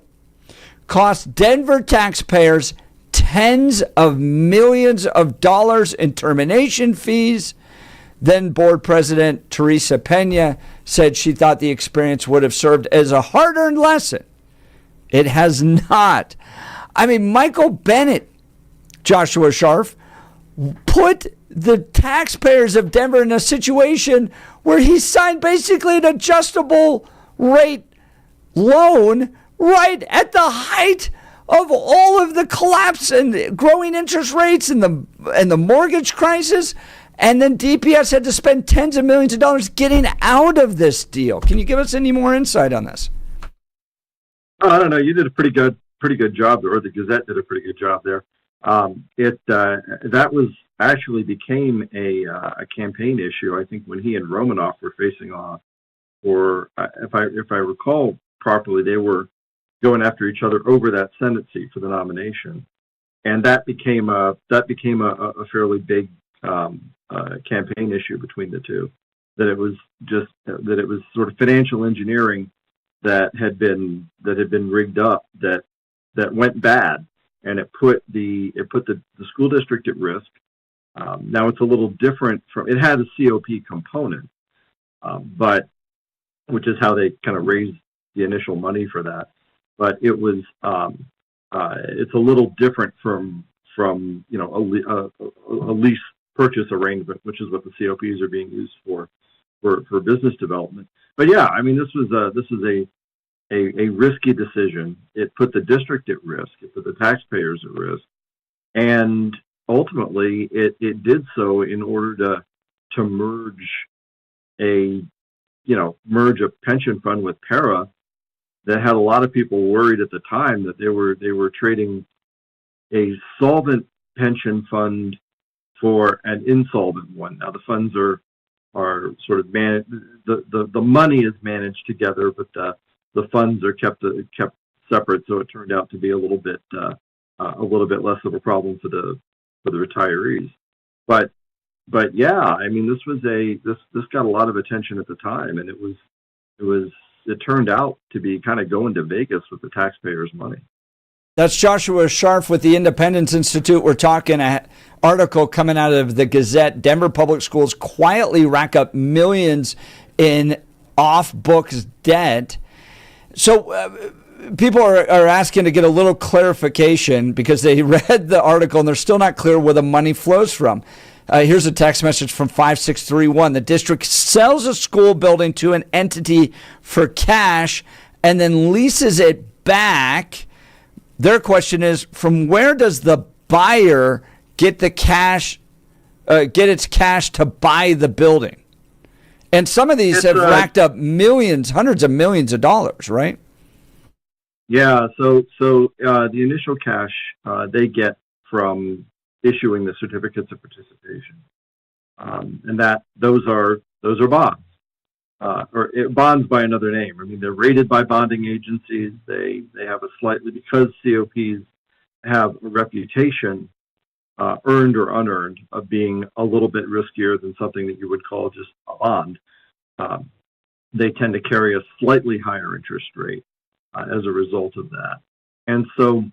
cost Denver taxpayers tens of millions of dollars in termination fees. Then board president Teresa Pena said she thought the experience would have served as a hard-earned lesson. It has not. I mean, Michael Bennet, Joshua Sharf, put the taxpayers of Denver in a situation where he signed basically an adjustable rate loan right at the height of all of the collapse and growing interest rates and the mortgage crisis. And then DPS had to spend tens of millions of dollars getting out of this deal. Can you give us any more insight on this? I don't know. You did a pretty good job, or the Gazette did a pretty good job there. That was actually became a campaign issue. I think when he and Romanoff were facing off, or if I recall properly, they were going after each other over that Senate seat for the nomination. that became a fairly big campaign issue between the two. That it was sort of financial engineering that had been rigged up that went bad, and it put the school district at risk. Now it's a little different from it had a COP component, but which is how they kind of raised the initial money for that. But it was it's a little different from a lease purchase arrangement, which is what the COPs are being used for business development. But yeah, I mean, this is a risky decision. It put the district at risk. It put the taxpayers at risk, and ultimately, it did so in order to merge a pension fund with Para that had a lot of people worried at the time that they were trading a solvent pension fund for an insolvent one. Now the funds are sort of the money is managed together, but the funds are kept separate. So it turned out to be a little bit less of a problem for the retirees. But yeah, I mean, this got a lot of attention at the time, and it turned out to be kind of going to Vegas with the taxpayers' money. That's Joshua Sharf with the Independence Institute. We're talking an article coming out of the Gazette. Denver Public Schools quietly rack up millions in off-books debt. So people are asking to get a little clarification because they read the article and they're still not clear where the money flows from. Here's a text message from 5631. The district sells a school building to an entity for cash and then leases it back. Their question is, from where does the buyer get the cash, get its cash to buy the building? And some of these have racked up millions, hundreds of millions of dollars, right? Yeah. So the initial cash they get from issuing the certificates of participation, and those are bonds. Or bonds by another name. I mean, they're rated by bonding agencies. They have because COPs have a reputation, earned or unearned, of being a little bit riskier than something that you would call just a bond. They tend to carry a slightly higher interest rate as a result of that. And so,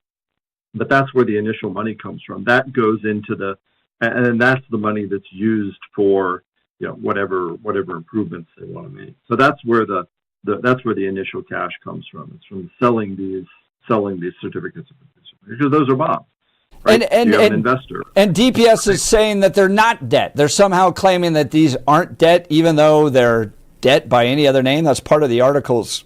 but that's where the initial money comes from. That goes into and that's the money that's used for whatever improvements they want to make. So that's where the initial cash comes from. It's from selling these certificates of participation, because those are bonds. Right? And an investor. And DPS is saying that they're not debt. They're somehow claiming that these aren't debt, even though they're debt by any other name. That's part of the article's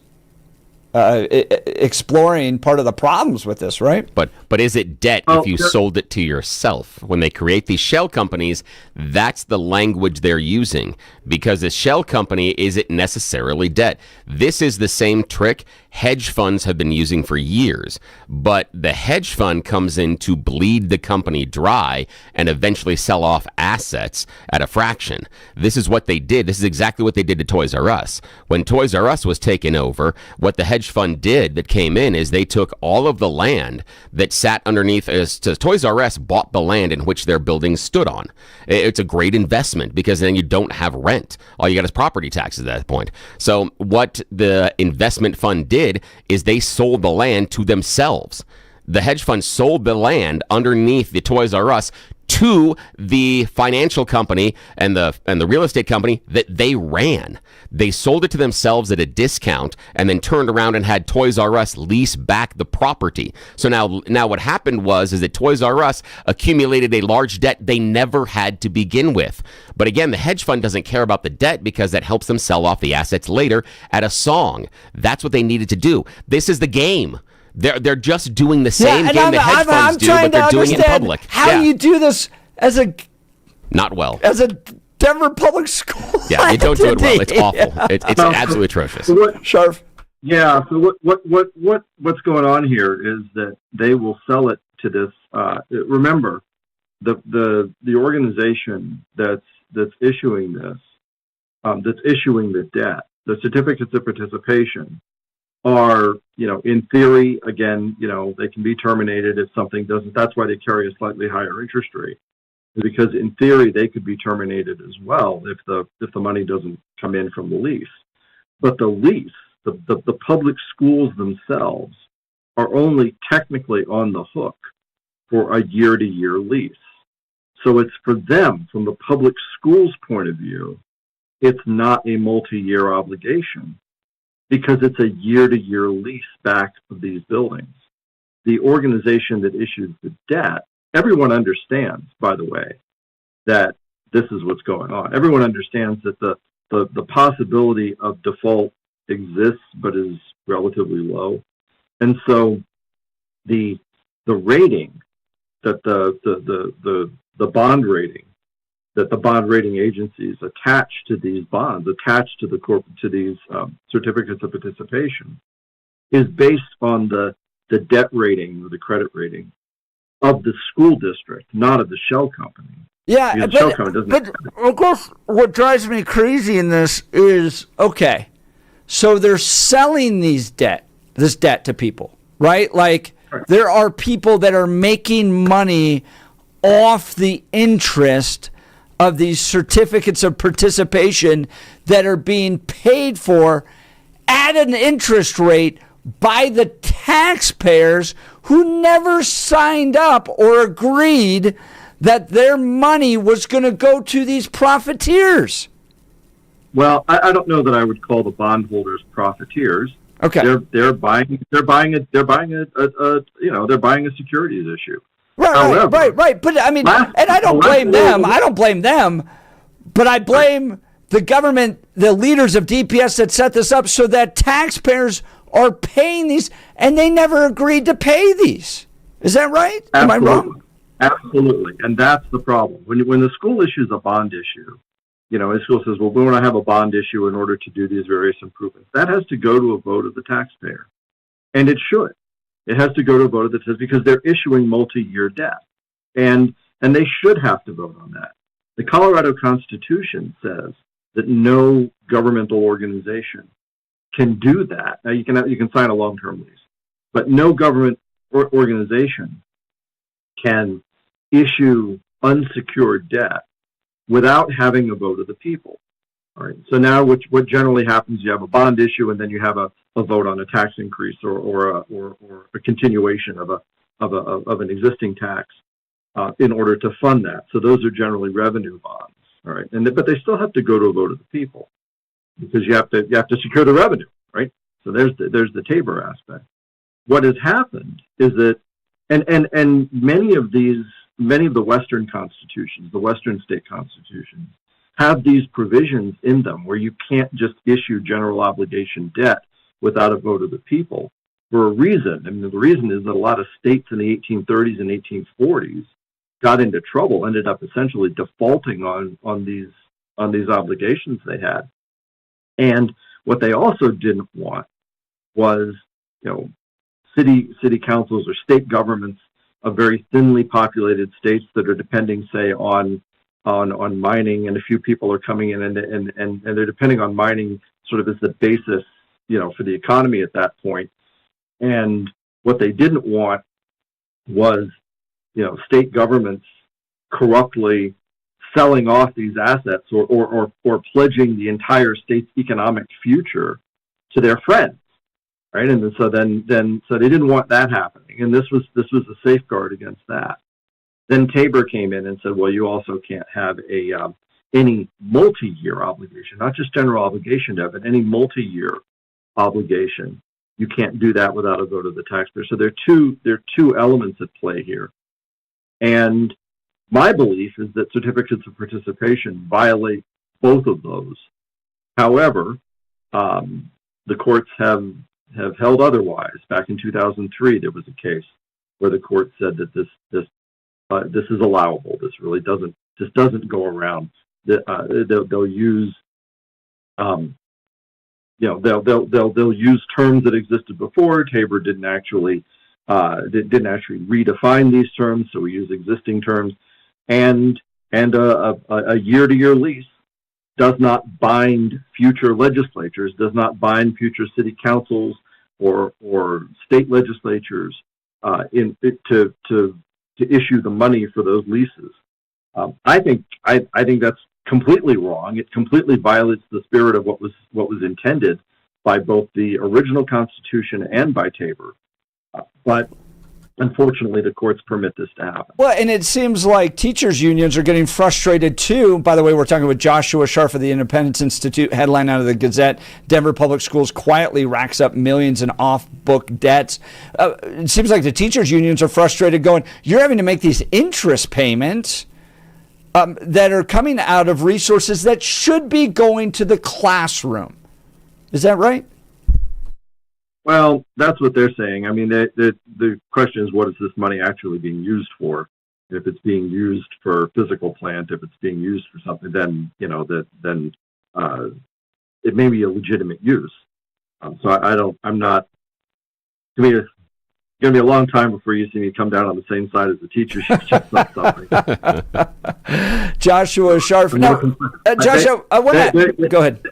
exploring part of the problems with this, right? But is it debt if you sold it to yourself? When they create these shell companies, that's the language they're using, because a shell company isn't necessarily debt. This is the same trick hedge funds have been using for years, but the hedge fund comes in to bleed the company dry and eventually sell off assets at a fraction. This is what they did. This is exactly what they did to Toys R Us. When Toys R Us was taken over, what the hedge fund did that came in is they took all of the land that sat underneath Toys R Us bought the land in which their buildings stood on. It's a great investment because then you don't have rent. All you got is property taxes at that point. So what the investment fund did is they sold the land to themselves. The hedge fund sold the land underneath the Toys R Us to the financial company and the real estate company that they ran. They sold it to themselves at a discount and then turned around and had Toys R Us lease back the property. So now what happened was that Toys R Us accumulated a large debt they never had to begin with. But again, the hedge fund doesn't care about the debt because that helps them sell off the assets later at a song. That's what they needed to do. This is the game. They're just doing the same game the hedge funds do, but they're doing it in public. How you do this as not well as a Denver public school? Yeah, they don't do it well. It's awful. It's absolutely atrocious. Sharf. Yeah. So what's going on here is that they will sell it to this. Remember, the organization that's issuing this, that's issuing the debt, the certificates of participation, are, in theory, again, they can be terminated if something doesn't. That's why they carry a slightly higher interest rate, because in theory they could be terminated as well if the money doesn't come in from the lease. But the lease, the public schools themselves are only technically on the hook for a year-to-year lease. So it's for them, from the public schools' point of view, it's not a multi-year obligation because it's a year-to-year lease back of these buildings. The organization that issues the debt, everyone understands, by the way, that this is what's going on. Everyone understands that the possibility of default exists but is relatively low. And so the rating that the bond rating that the bond rating agencies attach to these bonds, attach to these certificates of participation, is based on the debt rating or the credit rating of the school district, not of the shell company. Yeah, but of course, what drives me crazy in this is, okay, so they're selling this debt to people, right? Like, there are people that are making money off the interest of these certificates of participation that are being paid for at an interest rate by the taxpayers who never signed up or agreed that their money was going to go to these profiteers. Well, I don't know that I would call the bondholders profiteers. Okay, they're buying a securities issue. Right. But I mean, and I don't blame them. But I blame the government, the leaders of DPS that set this up so that taxpayers are paying these, and they never agreed to pay these. Is that right? Am I wrong? Absolutely, and that's the problem. When the school issues a bond issue, the school says, well, we want to have a bond issue in order to do these various improvements. That has to go to a vote of the taxpayer, and it should. It has to go to a vote of the taxpayer because they're issuing multi-year debt, and they should have to vote on that. The Colorado Constitution says that no governmental organization can do that. Now, you can sign a long-term lease, but no government organization can issue unsecured debt without having a vote of the people. All right. So now, what generally happens? You have a bond issue, and then you have a vote on a tax increase or a continuation of an existing tax in order to fund that. So those are generally revenue bonds. All right. But they still have to go to a vote of the people because you have to secure the revenue. Right. So there's the Tabor aspect. What has happened is that and many of the Western constitutions, the Western state constitutions, have these provisions in them where you can't just issue general obligation debt without a vote of the people for a reason. I mean, the reason is that a lot of states in the 1830s and 1840s got into trouble, ended up essentially defaulting on these obligations they had. And what they also didn't want was, city councils or state governments of very thinly populated states that are depending, say, on mining, and a few people are coming in and they're depending on mining sort of as the basis, for the economy at that point. And what they didn't want was, state governments corruptly selling off these assets or pledging the entire state's economic future to their friends. Right, and so then they didn't want that happening, and this was a safeguard against that. Then Tabor came in and said, well, you also can't have any multi-year obligation, not just general obligation debt, but any multi-year obligation. You can't do that without a vote of the taxpayer. So there are two elements at play here, and my belief is that certificates of participation violate both of those. However, the courts have held otherwise. Back in 2003, there was a case where the court said that this is allowable. This really doesn't go around. They'll use they'll use terms that existed before. Tabor didn't actually redefine these terms, so we use existing terms, and a year-to-year lease does not bind future legislatures, does not bind future city councils or state legislatures to issue the money for those leases. I think that's completely wrong. It completely violates the spirit of what was intended by both the original Constitution and by Tabor. But unfortunately, the courts permit this to happen. Well, and it seems like teachers' unions are getting frustrated too. By the way, we're talking with Joshua Sharf of the Independence Institute, headline out of the Gazette. Denver Public Schools quietly racks up millions in off-book debts. It seems like the teachers' unions are frustrated going, you're having to make these interest payments that are coming out of resources that should be going to the classroom. Is that right? Well, that's what they're saying. I mean, the question is, what is this money actually being used for? If it's being used for physical plant, if it's being used for something, then it may be a legitimate use. I'm not. To me, it's going to be a long time before you see me come down on the same side as the teachers. Joshua Sharf. No, Joshua, I want to go ahead.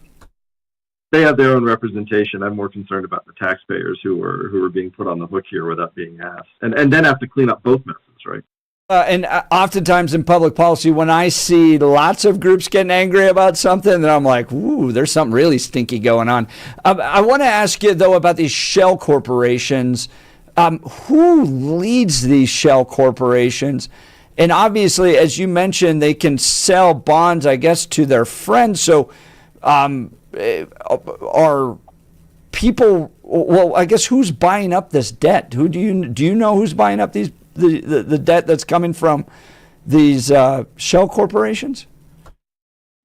They have their own representation. I'm more concerned about the taxpayers who are being put on the hook here without being asked, and then have to clean up both messes, right? And oftentimes in public policy, when I see lots of groups getting angry about something, then I'm like, ooh, there's something really stinky going on. I want to ask you, though, about these shell corporations. Who leads these shell corporations? And obviously, as you mentioned, they can sell bonds, I guess, to their friends. So are people, well, I guess, who's buying up this debt? Do you know who's buying up the debt that's coming from these shell corporations?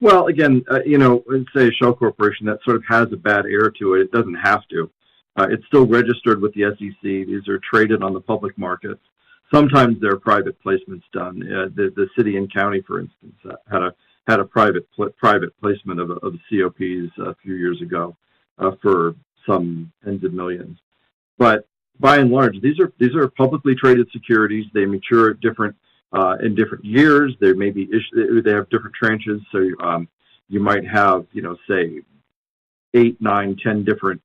Well, again, let's say a shell corporation that sort of has a bad air to it. It doesn't have to. It's still registered with the SEC. These are traded on the public markets. Sometimes there are private placements done. The city and county, for instance, had a private placement of COPs a few years ago for some tens of millions. But by and large, these are publicly traded securities. They mature at different in different years. They may be they have different tranches. So you might have say 8, 9, 10 different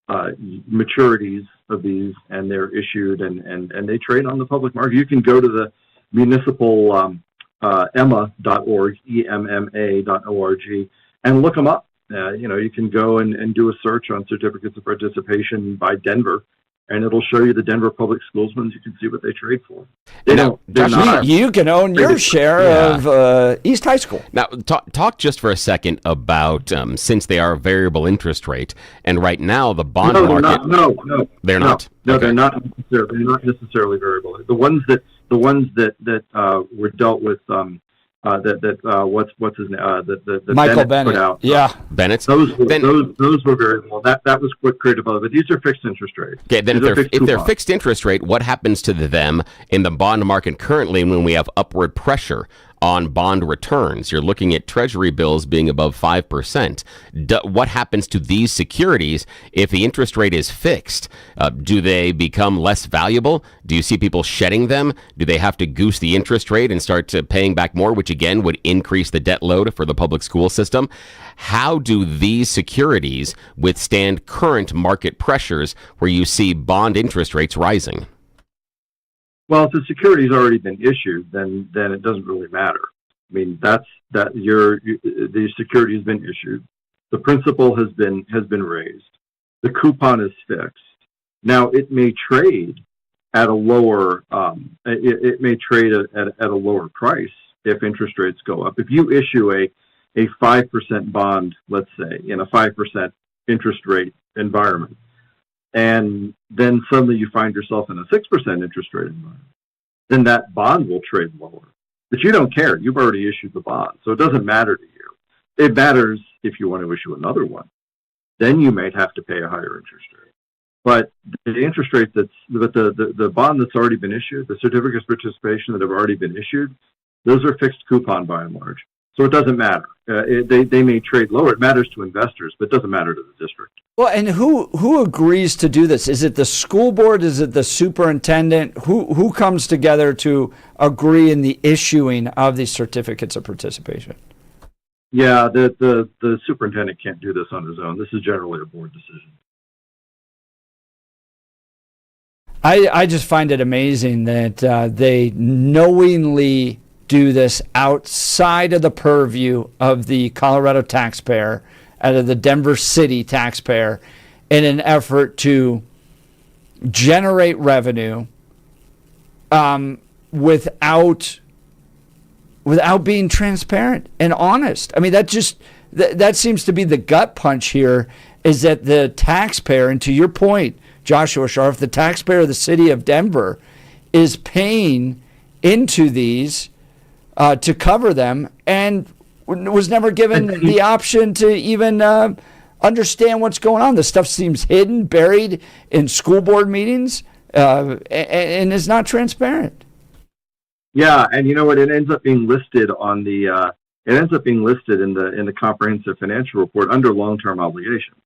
maturities of these, and they're issued and they trade on the public market. You can go to the municipal EMMA.org, EMMA.org, and look them up. You can go and do a search on certificates of participation by Denver, and it'll show you the Denver Public Schools ones. You can see what they trade for. You can own your share of East High School. Now, talk just for a second about since they are variable interest rate, and right now the bond market. They're not. No, they're not necessarily variable. The ones that were dealt with. What's his name? The Michael Bennett put out. Bennett's. Those were variable. That was what created both. But these are fixed interest rates. Okay, then if they're fixed interest rate, what happens to them in the bond market currently when we have upward pressure on bond returns? You're looking at treasury bills being above 5%. What happens to these securities if the interest rate is fixed? Do they become less valuable? Do you see people shedding them? Do they have to goose the interest rate and start paying back more, which again would increase the debt load for the public school system? How do these securities withstand current market pressures where you see bond interest rates rising? Well, if the security's already been issued, then it doesn't really matter. I mean, the security has been issued. The principal has been raised. The coupon is fixed. Now, it may trade at a lower it may trade at a lower price if interest rates go up. If you issue a 5% bond, let's say, in a 5% interest rate environment, and then suddenly you find yourself in a 6% interest rate environment, then that bond will trade lower. But you don't care. You've already issued the bond. So it doesn't matter to you. It matters if you want to issue another one. Then you might have to pay a higher interest rate. But the interest rate the bond that's already been issued, the certificates of participation that have already been issued, those are fixed coupon by and large. So it doesn't matter. They may trade lower. It matters to investors, but it doesn't matter to the district. Well, and who agrees to do this? Is it the school board? Is it the superintendent? Who comes together to agree in the issuing of these certificates of participation? Yeah, the superintendent can't do this on his own. This is generally a board decision. I just find it amazing that they knowingly do this outside of the purview of the Colorado taxpayer, out of the Denver City taxpayer, in an effort to generate revenue without being transparent and honest. I mean, that seems to be the gut punch here, is that the taxpayer, and to your point, Joshua Sharf, the taxpayer of the city of Denver, is paying into these to cover them, and was never given the option to even understand what's going on. The stuff seems hidden, buried in school board meetings, and is not transparent. Yeah, and you know what? It ends up being listed on the. It ends up being listed in the comprehensive financial report under long-term obligations.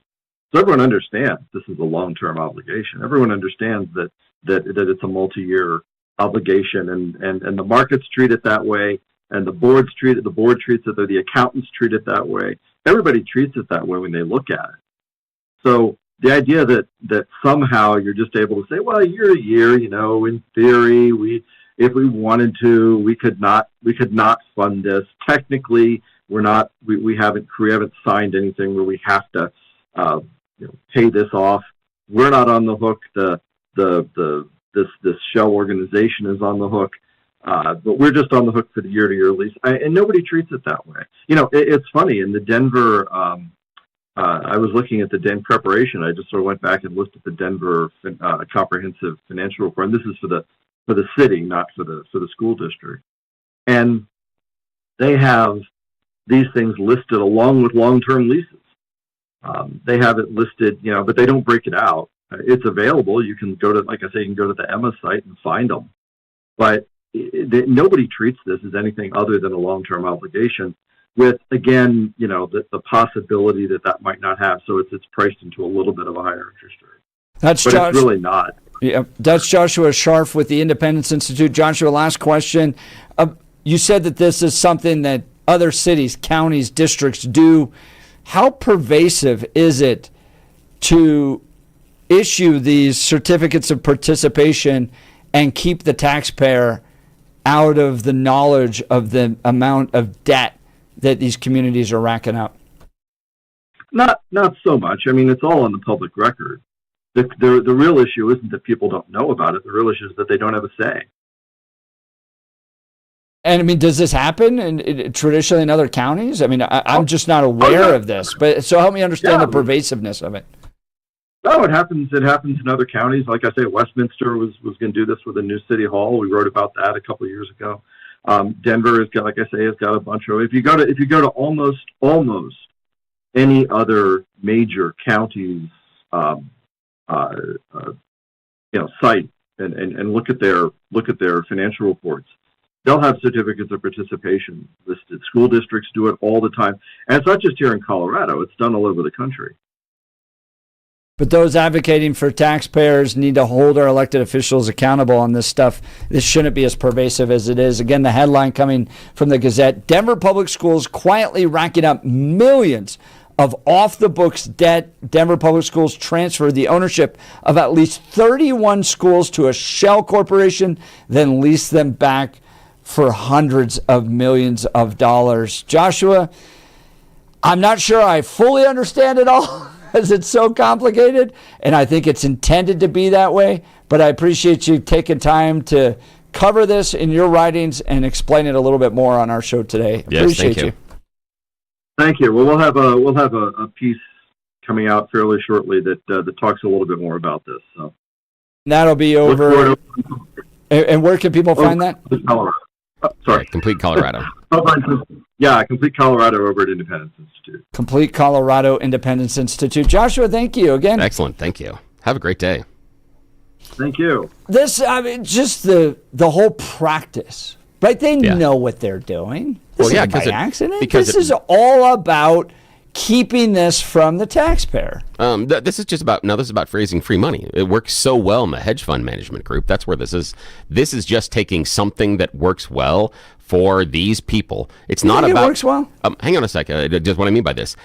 So everyone understands this is a long-term obligation. Everyone understands that it's a multi-year obligation, and the markets treat it that way, and the board treats it, or the accountants treat it that way. Everybody treats it that way when they look at it. So the idea that somehow you're just able to say, well, year to year, in theory, if we wanted to, we could not fund this. Technically, we haven't signed anything where we have to pay this off. We're not on the hook. This shell organization is on the hook, but we're just on the hook for the year-to-year lease. And nobody treats it that way. It's funny in the Denver. I was looking at the Denver preparation. I just sort of went back and looked at the Denver comprehensive financial report. And this is for the city, not for the school district. And they have these things listed along with long-term leases. They have it listed, but they don't break it out. It's available. You can go to, like I say, you can go to the Emma site and find them. But nobody treats this as anything other than a long-term obligation, with, again, the possibility that might not have. So it's priced into a little bit of a higher interest rate. But it's really not. Yeah, that's Joshua Sharf with the Independence Institute. Joshua, last question. You said that this is something that other cities, counties, districts do. How pervasive is it to issue these certificates of participation and keep the taxpayer out of the knowledge of the amount of debt that these communities are racking up? Not so much. I mean, it's all on the public record. The real issue isn't that people don't know about it. The real issue is that they don't have a say. And I mean, does this happen traditionally in other counties? I mean, I'm just not aware of this, but so help me understand the pervasiveness of it. No, it happens. It happens in other counties. Like I say, Westminster was going to do this with a new city hall. We wrote about that a couple of years ago. Denver has got, like I say, has got a bunch of. If you go to almost any other major counties, site and look at their financial reports, they'll have certificates of participation listed. School districts do it all the time, and it's not just here in Colorado. It's done all over the country. But those advocating for taxpayers need to hold our elected officials accountable on this stuff. This shouldn't be as pervasive as it is. Again, the headline coming from the Gazette: Denver Public Schools quietly racking up millions of off-the-books debt. Denver Public Schools transferred the ownership of at least 31 schools to a shell corporation, then leased them back for hundreds of millions of dollars. Joshua, I'm not sure I fully understand it all, as it's so complicated, and I think it's intended to be that way, but I appreciate you taking time to cover this in your writings and explain it a little bit more on our show today. Yes, appreciate thank you. Thank you. Well, we'll have a piece coming out fairly shortly that talks a little bit more about this. So that'll be over. And where can people find that? Colorado. Sorry, Complete Colorado. Yeah, Complete Colorado over at Independence Institute. Complete Colorado Independence Institute. Joshua, thank you again. Excellent. Thank you. Have a great day. Thank you. This, I mean, just the whole practice, right? They know what they're doing. This isn't by accident. This is all about keeping this from the taxpayer. This is about raising free money. It works so well in the hedge fund management group. That's where this is. This is just taking something that works well for these people. It's not about. It works well. Hang on a second. Just what I mean by this.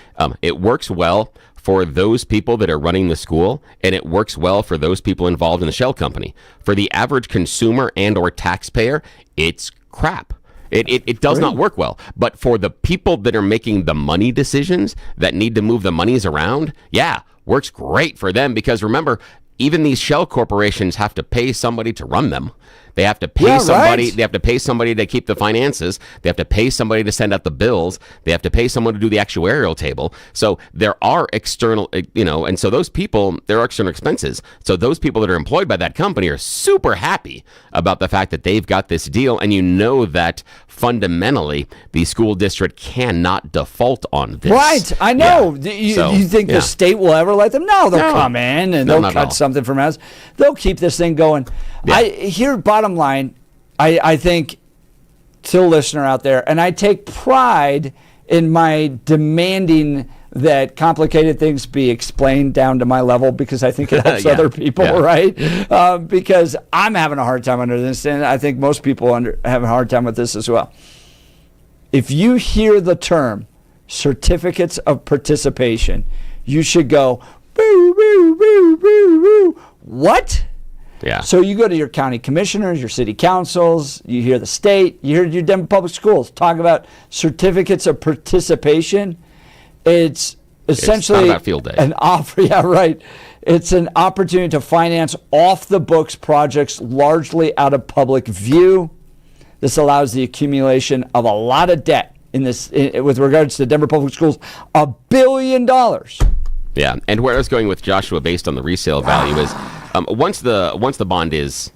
It works well for those people that are running the school, and it works well for those people involved in the shell company. For the average consumer and or taxpayer, it's crap. It does not work well. But for the people that are making the money decisions, that need to move the monies around, yeah, works great for them. Because remember, even these shell corporations have to pay somebody to run them. They have to pay somebody. Right. They have to pay somebody to keep the finances. They have to pay somebody to send out the bills. They have to pay someone to do the actuarial table. So there are external, and so those people, there are external expenses. So those people that are employed by that company are super happy about the fact that they've got this deal. And that fundamentally the school district cannot default on this. Right. I know. Yeah. You think the state will ever let them? No, they'll come in and they'll cut something from us. They'll keep this thing going. Yeah. Bottom line, I think to the listener out there, and I take pride in my demanding that complicated things be explained down to my level, because I think it helps other people, right? Because I'm having a hard time under this, and I think most people have a hard time with this as well. If you hear the term certificates of participation, you should go, boo, boo, boo, boo, boo. What? Yeah. So you go to your county commissioners, your city councils, you hear the state, you hear your Denver public schools talk about certificates of participation. It's essentially about field day. An offer. Yeah, right. It's an opportunity to finance off the books projects largely out of public view. This allows the accumulation of a lot of debt with regards to Denver public schools, $1 billion. Yeah, and where I was going with Joshua, based on the resale value, is once the bond is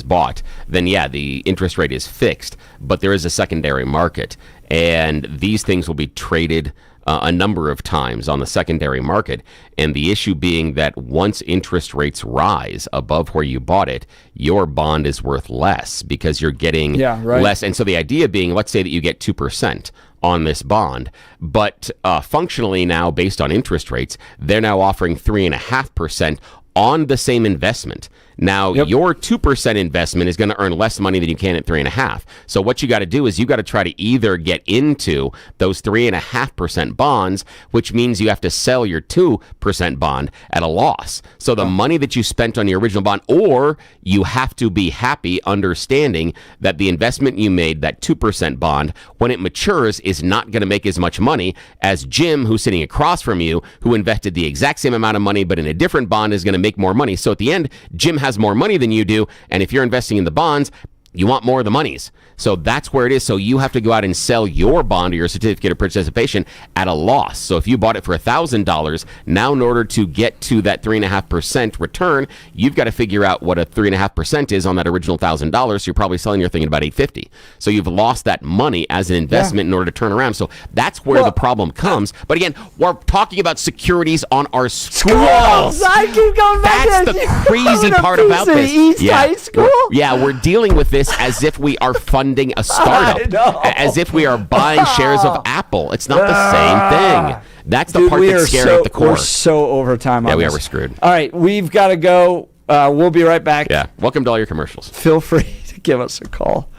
bought, then the interest rate is fixed. But there is a secondary market, and these things will be traded a number of times on the secondary market. And the issue being that once interest rates rise above where you bought it, your bond is worth less because you're getting less. And so the idea being, let's say that you get 2% on this bond, but functionally now, based on interest rates, they're now offering 3.5% on the same investment. Now, your 2% investment is going to earn less money than you can at 3.5%. So what you got to do is you got to try to either get into those 3.5% bonds, which means you have to sell your 2% bond at a loss. So the money that you spent on your original bond, or you have to be happy understanding that the investment you made, that 2% bond, when it matures, is not going to make as much money as Jim, who's sitting across from you, who invested the exact same amount of money, but in a different bond is going to make more money. So at the end, Jim has more money than you do, and if you're investing in the bonds, you want more of the monies. So that's where it is. So you have to go out and sell your bond or your certificate of participation at a loss. So if you bought it for $1,000, now in order to get to that 3.5% return, you've got to figure out what a 3.5% is on that original $1,000. So you're probably selling your thing at about $850. So you've lost that money as an investment in order to turn around. So that's where the problem comes. But again, we're talking about securities on our schools. I keep going back. That's the crazy part about this. East High School? We're dealing with this as if we are funding a startup, as if we are buying shares of Apple. It's not the same thing. That's the part that's scary at the core. We're so over time on this. We're screwed. All right, we've got to go. We'll be right back. Yeah, welcome to all your commercials. Feel free to give us a call.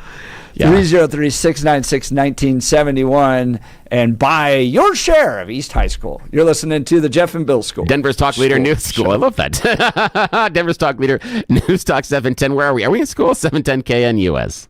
303-696-1971 and buy your share of East High School. You're listening to the Jeff and Bill School. Denver's Talk Leader News School. I love that. Denver's Talk Leader News Talk 710. Where are we? Are we in school? 710 KNUS.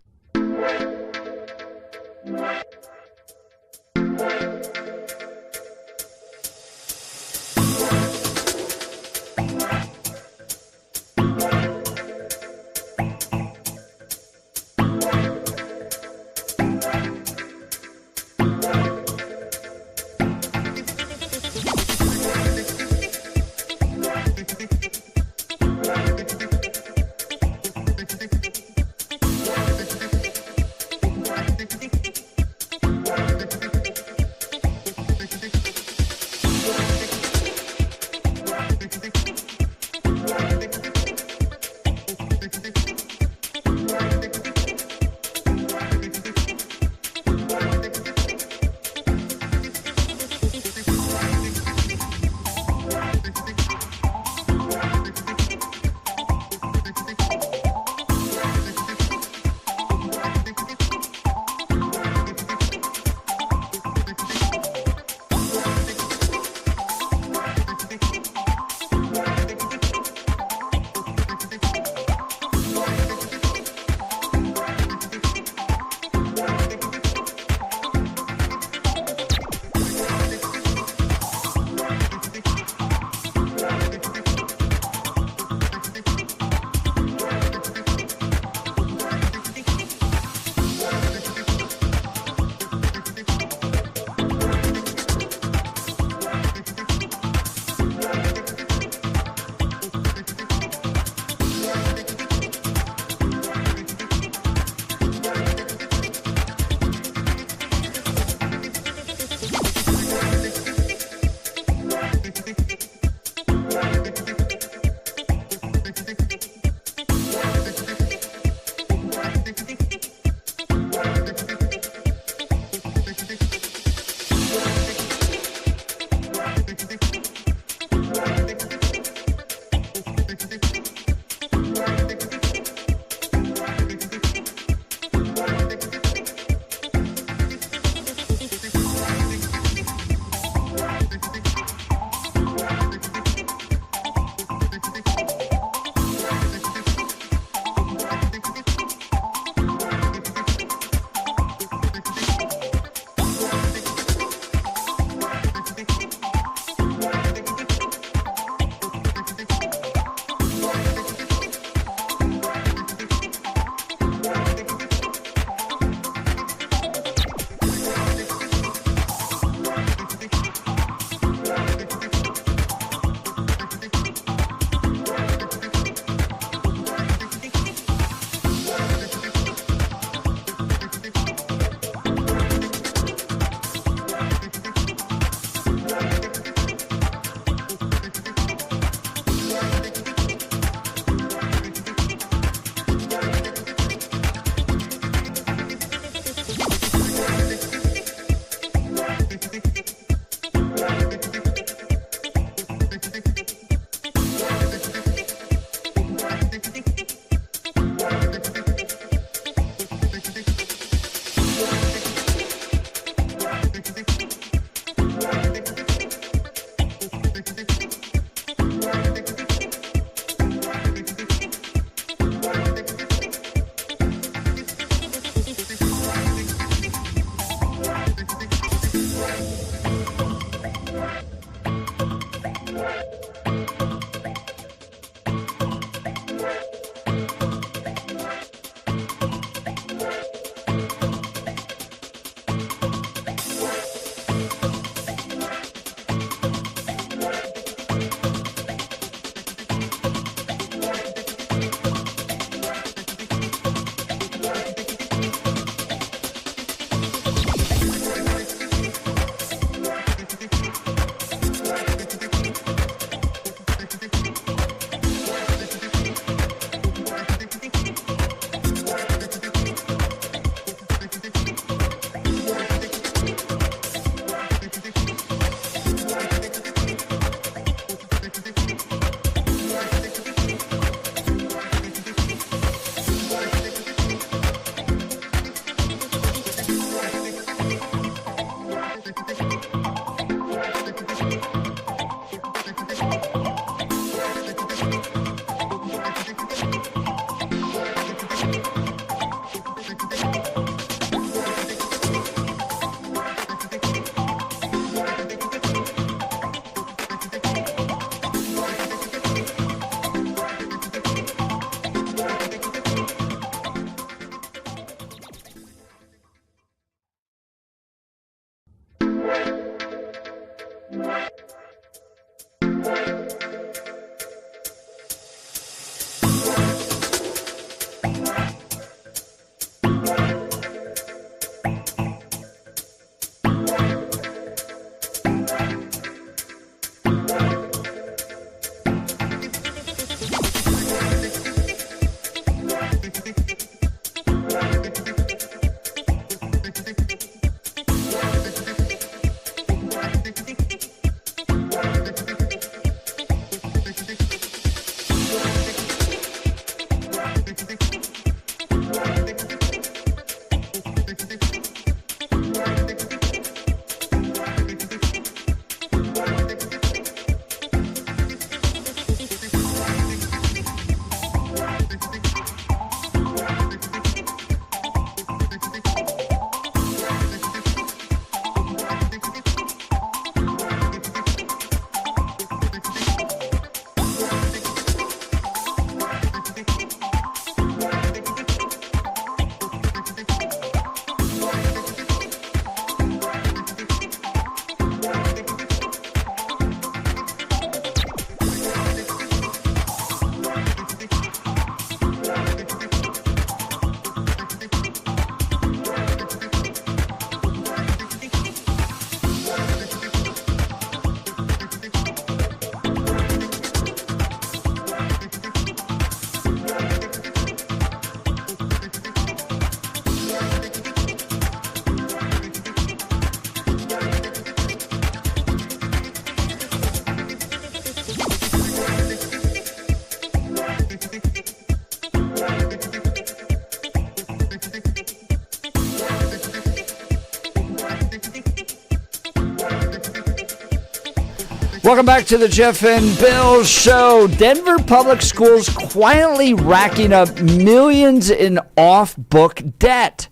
Welcome back to the Jeff and Bill Show. Denver Public Schools quietly racking up millions in off-book debt.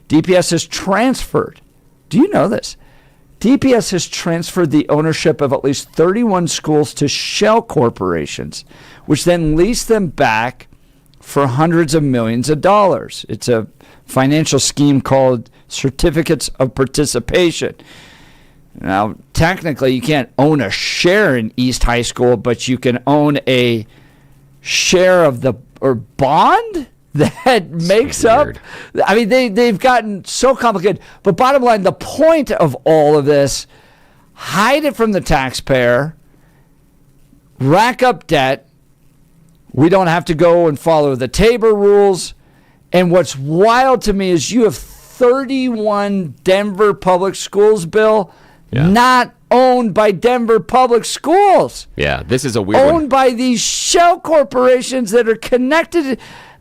DPS has transferred. Do you know this? DPS has transferred the ownership of at least 31 schools to shell corporations, which then lease them back for hundreds of millions of dollars. It's a financial scheme called certificates of participation. Now, technically, you can't own a share in East High School, but you can own a share of the or bond that makes up. I mean, they've gotten so complicated. But bottom line, the point of all of this, hide it from the taxpayer, rack up debt. We don't have to go and follow the Tabor rules. And what's wild to me is you have 31 Denver public schools, Bill, not owned by Denver Public Schools. Yeah, this is a weird one. Owned by these shell corporations that are connected.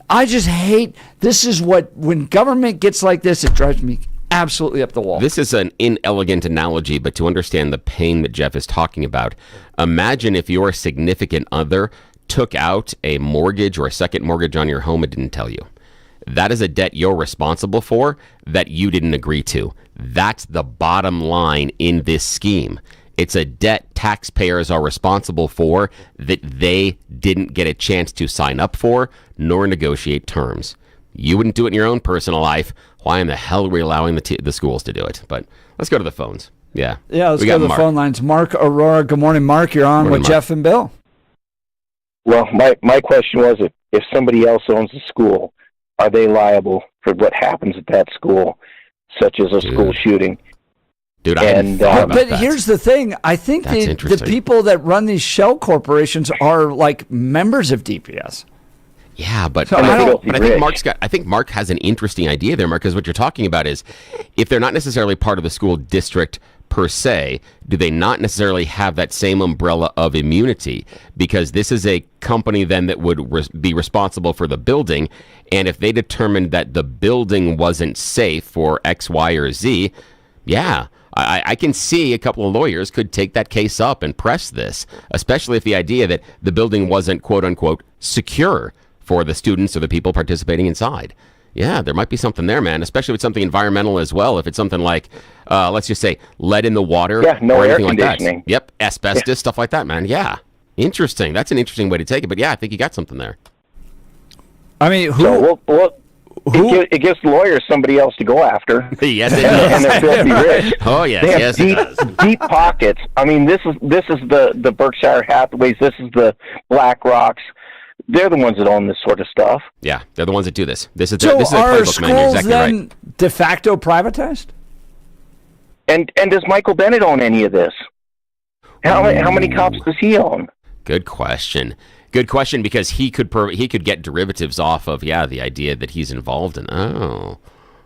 I just hate, this is what, when government gets like this, it drives me absolutely up the wall. This is an inelegant analogy, but to understand the pain that Jeff is talking about, imagine if your significant other took out a mortgage or a second mortgage on your home and didn't tell you. That is a debt you're responsible for that you didn't agree to. That's the bottom line in this scheme. It's a debt taxpayers are responsible for that they didn't get a chance to sign up for nor negotiate terms. You wouldn't do it in your own personal life. Why in the hell are we allowing the schools to do it? But let's go to the phones. Yeah, let's go to the phone lines. Mark Aurora. Good morning, Mark. You're on with Jeff and Bill. Well, my question was, if somebody else owns the school, are they liable for what happens at that school, such as a school shooting? Dude, I hadn't thought about but that. Here's the thing. I think the people that run these shell corporations are like members of DPS. Yeah, but, So I think Mark has an interesting idea there, Mark, because what you're talking about is if they're not necessarily part of the school district per se, do they not necessarily have that same umbrella of immunity? Because this is a company then that would be responsible for the building, and if they determined that the building wasn't safe for X, Y, or Z, I can see a couple of lawyers could take that case up and press this, especially if the idea that the building wasn't quote-unquote secure for the students or the people participating inside. Yeah, there might be something there, man, especially with something environmental as well. If it's something like, let's just say, lead in the water no or air anything like that. conditioning. Yep, asbestos, stuff like that, man. Yeah, interesting. That's an interesting way to take it. But yeah, I think you got something there. I mean, it gives lawyers somebody else to go after. Yes, it does. And they're filthy rich. Oh, yes, they have yes, deep, it does. deep pockets. I mean, this is the Berkshire Hathaways. This is the Black Rocks. They're the ones that own this sort of stuff. Yeah, they're the ones that do this. This is So this is their are playbook, man. You're schools exactly then right. de facto privatized? And does Michael Bennett own any of this? How many cops does he own? Good question. Good question, because he could get derivatives off of the idea that he's involved in. Oh,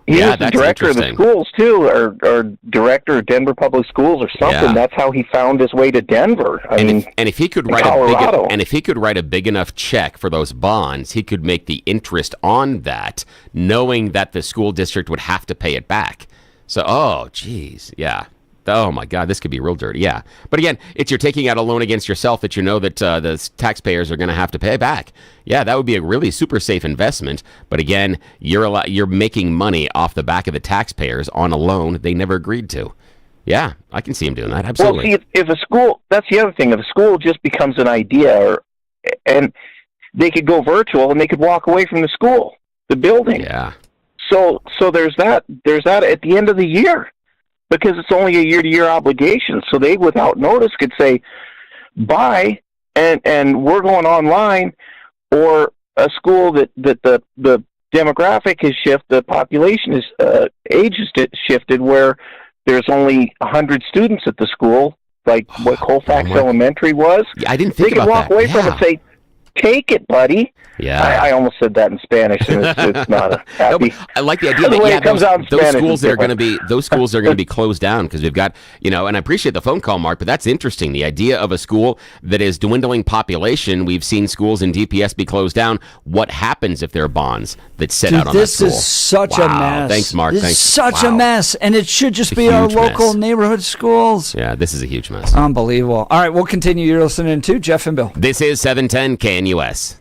He yeah, was the that's director of the interesting. schools too, or director of Denver Public Schools or something. Yeah. That's how he found his way to Denver. If he could write a big enough check for those bonds, he could make the interest on that, knowing that the school district would have to pay it back. So, oh, geez, yeah. Oh my God, this could be real dirty. Yeah, but again, you're taking out a loan against yourself that you know that the taxpayers are going to have to pay back. Yeah, that would be a really super safe investment. But again, you're making money off the back of the taxpayers on a loan they never agreed to. Yeah, I can see him doing that. Absolutely. Well, see, if a school, that's the other thing. If a school just becomes an idea, and they could go virtual and they could walk away from the school, the building. Yeah. So there's that. There's that at the end of the year. Because it's only a year-to-year obligation, so they, without notice, could say, "Bye," and we're going online, or a school that the demographic has shifted, the population is age has shifted, where there's only 100 students at the school, like what Colfax Elementary was. Yeah, I didn't think they could about walk that. away from it and say, "Take it, buddy." Yeah, I almost said that in Spanish, and it's not a happy. No, I like the idea The that way it comes out in those Spanish schools is that are going to different. be those schools are going to be closed down because we've got and I appreciate the phone call, Mark, but that's interesting. The idea of a school that is dwindling population. We've seen schools in DPS be closed down. What happens if there are bonds that sit out on that school? This is such a mess. Thanks, Mark. This Thanks. is such a Wow. mess, and it should just It's a be our huge local mess. neighborhood schools. Yeah, this is a huge mess. Unbelievable. All right, we'll continue. You're listening to Jeff and Bill. This is 710 KNUS.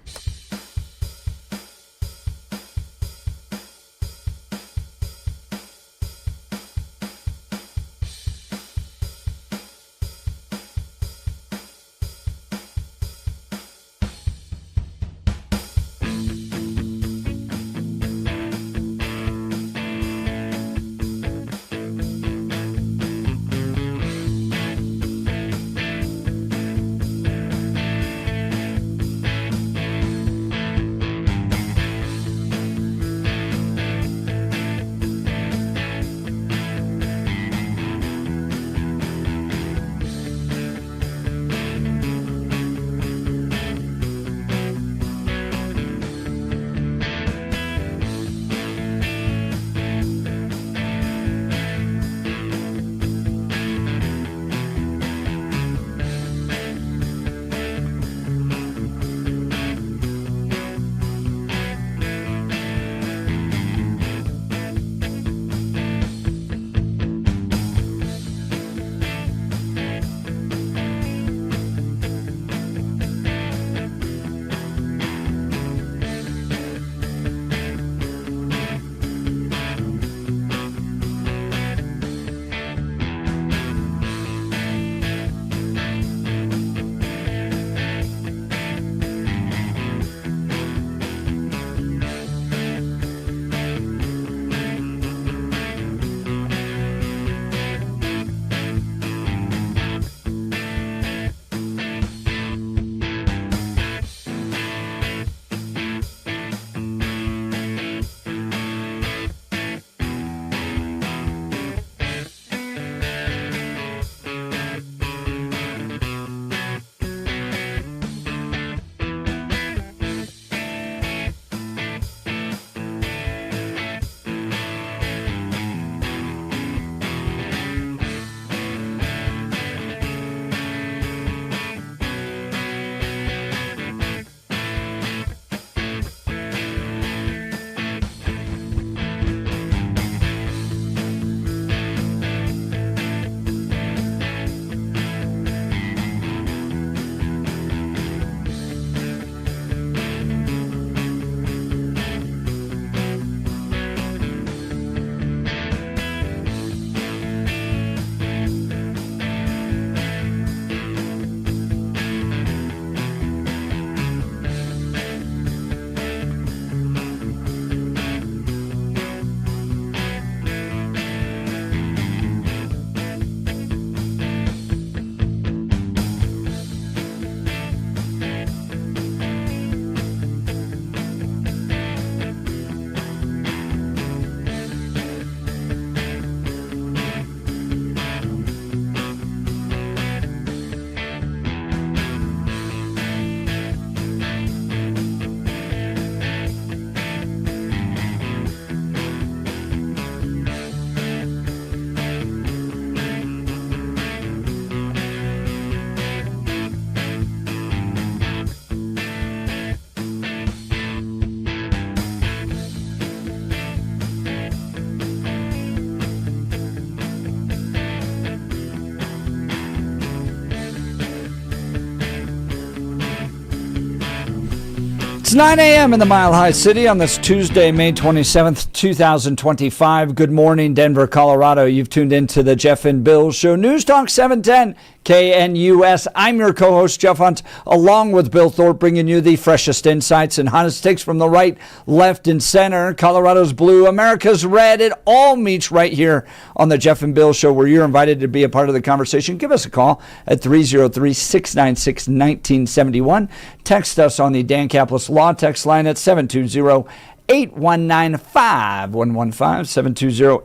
It's 9 a.m. in the Mile High City on this Tuesday, May 27th, 2025. Good morning, Denver, Colorado. You've tuned into the Jeff and Bill Show. News Talk 710 KNUS. I'm your co-host, Jeff Hunt, along with Bill Thorpe, bringing you the freshest insights and hottest takes from the right, left, and center. Colorado's blue, America's red. It all meets right here on the Jeff and Bill Show, where you're invited to be a part of the conversation. Give us a call at 303-696-1971. Text us on the Dan Caplis Law text line at 720-819-5115,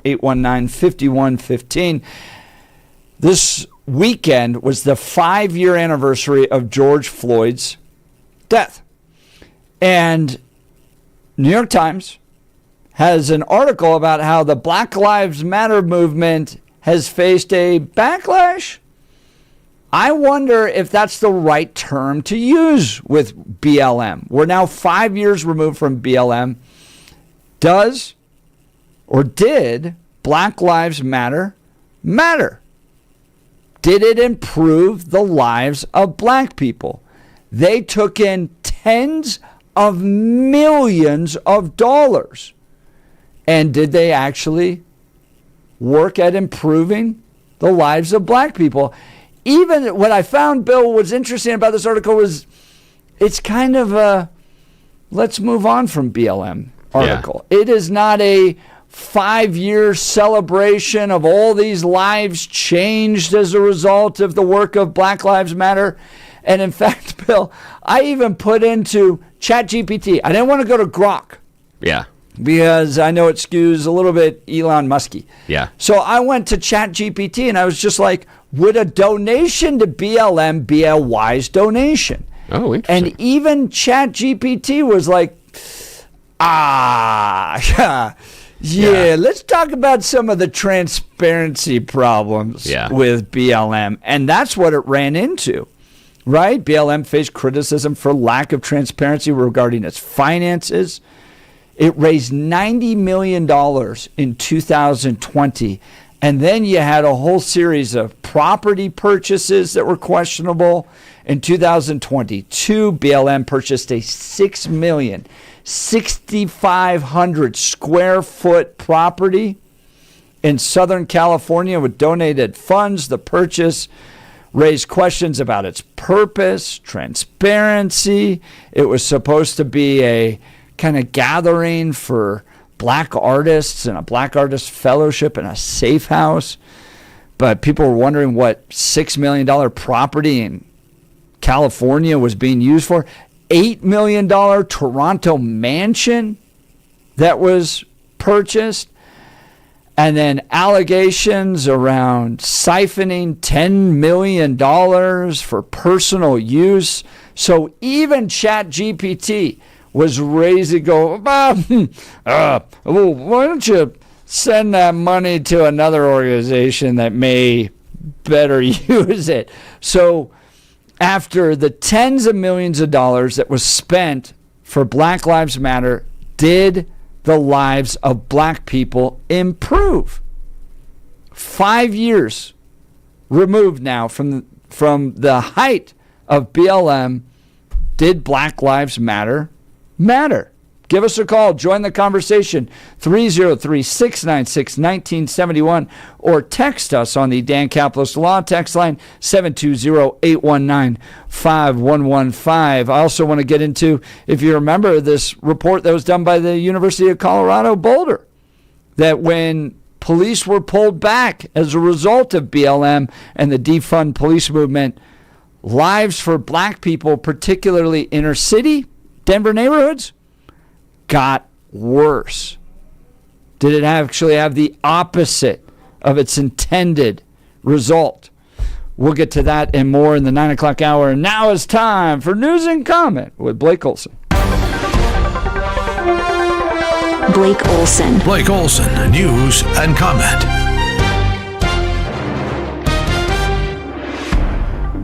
720-819-5115. This weekend was the 5-year anniversary of George Floyd's death. And New York Times has an article about how the Black Lives Matter movement has faced a backlash. I wonder if that's the right term to use with BLM. We're now 5 years removed from BLM. Does or did Black Lives Matter matter? Did it improve the lives of black people? They took in tens of millions of dollars. And did they actually work at improving the lives of black people? Even what I found, Bill, was interesting about this article was it's kind of a let's move on from BLM article. Yeah. It is not a 5-year celebration of all these lives changed as a result of the work of Black Lives Matter. And in fact, Bill, I even put into ChatGPT. I didn't want to go to Grok. Yeah. Because I know it skews a little bit Elon Musky. Yeah. So I went to ChatGPT and I was just like, would a donation to BLM be a wise donation? Oh, interesting. And even ChatGPT was like, yeah, let's talk about some of the transparency problems with BLM. And that's what it ran into, right? BLM faced criticism for lack of transparency regarding its finances. It raised $90 million in 2020. And then you had a whole series of property purchases that were questionable. In 2022, BLM purchased a 6,6,500 square foot property in Southern California with donated funds. The purchase raised questions about its purpose, transparency. It was supposed to be a kind of gathering for black artists and a black artist fellowship and a safe house. But people were wondering what $6 million property in California was being used for. $8 million Toronto mansion that was purchased. And then allegations around siphoning $10 million for personal use. So even ChatGPT was raised to go, why don't you send that money to another organization that may better use it? So after the tens of millions of dollars that was spent for Black Lives Matter, did the lives of black people improve? 5 years removed now from the height of BLM, did Black Lives Matter? Give us a call. Join the conversation. 303-696-1971 or text us on the Dan Caplis Law text line 720-819-5115. I also want to get into, if you remember, this report that was done by the University of Colorado Boulder, that when police were pulled back as a result of BLM and the defund police movement, lives for black people, particularly inner city Denver neighborhoods, got worse. Did it actually have the opposite of its intended result? We'll get to that and more in the 9 o'clock hour. And now it's time for News and Comment with Blake Olson. Blake Olson. Blake Olson, News and Comment.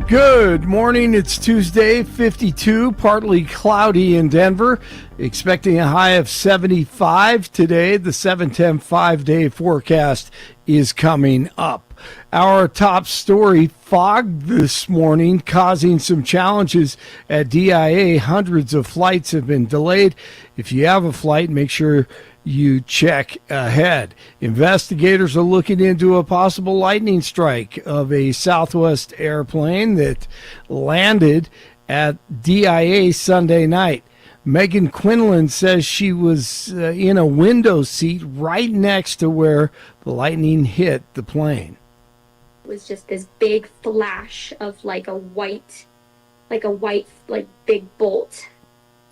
Good morning. It's Tuesday, 52, partly cloudy in Denver. Expecting a high of 75 today. The 7-10 5-day forecast is coming up. Our top story, fog this morning, causing some challenges at DIA. Hundreds of flights have been delayed. If you have a flight, make sure you check ahead. Investigators are looking into a possible lightning strike of a Southwest airplane that landed at DIA Sunday night. Megan Quinlan says she was in a window seat right next to where the lightning hit the plane. It was just this big flash of like a white big bolt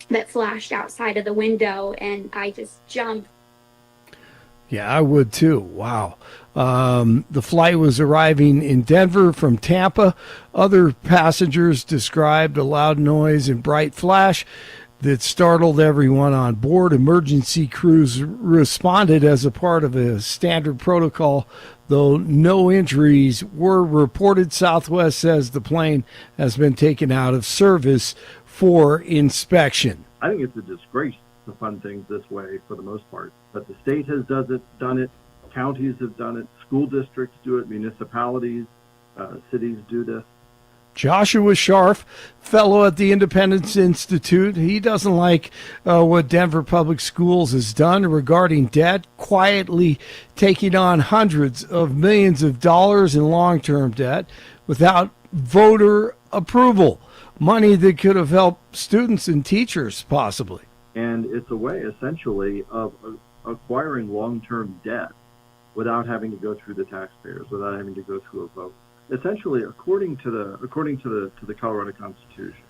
that flashed outside of the window, and I just jumped. Yeah, I would too. Wow. The flight was arriving in Denver from Tampa. Other passengers described a loud noise and bright flash that startled everyone on board. Emergency crews responded as a part of a standard protocol, though no injuries were reported. Southwest says the plane has been taken out of service for inspection. I think it's a disgrace to fund things this way for the most part. But the state has done it, counties have done it, school districts do it, municipalities, cities do this. Joshua Sharf, fellow at the Independence Institute, he doesn't like what Denver Public Schools has done regarding debt, quietly taking on hundreds of millions of dollars in long-term debt without voter approval, money that could have helped students and teachers possibly. And it's a way, essentially, of acquiring long-term debt without having to go through the taxpayers, without having to go through a vote. Essentially, according to the Colorado Constitution,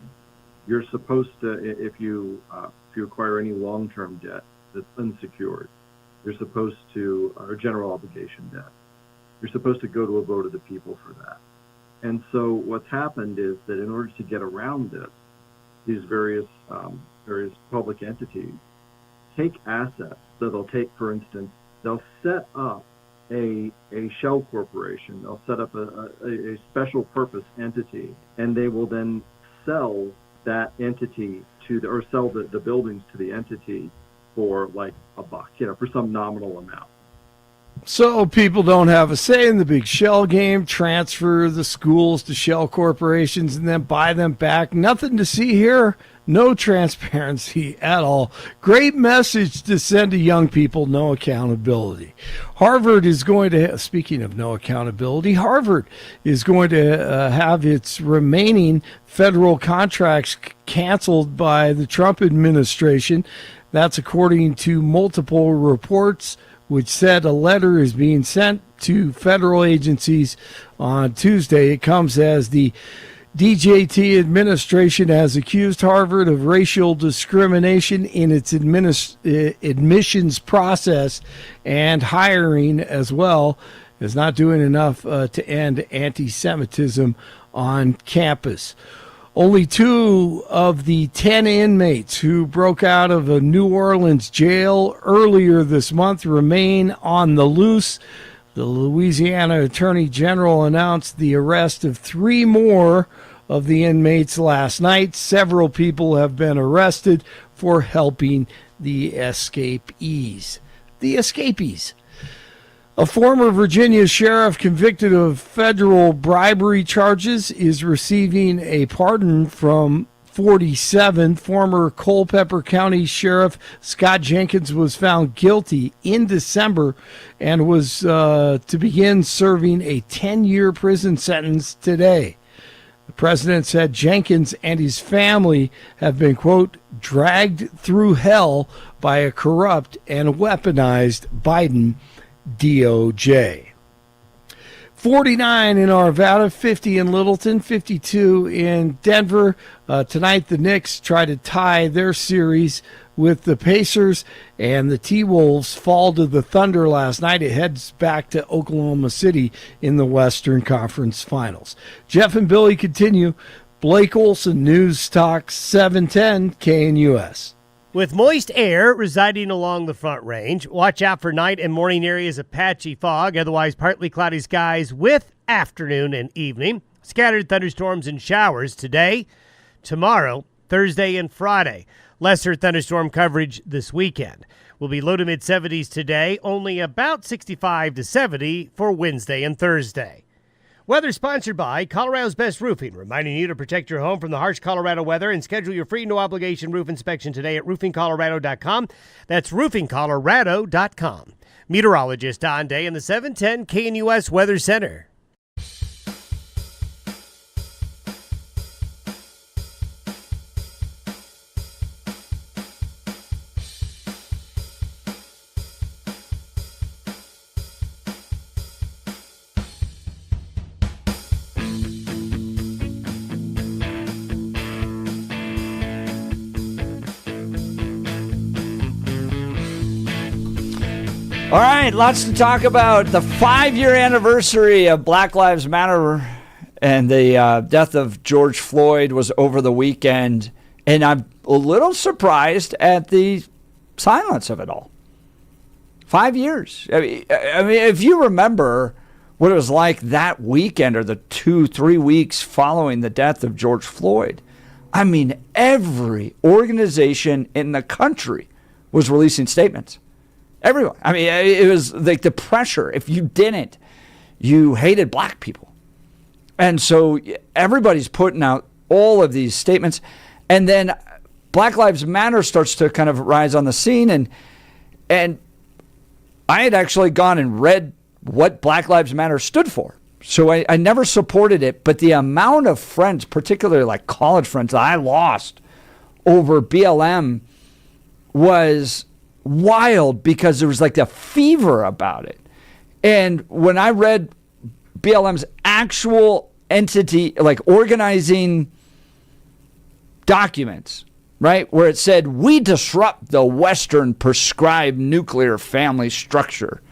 you're supposed to, if you acquire any long-term debt that's unsecured, you're supposed to, or general obligation debt, you're supposed to go to a vote of the people for that. And so what's happened is that in order to get around this, these various public entities take assets. So they'll take, for instance, they'll set up a shell corporation. They'll set up a special purpose entity, and they will then sell that entity or sell the buildings to the entity for like $1, for some nominal amount. So people don't have a say in the big shell game, transfer the schools to shell corporations and then buy them back. Nothing to see here. No transparency at all. Great message to send to young people, no accountability. Harvard is going to, speaking of no accountability, Harvard is going to have its remaining federal contracts canceled by the Trump administration. That's according to multiple reports, which said a letter is being sent to federal agencies on Tuesday. It comes as the DJT administration has accused Harvard of racial discrimination in its admissions process and hiring, as well as not doing enough to end anti-Semitism on campus. Only 2 of the 10 inmates who broke out of a New Orleans jail earlier this month remain on the loose. The Louisiana Attorney General announced the arrest of 3 more of the inmates last night. Several people have been arrested for helping the escapees. A former Virginia sheriff convicted of federal bribery charges is receiving a pardon from 47. Former Culpeper County Sheriff Scott Jenkins was found guilty in December and was to begin serving a 10-year prison sentence today. The president said Jenkins and his family have been, quote, dragged through hell by a corrupt and weaponized Biden DOJ. 49 in Arvada, 50 in Littleton, 52 in Denver. Tonight, the Knicks try to tie their series with the Pacers, and the T-Wolves fall to the Thunder last night. It heads back to Oklahoma City in the Western Conference Finals. Jeff and Billy continue. Blake Olson, News Talk 710 KNUS. With moist air residing along the Front Range, watch out for night and morning areas of patchy fog, otherwise partly cloudy skies with afternoon and evening. Scattered thunderstorms and showers today, tomorrow, Thursday, and Friday. Lesser thunderstorm coverage this weekend. Will be low to mid 70s today, only about 65 to 70 for Wednesday and Thursday. Weather sponsored by Colorado's Best Roofing, reminding you to protect your home from the harsh Colorado weather and schedule your free no-obligation roof inspection today at roofingcolorado.com. That's roofingcolorado.com. Meteorologist Don Day in the 710 KNUS Weather Center. All right, lots to talk about. The 5-year anniversary of Black Lives Matter and the death of George Floyd was over the weekend, and I'm a little surprised at the silence of it all. 5 years. I mean, if you remember what it was like that weekend or the 2-3 weeks following the death of George Floyd, I mean, every organization in the country was releasing statements. Everyone. I mean, it was like the pressure. If you didn't, you hated black people. And so everybody's putting out all of these statements. And then Black Lives Matter starts to kind of rise on the scene. And I had actually gone and read what Black Lives Matter stood for. So I never supported it. But the amount of friends, particularly like college friends, that I lost over BLM was wild, because there was like a fever about it. And when I read BLM's actual entity, like organizing documents, right, where it said, we disrupt the Western prescribed nuclear family structure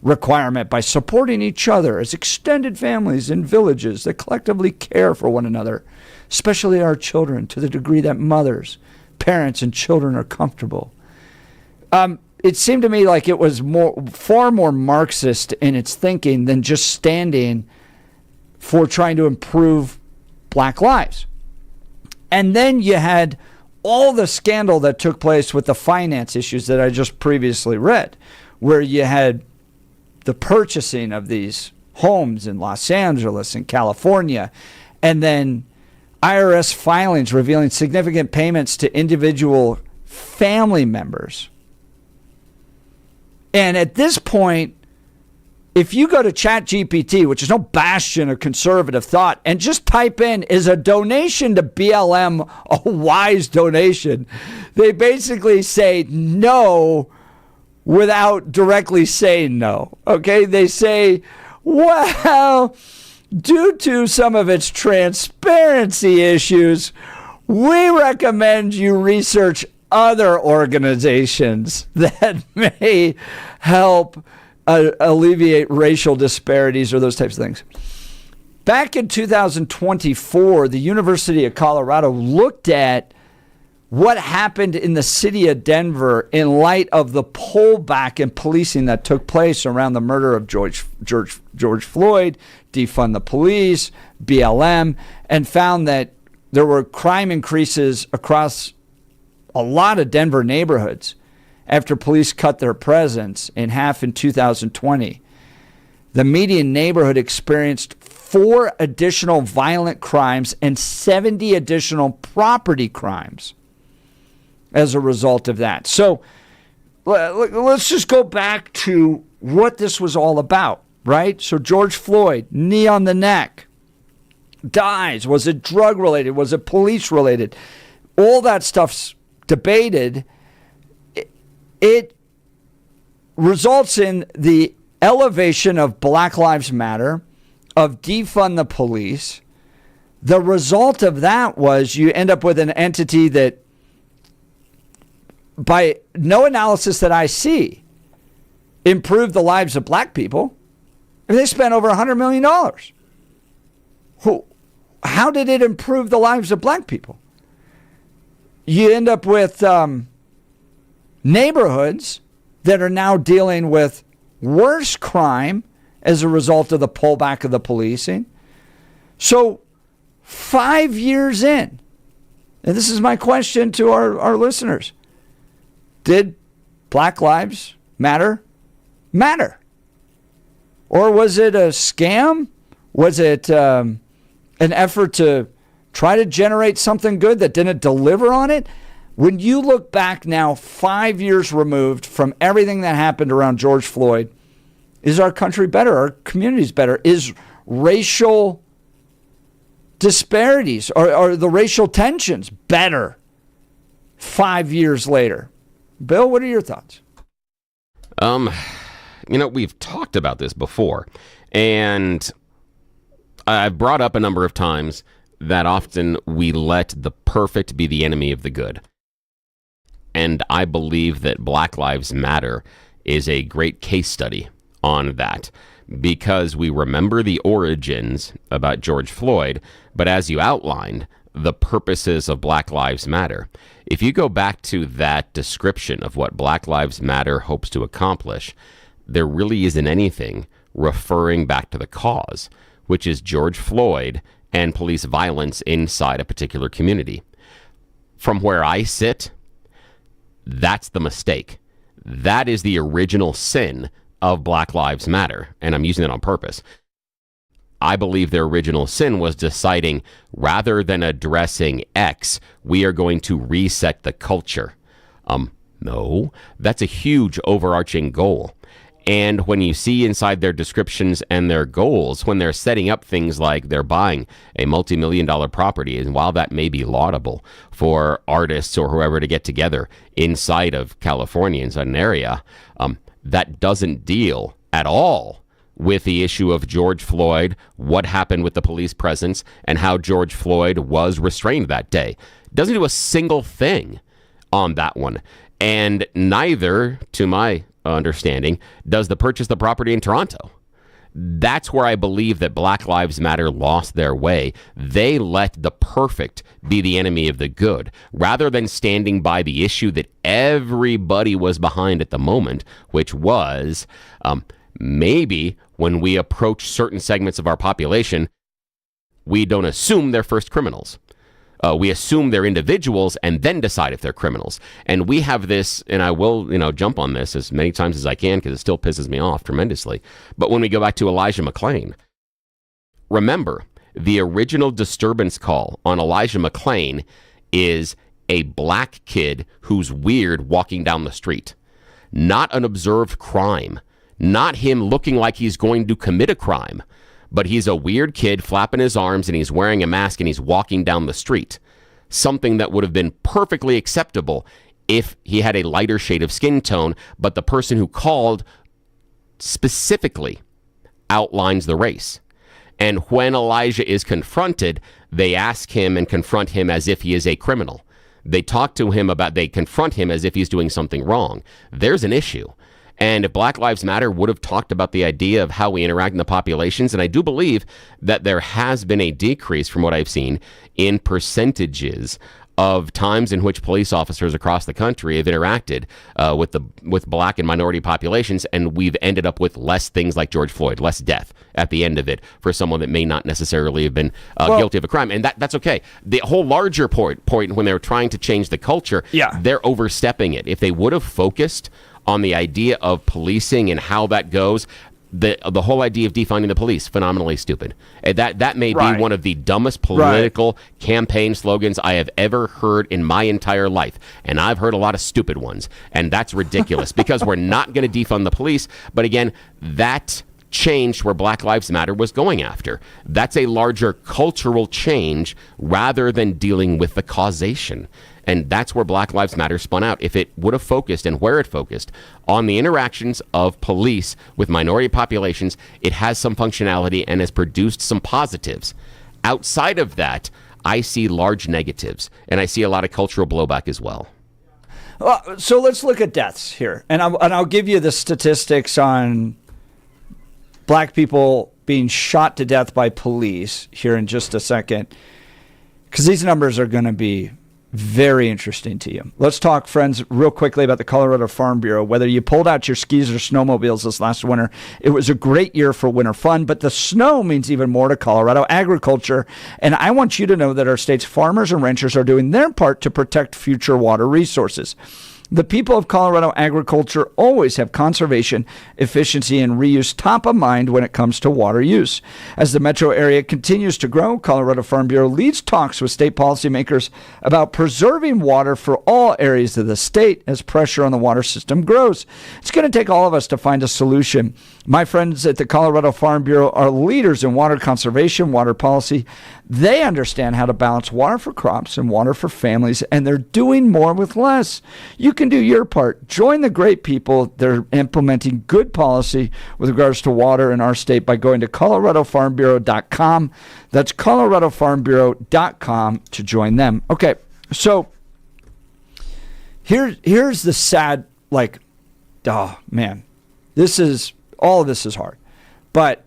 requirement by supporting each other as extended families in villages that collectively care for one another, especially our children, to the degree that mothers, parents, and children are comfortable. It seemed to me like it was far more Marxist in its thinking than just standing for trying to improve black lives. And then you had all the scandal that took place with the finance issues that I just previously read, where you had the purchasing of these homes in Los Angeles and California, and then IRS filings revealing significant payments to individual family members. And at this point, if you go to ChatGPT, which is no bastion of conservative thought, and just type in, is a donation to BLM a wise donation? They basically say no without directly saying no. Okay? They say, well, due to some of its transparency issues, we recommend you research other organizations that may help alleviate racial disparities or those types of things. Back in 2024, the University of Colorado looked at what happened in the city of Denver in light of the pullback in policing that took place around the murder of George Floyd, defund the police, BLM, and found that there were crime increases across a lot of Denver neighborhoods after police cut their presence in half in 2020. The median neighborhood experienced 4 additional violent crimes and 70 additional property crimes as a result of that. So let's just go back to what this was all about, right? So George Floyd, knee on the neck, dies. Was it drug related? Was it police related? All that stuff's debated. It results in the elevation of Black Lives Matter, of defund the police. The result of that was you end up with an entity that, by no analysis that I see, improved the lives of black people. And they spent over $100 million. How did it improve the lives of black people? You end up with neighborhoods that are now dealing with worse crime as a result of the pullback of the policing. So 5 years in, And this is my question to our listeners. Did Black Lives Matter? Or was it a scam? Was it an effort to try to generate something good that didn't deliver on it? When you look back now, 5 years removed from everything that happened around George Floyd, is our country better? Our communities better? Is racial disparities or the racial tensions better 5 years later? Bill, what are your thoughts? We've talked about this before, and I've brought up a number of times that often we let the perfect be the enemy of the good. And I believe that Black Lives Matter is a great case study on that, because we remember the origins about George Floyd, but as you outlined, the purposes of Black Lives Matter. If you go back to that description of what Black Lives Matter hopes to accomplish, there really isn't anything referring back to the cause, which is George Floyd and police violence inside a particular community. From where I sit, that's the mistake. That is the original sin of Black Lives Matter, and I'm using it on purpose. I believe their original sin was deciding, rather than addressing X, we are going to reset the culture. No, that's a huge overarching goal. And when you see inside their descriptions and their goals, when they're setting up things like they're buying a multi-million-dollar property, and while that may be laudable for artists or whoever to get together inside of California, inside an area, that doesn't deal at all with the issue of George Floyd, what happened with the police presence, and how George Floyd was restrained that day. Doesn't do a single thing on that one. And neither, to my understanding, does the purchase the property in Toronto. That's where I believe that Black Lives Matter lost their way. They let the perfect be the enemy of the good, rather than standing by the issue that everybody was behind at the moment, which was maybe when we approach certain segments of our population, we don't assume they're first criminals. We assume they're individuals and then decide if they're criminals. And we have this, and I will, jump on this as many times as I can because it still pisses me off tremendously. But when we go back to Elijah McClain, remember, the original disturbance call on Elijah McClain is a black kid who's weird walking down the street. Not an observed crime. Not him looking like he's going to commit a crime. But he's a weird kid flapping his arms and he's wearing a mask and he's walking down the street. Something that would have been perfectly acceptable if he had a lighter shade of skin tone, but the person who called specifically outlines the race. And when Elijah is confronted, they ask him and confront him as if he is a criminal. They confront him as if he's doing something wrong. There's an issue. And if Black Lives Matter would have talked about the idea of how we interact in the populations, and I do believe that there has been a decrease from what I've seen in percentages of times in which police officers across the country have interacted with black and minority populations, and we've ended up with less things like George Floyd, less death at the end of it for someone that may not necessarily have been guilty of a crime. And that's okay. The whole larger point when they're trying to change the culture, they're overstepping it. If they would have focused on the idea of policing and how that goes, the whole idea of defunding the police, phenomenally stupid. That may be one of the dumbest political campaign slogans I have ever heard in my entire life. And I've heard a lot of stupid ones. And that's ridiculous because we're not going to defund the police. But again, that changed where Black Lives Matter was going after. That's a larger cultural change rather than dealing with the causation. And that's where Black Lives Matter spun out. If it would have focused, and where it focused, on the interactions of police with minority populations, it has some functionality and has produced some positives. Outside of that, I see large negatives, and I see a lot of cultural blowback as well. So let's look at deaths here. And I'll give you the statistics on black people being shot to death by police here in just a second, because these numbers are going to be very interesting to you. Let's talk, friends, real quickly about the Colorado Farm Bureau. Whether you pulled out your skis or snowmobiles this last winter, it was a great year for winter fun, but the snow means even more to Colorado agriculture. And I want you to know that our state's farmers and ranchers are doing their part to protect future water resources. The people of Colorado agriculture always have conservation, efficiency, and reuse top of mind when it comes to water use. As the metro area continues to grow, Colorado Farm Bureau leads talks with state policymakers about preserving water for all areas of the state as pressure on the water system grows. It's going to take all of us to find a solution. My friends at the Colorado Farm Bureau are leaders in water conservation, water policy. They understand how to balance water for crops and water for families, and they're doing more with less. You can do your part. Join the great people. They're implementing good policy with regards to water in our state by going to coloradofarmbureau.com. That's coloradofarmbureau.com to join them. Okay, so here's the sad, oh man, all of this is hard. But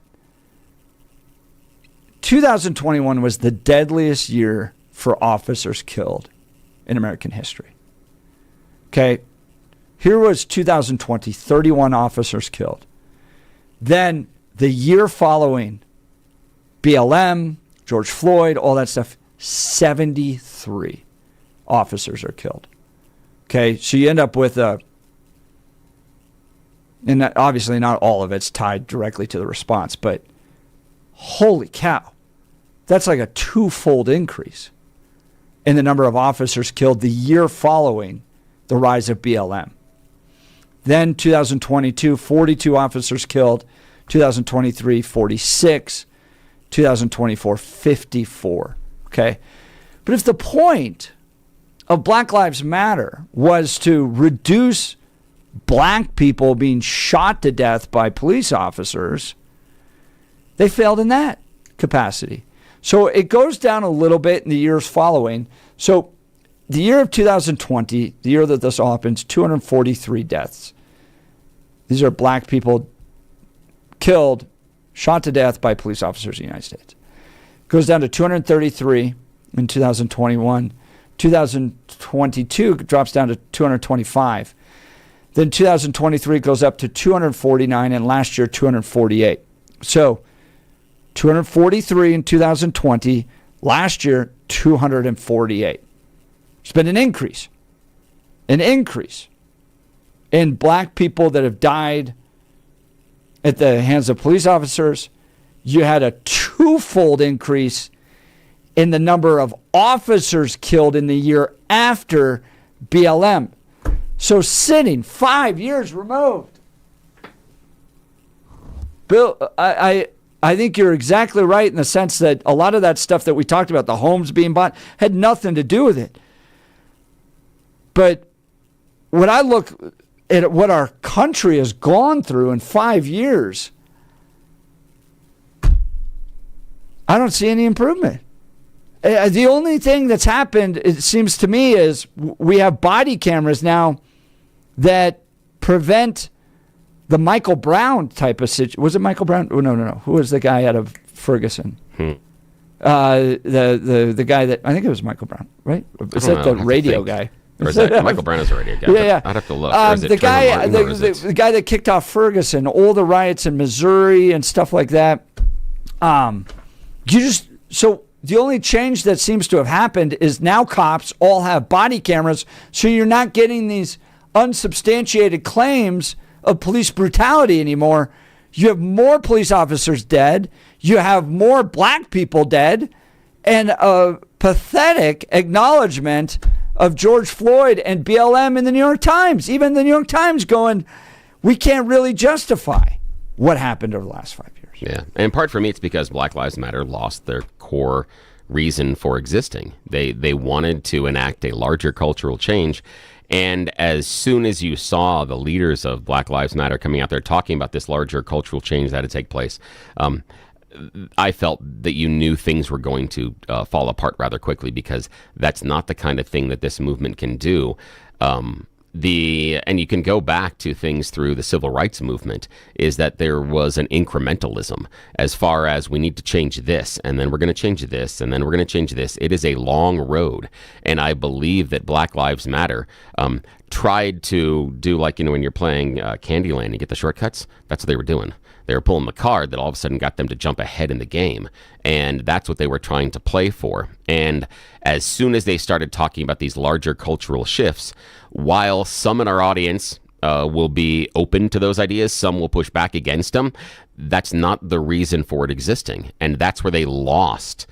2021 was the deadliest year for officers killed in American history. Okay, here was 2020, 31 officers killed. Then the year following, BLM, George Floyd, all that stuff, 73 officers are killed. Okay, so you end up with and obviously not all of it's tied directly to the response, but holy cow, that's like a twofold increase in the number of officers killed the year following the rise of BLM. Then 2022, 42 officers killed. 2023, 46. 2024, 54. Okay? But if the point of Black Lives Matter was to reduce black people being shot to death by police officers, they failed in that capacity. So it goes down a little bit in the years following. So the year of 2020, the year that this all happens, 243 deaths. These are black people killed, shot to death by police officers in the United States. Goes down to 233 in 2021. 2022 drops down to 225. Then 2023 goes up to 249, and last year 248. So 243 in 2020, last year 248. There's been an increase in black people that have died at the hands of police officers. You had a twofold increase in the number of officers killed in the year after BLM. So sitting 5 years removed. Bill, I think you're exactly right in the sense that a lot of that stuff that we talked about, the homes being bought, had nothing to do with it. But when I look at what our country has gone through in 5 years, I don't see any improvement. The only thing that's happened, it seems to me, is we have body cameras now that prevent the Michael Brown type of situation. Was it Michael Brown? Oh, no. Who was the guy out of Ferguson? The guy that, I think it was Michael Brown, right? Is that the radio guy? Or is that Michael Brown is a radio guy? Yeah. I'd have to look. Or is it the guy that kicked off Ferguson, all the riots in Missouri and stuff like that. So the only change that seems to have happened is now cops all have body cameras, so you're not getting these unsubstantiated claims of police brutality anymore. You have more police officers dead. You have more black people dead, and a pathetic acknowledgement of George Floyd and BLM in the New York Times. Even the New York Times going, we can't really justify what happened over the last 5 years. Yeah. And in part for me, it's because Black Lives Matter lost their core reason for existing. They wanted to enact a larger cultural change. And as soon as you saw the leaders of Black Lives Matter coming out there talking about this larger cultural change that had to take place, I felt that you knew things were going to fall apart rather quickly, because that's not the kind of thing that this movement can do. and you can go back to things through the civil rights movement, is that there was an incrementalism as far as we need to change this, and then we're going to change this, and then we're going to change this. It is a long road, and I believe that Black Lives Matter tried to do, like, when you're playing Candyland and you get the shortcuts. That's what they were doing. They were pulling the card that all of a sudden got them to jump ahead in the game. And that's what they were trying to play for. And as soon as they started talking about these larger cultural shifts, while some in our audience will be open to those ideas, some will push back against them, that's not the reason for it existing. And that's where they lost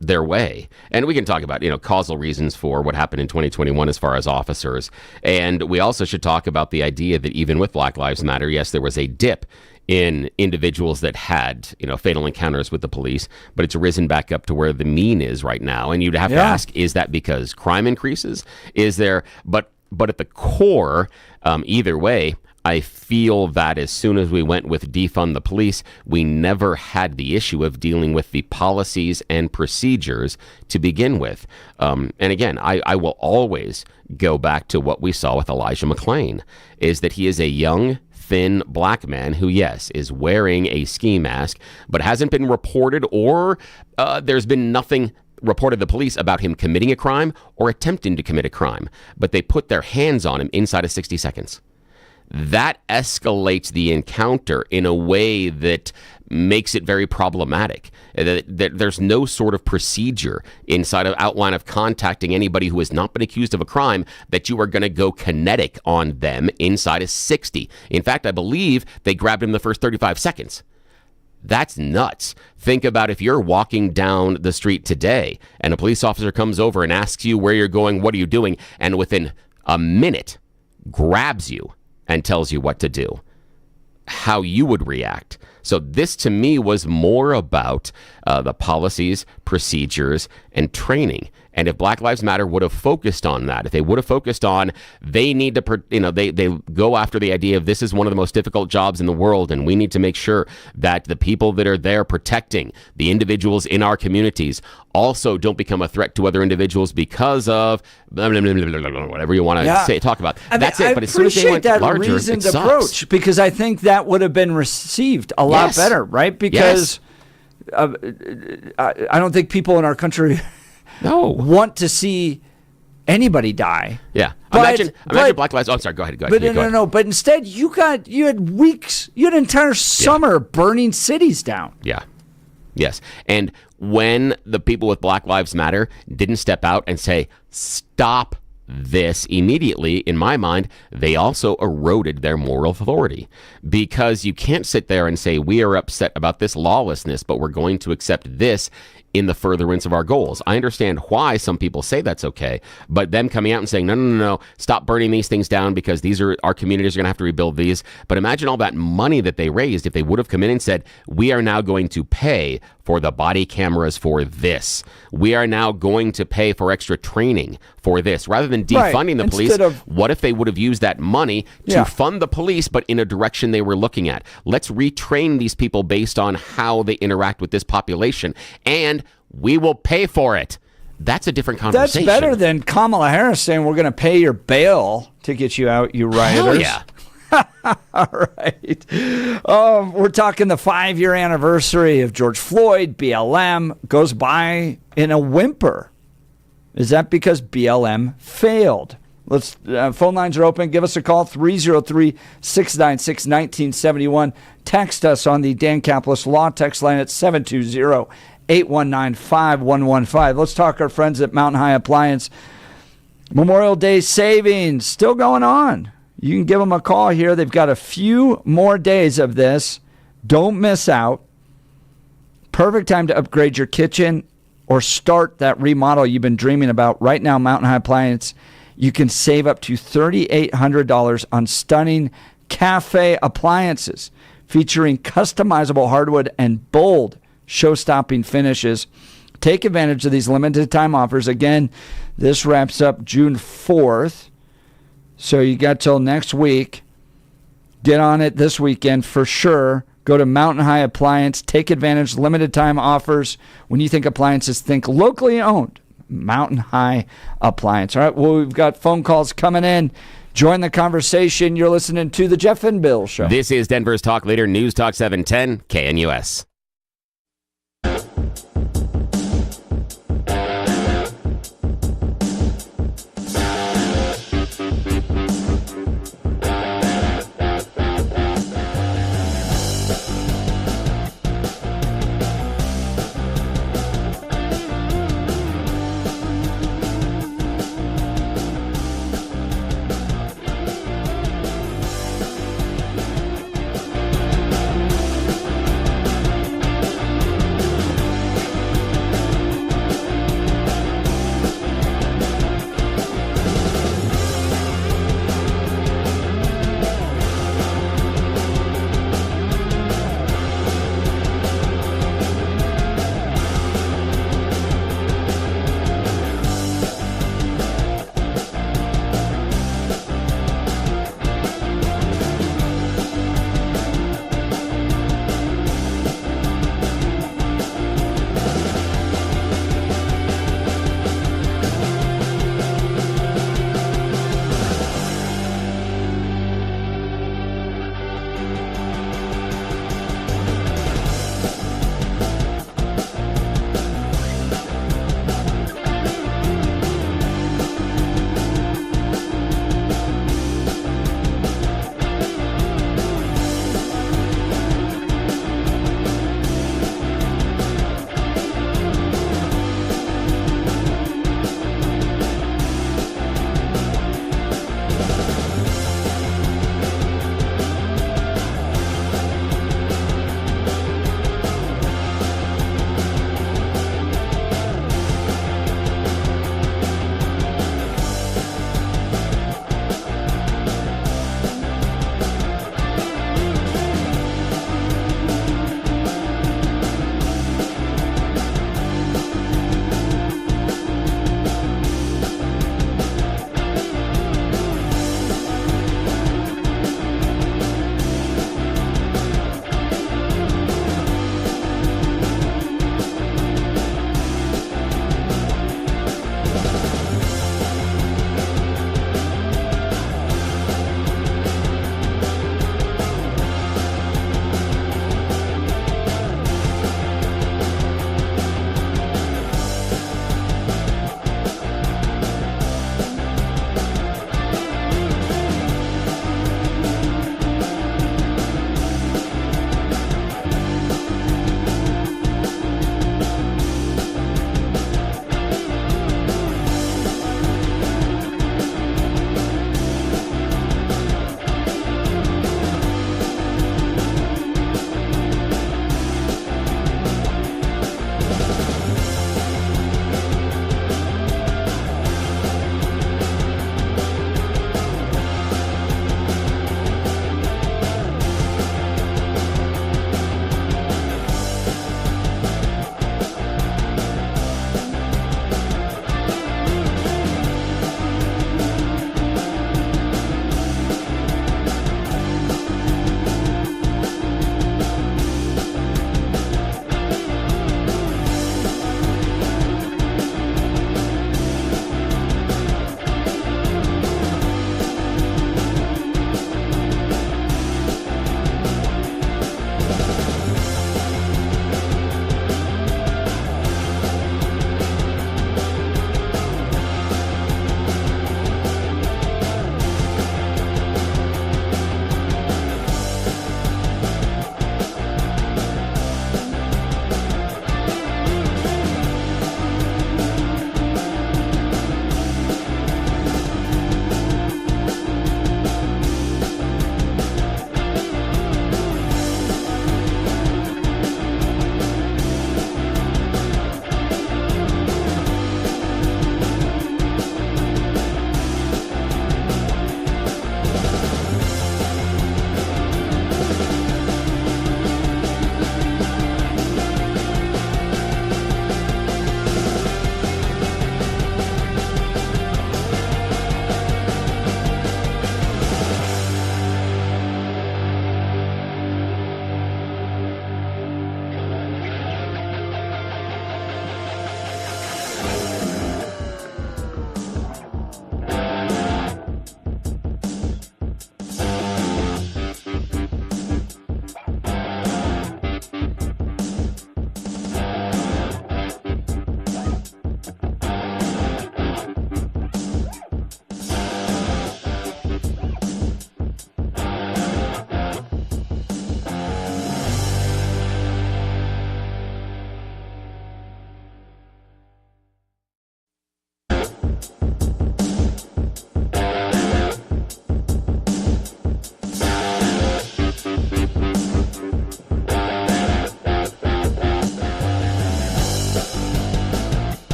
their way. And we can talk about, causal reasons for what happened in 2021 as far as officers. And we also should talk about the idea that even with Black Lives Matter, yes, there was a dip in individuals that had, fatal encounters with the police, but it's risen back up to where the mean is right now. And you'd have to ask, is that because crime increases? Is there, but at the core, either way, I feel that as soon as we went with defund the police, we never had the issue of dealing with the policies and procedures to begin with. And again, I will always go back to what we saw with Elijah McClain, is that he is a young, thin black man who, yes, is wearing a ski mask, but hasn't been reported, or there's been nothing reported to the police about him committing a crime or attempting to commit a crime. But they put their hands on him inside of 60 seconds. That escalates the encounter in a way that makes it very problematic. There's no sort of procedure inside of outline of contacting anybody who has not been accused of a crime that you are going to go kinetic on them inside of 60. In fact, I believe they grabbed him the first 35 seconds. That's nuts. Think about if you're walking down the street today and a police officer comes over and asks you where you're going, what are you doing, and within a minute grabs you and tells you what to do, how you would react. So this to me was more about the policies, procedures, and training. And if Black Lives Matter would have focused on that, if they would have focused on, they need to, they go after the idea of this is one of the most difficult jobs in the world, and we need to make sure that the people that are there protecting the individuals in our communities also don't become a threat to other individuals because of whatever you want to say, talk about. That's it. But as soon as they went larger, it sucks. Approach, because I think that would have been received a lot better, right? Because I don't think people in our country want to see anybody die. Yeah. But, imagine Black Lives. Oh, I'm sorry. Go ahead. But no. But instead, you had weeks, you had an entire summer burning cities down. Yeah. Yes. And when the people with Black Lives Matter didn't step out and say, stop this immediately, in my mind, they also eroded their moral authority, because you can't sit there and say, we are upset about this lawlessness, but we're going to accept this in the furtherance of our goals. I understand why some people say that's okay, but them coming out and saying, no, stop burning these things down because these are our communities are going to have to rebuild these. But imagine all that money that they raised if they would have come in and said, we are now going to pay for the body cameras for this. We are now going to pay for extra training for this. Rather than defunding the police, what if they would have used that money to fund the police, but in a direction they were looking at? Let's retrain these people based on how they interact with this population, and we will pay for it. That's a different conversation. That's better than Kamala Harris saying we're going to pay your bail to get you out, you rioters. Hell yeah. All right. We're talking the 5-year anniversary of George Floyd. BLM goes by in a whimper. Is that because BLM failed? Let's phone lines are open. Give us a call, 303-696-1971. Text us on the Dan Caplis Law text line at 720-819-5115. Let's talk our friends at Mountain High Appliance. Memorial Day savings still going on. You can give them a call here. They've got a few more days of this. Don't miss out. Perfect time to upgrade your kitchen or start that remodel you've been dreaming about. Right now, Mountain High Appliance, you can save up to $3,800 on stunning cafe appliances featuring customizable hardwood and bold show-stopping finishes. Take advantage of these limited time offers. Again, this wraps up June 4th. So you got till next week. Get on it this weekend for sure. Go to Mountain High Appliance. Take advantage of limited time offers. When you think appliances, think locally owned. Mountain High Appliance. All right, well, we've got phone calls coming in. Join the conversation. You're listening to The Jeff and Bill Show. This is Denver's Talk Leader, News Talk 710 KNUS.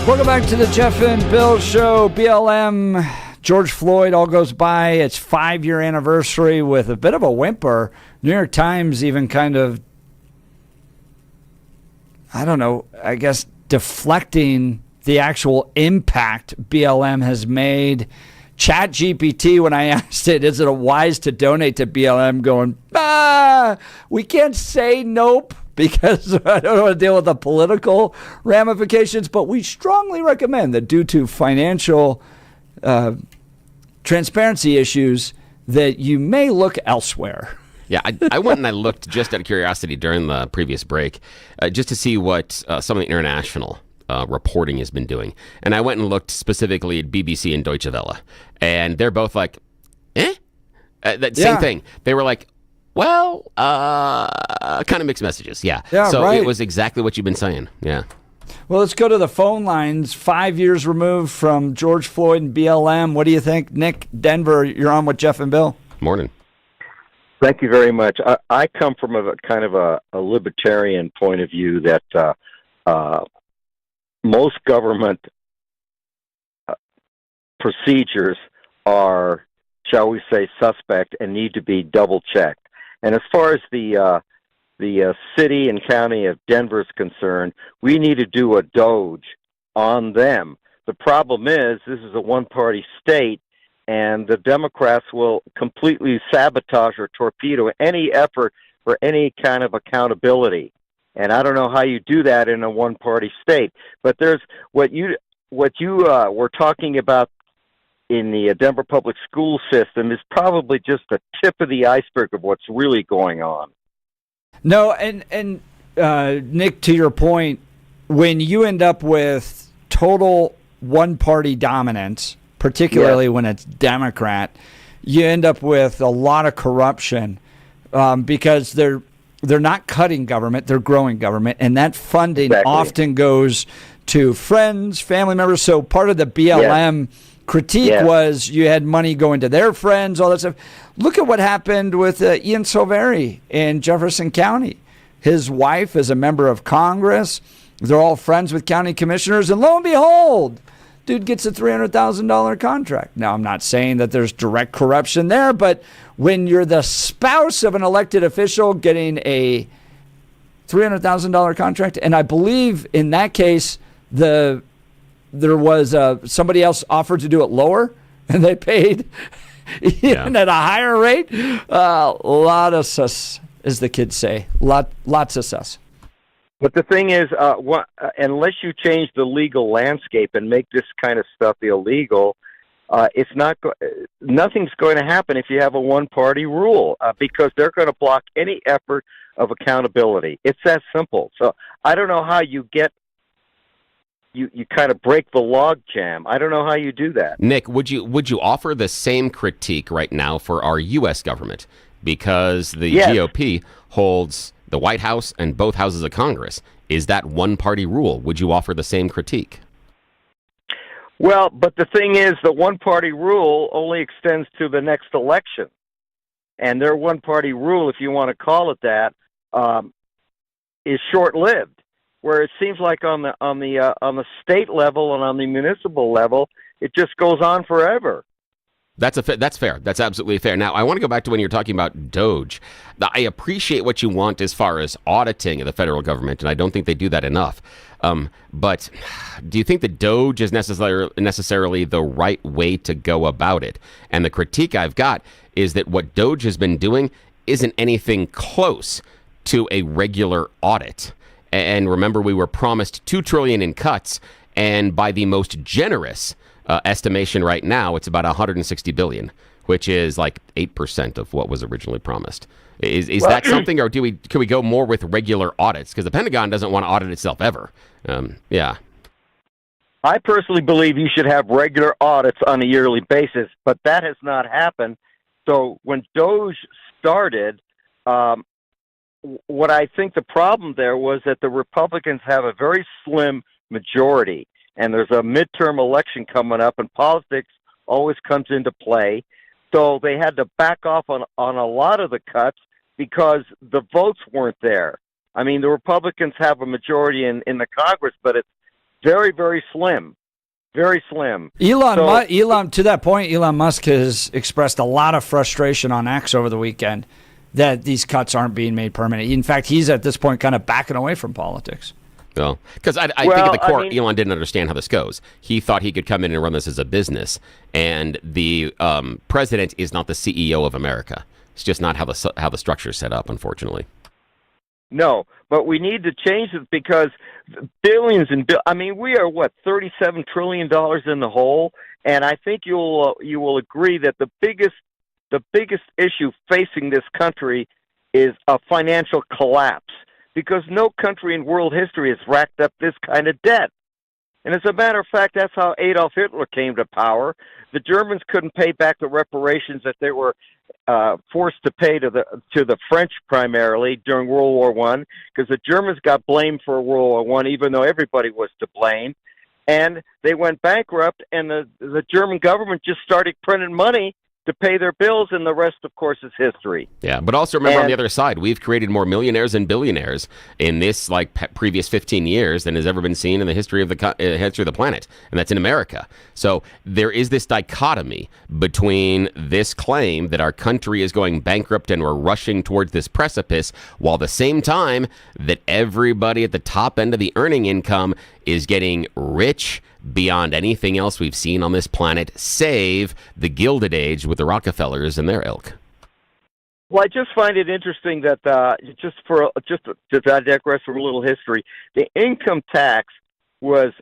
Welcome back to the Jeff and Bill Show. BLM, George Floyd, all goes by its 5-year anniversary with a bit of a whimper. New York Times even kind of, I don't know, I guess deflecting the actual impact BLM has made. ChatGPT, when I asked it, is it wise to donate to BLM, going, we can't say nope, because I don't want to deal with the political ramifications, but we strongly recommend that due to financial transparency issues that you may look elsewhere. Yeah, I went and I looked just out of curiosity during the previous break just to see what some of the international reporting has been doing. And I went and looked specifically at BBC and Deutsche Welle. And they're both like, that same thing. They were like, well, kind of mixed messages. Yeah. So right. It was exactly what you've been saying. Yeah. Well, let's go to the phone lines. 5 years removed from George Floyd and BLM. What do you think? Nick, Denver, you're on with Jeff and Bill. Morning. Thank you very much. I come from a kind of a libertarian point of view that most government procedures are, shall we say, suspect and need to be double-checked. And as far as the city and county of Denver is concerned, we need to do a doge on them. The problem is this is a one-party state, and the Democrats will completely sabotage or torpedo any effort for any kind of accountability. And I don't know how you do that in a one-party state. But there's what you were talking about in the Denver public school system is probably just the tip of the iceberg of what's really going on. No, and Nick, to your point, when you end up with total one-party dominance, particularly when it's Democrat, you end up with a lot of corruption because they're not cutting government, they're growing government, and that funding often goes to friends, family members. So part of the BLM critique was you had money going to their friends, all that stuff. Look at what happened with Ian Silveri in Jefferson County. His wife is a member of Congress. They're all friends with county commissioners, and lo and behold, dude gets a $300,000 contract. Now, I'm not saying that there's direct corruption there, but when you're the spouse of an elected official getting a $300,000 contract, and I believe in that case, there was somebody else offered to do it lower, and they paid even at a higher rate. A lot of sus, as the kids say. Lots of sus. But the thing is, unless you change the legal landscape and make this kind of stuff illegal, it's nothing's going to happen if you have a one-party rule because they're going to block any effort of accountability. It's that simple. So I don't know how you get you kind of break the log jam. I don't know how you do that. Nick, would you offer the same critique right now for our U.S. government because the GOP holds the White House and both houses of Congress? Is that one-party rule? Would you offer the same critique? Well, but the thing is, the one-party rule only extends to the next election, and their one-party rule, if you want to call it that, is short-lived. Where it seems like on the state level and on the municipal level, it just goes on forever. That's fair. That's absolutely fair. Now, I want to go back to when you're talking about Doge. I appreciate what you want as far as auditing of the federal government, and I don't think they do that enough. But do you think that Doge is necessarily the right way to go about it? And the critique I've got is that what Doge has been doing isn't anything close to a regular audit. And remember, we were promised $2 trillion in cuts, and by the most generous estimation right now, it's about $160 billion, which is like 8% of what was originally promised. Is that something, or can we go more with regular audits? Because the Pentagon doesn't want to audit itself ever. I personally believe you should have regular audits on a yearly basis, but that has not happened. So when Doge started, what I think the problem there was that the Republicans have a very slim majority, and there's a midterm election coming up, and politics always comes into play. So they had to back off on a lot of the cuts because the votes weren't there. I mean, the Republicans have a majority in the Congress, but very, very slim. Very slim. Elon, to that point, Elon Musk has expressed a lot of frustration on X over the weekend that these cuts aren't being made permanent. In fact, he's at this point kind of backing away from politics. Well, because I think at the core, Elon didn't understand how this goes. He thought he could come in and run this as a business, and the president is not the CEO of America. It's just not how the structure is set up, unfortunately. No, but we need to change it because billions and we are $37 trillion in the hole, and I think you will agree that the biggest issue facing this country is a financial collapse, because no country in world history has racked up this kind of debt. And as a matter of fact, that's how Adolf Hitler came to power. The Germans couldn't pay back the reparations that they were forced to pay to the French primarily during World War I, because the Germans got blamed for World War I, even though everybody was to blame. And they went bankrupt, and the German government just started printing money to pay their bills, and the rest, of course, is history. Yeah, but also remember on the other side, we've created more millionaires and billionaires in this previous 15 years than has ever been seen in the history of the planet, and that's in America. So there is this dichotomy between this claim that our country is going bankrupt and we're rushing towards this precipice, while at the same time that everybody at the top end of the earning income is getting rich beyond anything else we've seen on this planet, save the Gilded Age with the Rockefellers and their ilk. Well, I just find it interesting that just to digress from a little history, the income tax was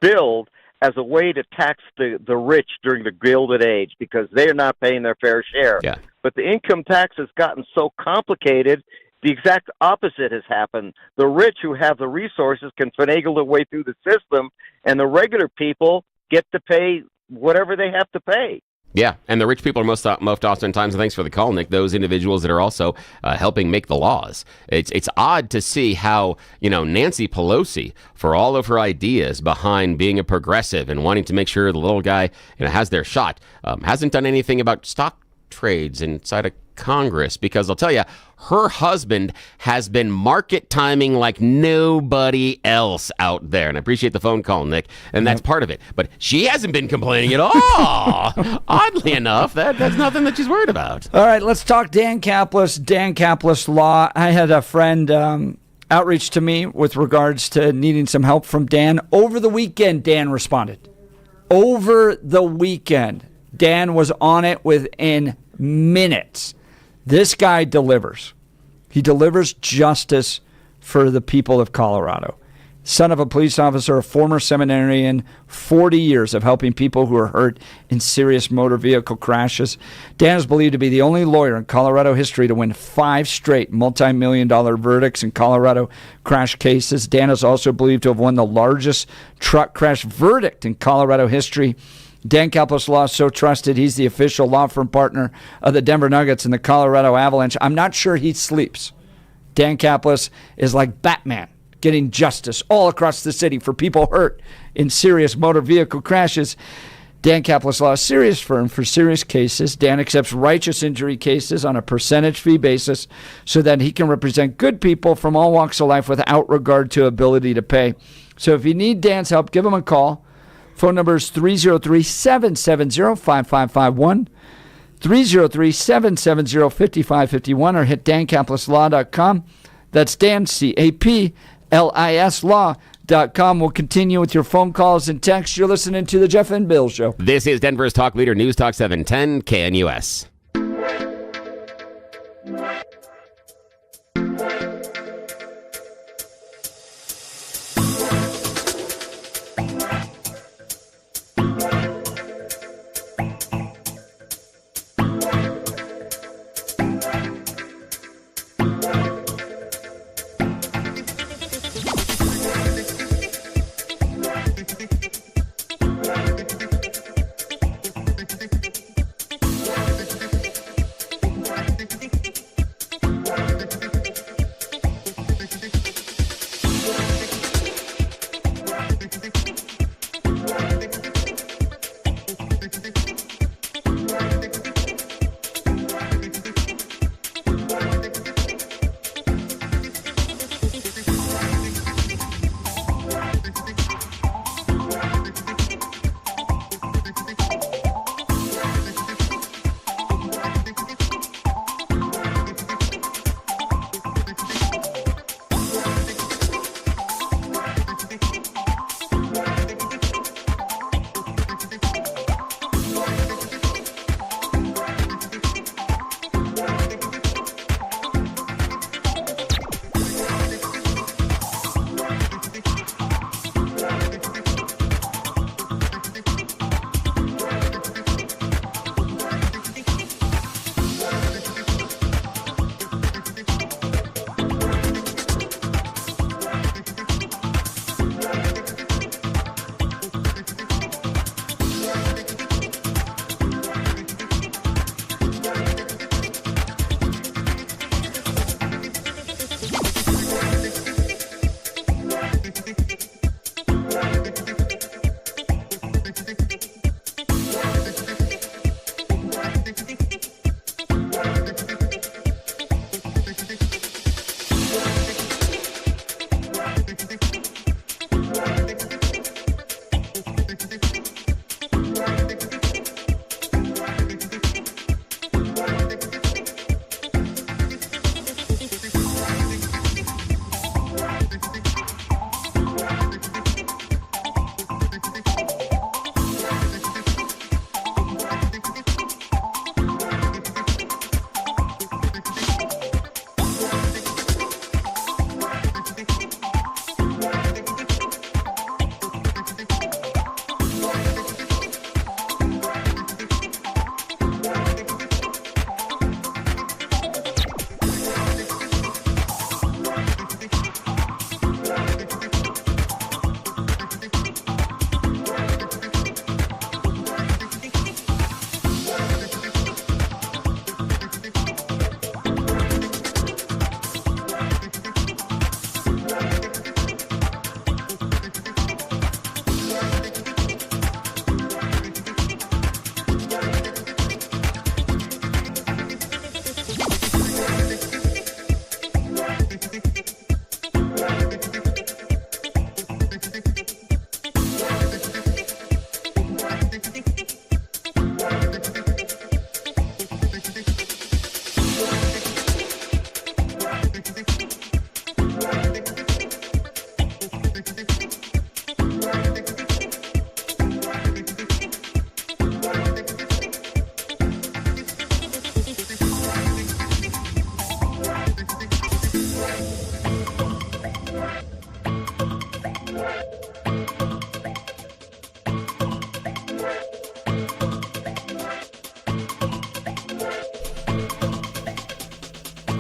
billed as a way to tax the rich during the Gilded Age because they're not paying their fair share. Yeah. But the income tax has gotten so complicated. The exact opposite has happened. The rich who have the resources can finagle their way through the system, and the regular people get to pay whatever they have to pay. Yeah, and the rich people are most oftentimes, and thanks for the call, Nick, those individuals that are also helping make the laws. It's odd to see how, Nancy Pelosi, for all of her ideas behind being a progressive and wanting to make sure the little guy has their shot, hasn't done anything about stock trades inside of Congress, because I'll tell you, her husband has been market timing like nobody else out there. And I appreciate the phone call, Nick, and that's part of it. But she hasn't been complaining at all. Oddly enough, that's nothing that she's worried about. All right, let's talk Dan Caplis. Dan Caplis Law. I had a friend outreach to me with regards to needing some help from Dan. Over the weekend, Dan responded. Over the weekend, Dan was on it within minutes. This guy delivers. He delivers justice for the people of Colorado. Son of a police officer, a former seminarian, 40 years of helping people who are hurt in serious motor vehicle crashes. Dan is believed to be the only lawyer in Colorado history to win 5 straight multi-million-dollar verdicts in Colorado crash cases. Dan is also believed to have won the largest truck crash verdict in Colorado history. Dan Caplis Law is so trusted, he's the official law firm partner of the Denver Nuggets and the Colorado Avalanche. I'm not sure he sleeps. Dan Caplis is like Batman, getting justice all across the city for people hurt in serious motor vehicle crashes. Dan Caplis Law is a serious firm for serious cases. Dan accepts righteous injury cases on a percentage fee basis so that he can represent good people from all walks of life without regard to ability to pay. So if you need Dan's help, give him a call. Phone number is 303-770-5551, 303-770-5551, or hit dancaplisLaw.com. That's Dan, C-A-P-L-I-S Law.com. We'll continue with your phone calls and texts. You're listening to The Jeff and Bill Show. This is Denver's Talk Leader, News Talk 710 KNUS.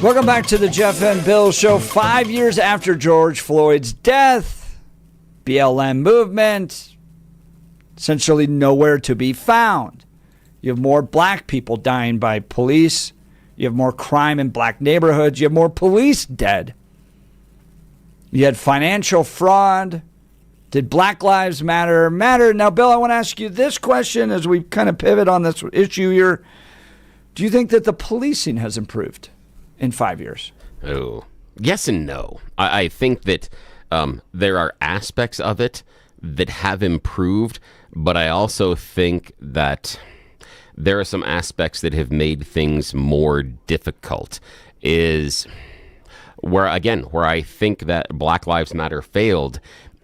Welcome back to the Jeff and Bill Show. 5 years after George Floyd's death, BLM movement, essentially nowhere to be found. You have more black people dying by police. You have more crime in black neighborhoods. You have more police dead. You had financial fraud. Did Black Lives Matter? Now, Bill, I want to ask you this question as we kind of pivot on this issue here. Do you think that the policing has improved in 5 years? Oh, yes and no. I think that there are aspects of it that have improved, but I also think that there are some aspects that have made things more difficult. Is where I think that Black Lives Matter failed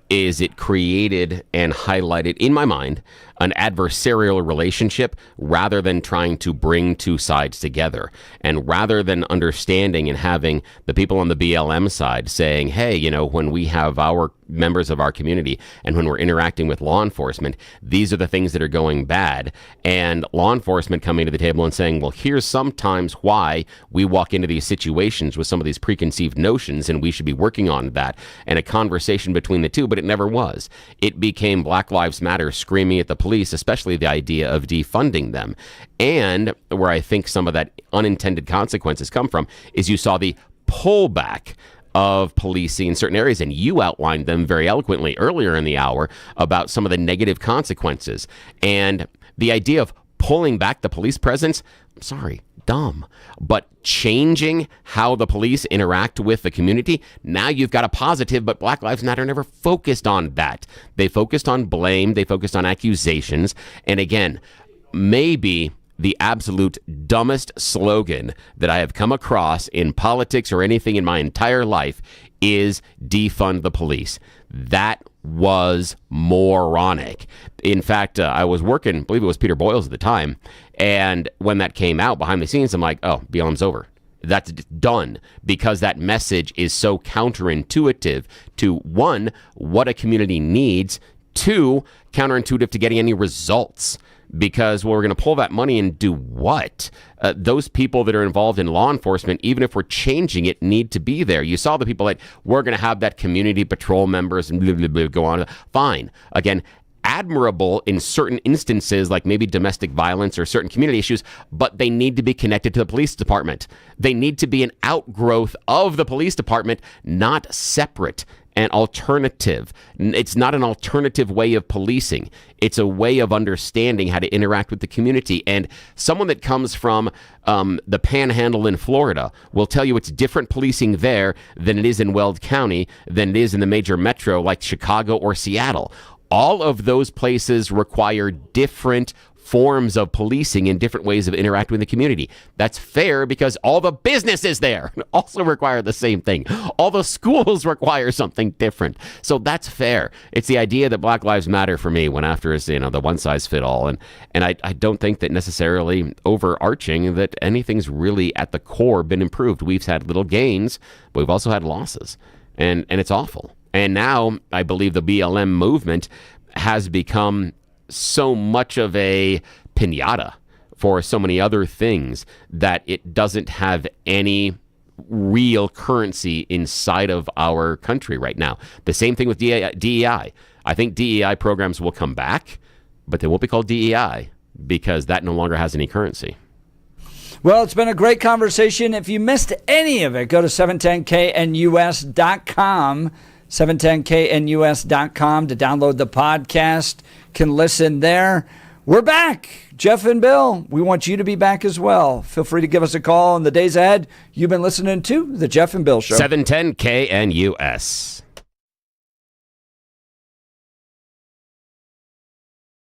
is it created and highlighted, in my mind, an adversarial relationship rather than trying to bring two sides together. And rather than understanding and having the people on the BLM side saying, hey, when we have our members of our community and when we're interacting with law enforcement, these are the things that are going bad. And law enforcement coming to the table and saying, well, here's sometimes why we walk into these situations with some of these preconceived notions and we should be working on that. And a conversation between the two, but it never was. It became Black Lives Matter screaming at the police, especially the idea of defunding them. And where I think some of that unintended consequences come from is you saw the pullback of policing in certain areas, and you outlined them very eloquently earlier in the hour about some of the negative consequences. And the idea of pulling back the police presence, dumb. But changing how the police interact with the community, now you've got a positive, but Black Lives Matter never focused on that. They focused on blame, they focused on accusations, and again, maybe the absolute dumbest slogan that I have come across in politics or anything in my entire life is defund the police. That was moronic. In fact, I was working, I believe it was Peter Boyles at the time, and when that came out behind the scenes, I'm like, oh, BLM's over. That's done, because that message is so counterintuitive to, one, what a community needs, two, counterintuitive to getting any results. Because, well, we're going to pull that money and do what? Those people that are involved in law enforcement, even if we're changing it, need to be there. You saw the people that we're going to have that community patrol members and blah, blah, blah, go on. Fine. Again, admirable in certain instances, like maybe domestic violence or certain community issues, but they need to be connected to the police department. They need to be an outgrowth of the police department, not separate. An alternative. It's not an alternative way of policing. It's a way of understanding how to interact with the community. And someone that comes from the Panhandle in Florida will tell you it's different policing there than it is in Weld County, than it is in the major metro like Chicago or Seattle. All of those places require different forms of policing and different ways of interacting with the community. That's fair because all the businesses there also require the same thing. All the schools require something different. So that's fair. It's the idea that Black Lives Matter for me went after is, the one size fit all. And I don't think that necessarily overarching that anything's really at the core been improved. We've had little gains, but we've also had losses. And it's awful. And now I believe the BLM movement has become so much of a piñata for so many other things that it doesn't have any real currency inside of our country right now. The same thing with DEI. I think DEI programs will come back, but they won't be called DEI because that no longer has any currency. Well, it's been a great conversation. If you missed any of it, go to 710knus.com. 710knus.com to download the podcast. Can listen there. We're back. Jeff and Bill, we want you to be back as well. Feel free to give us a call in the days ahead. You've been listening to The Jeff and Bill Show. 710 KNUS.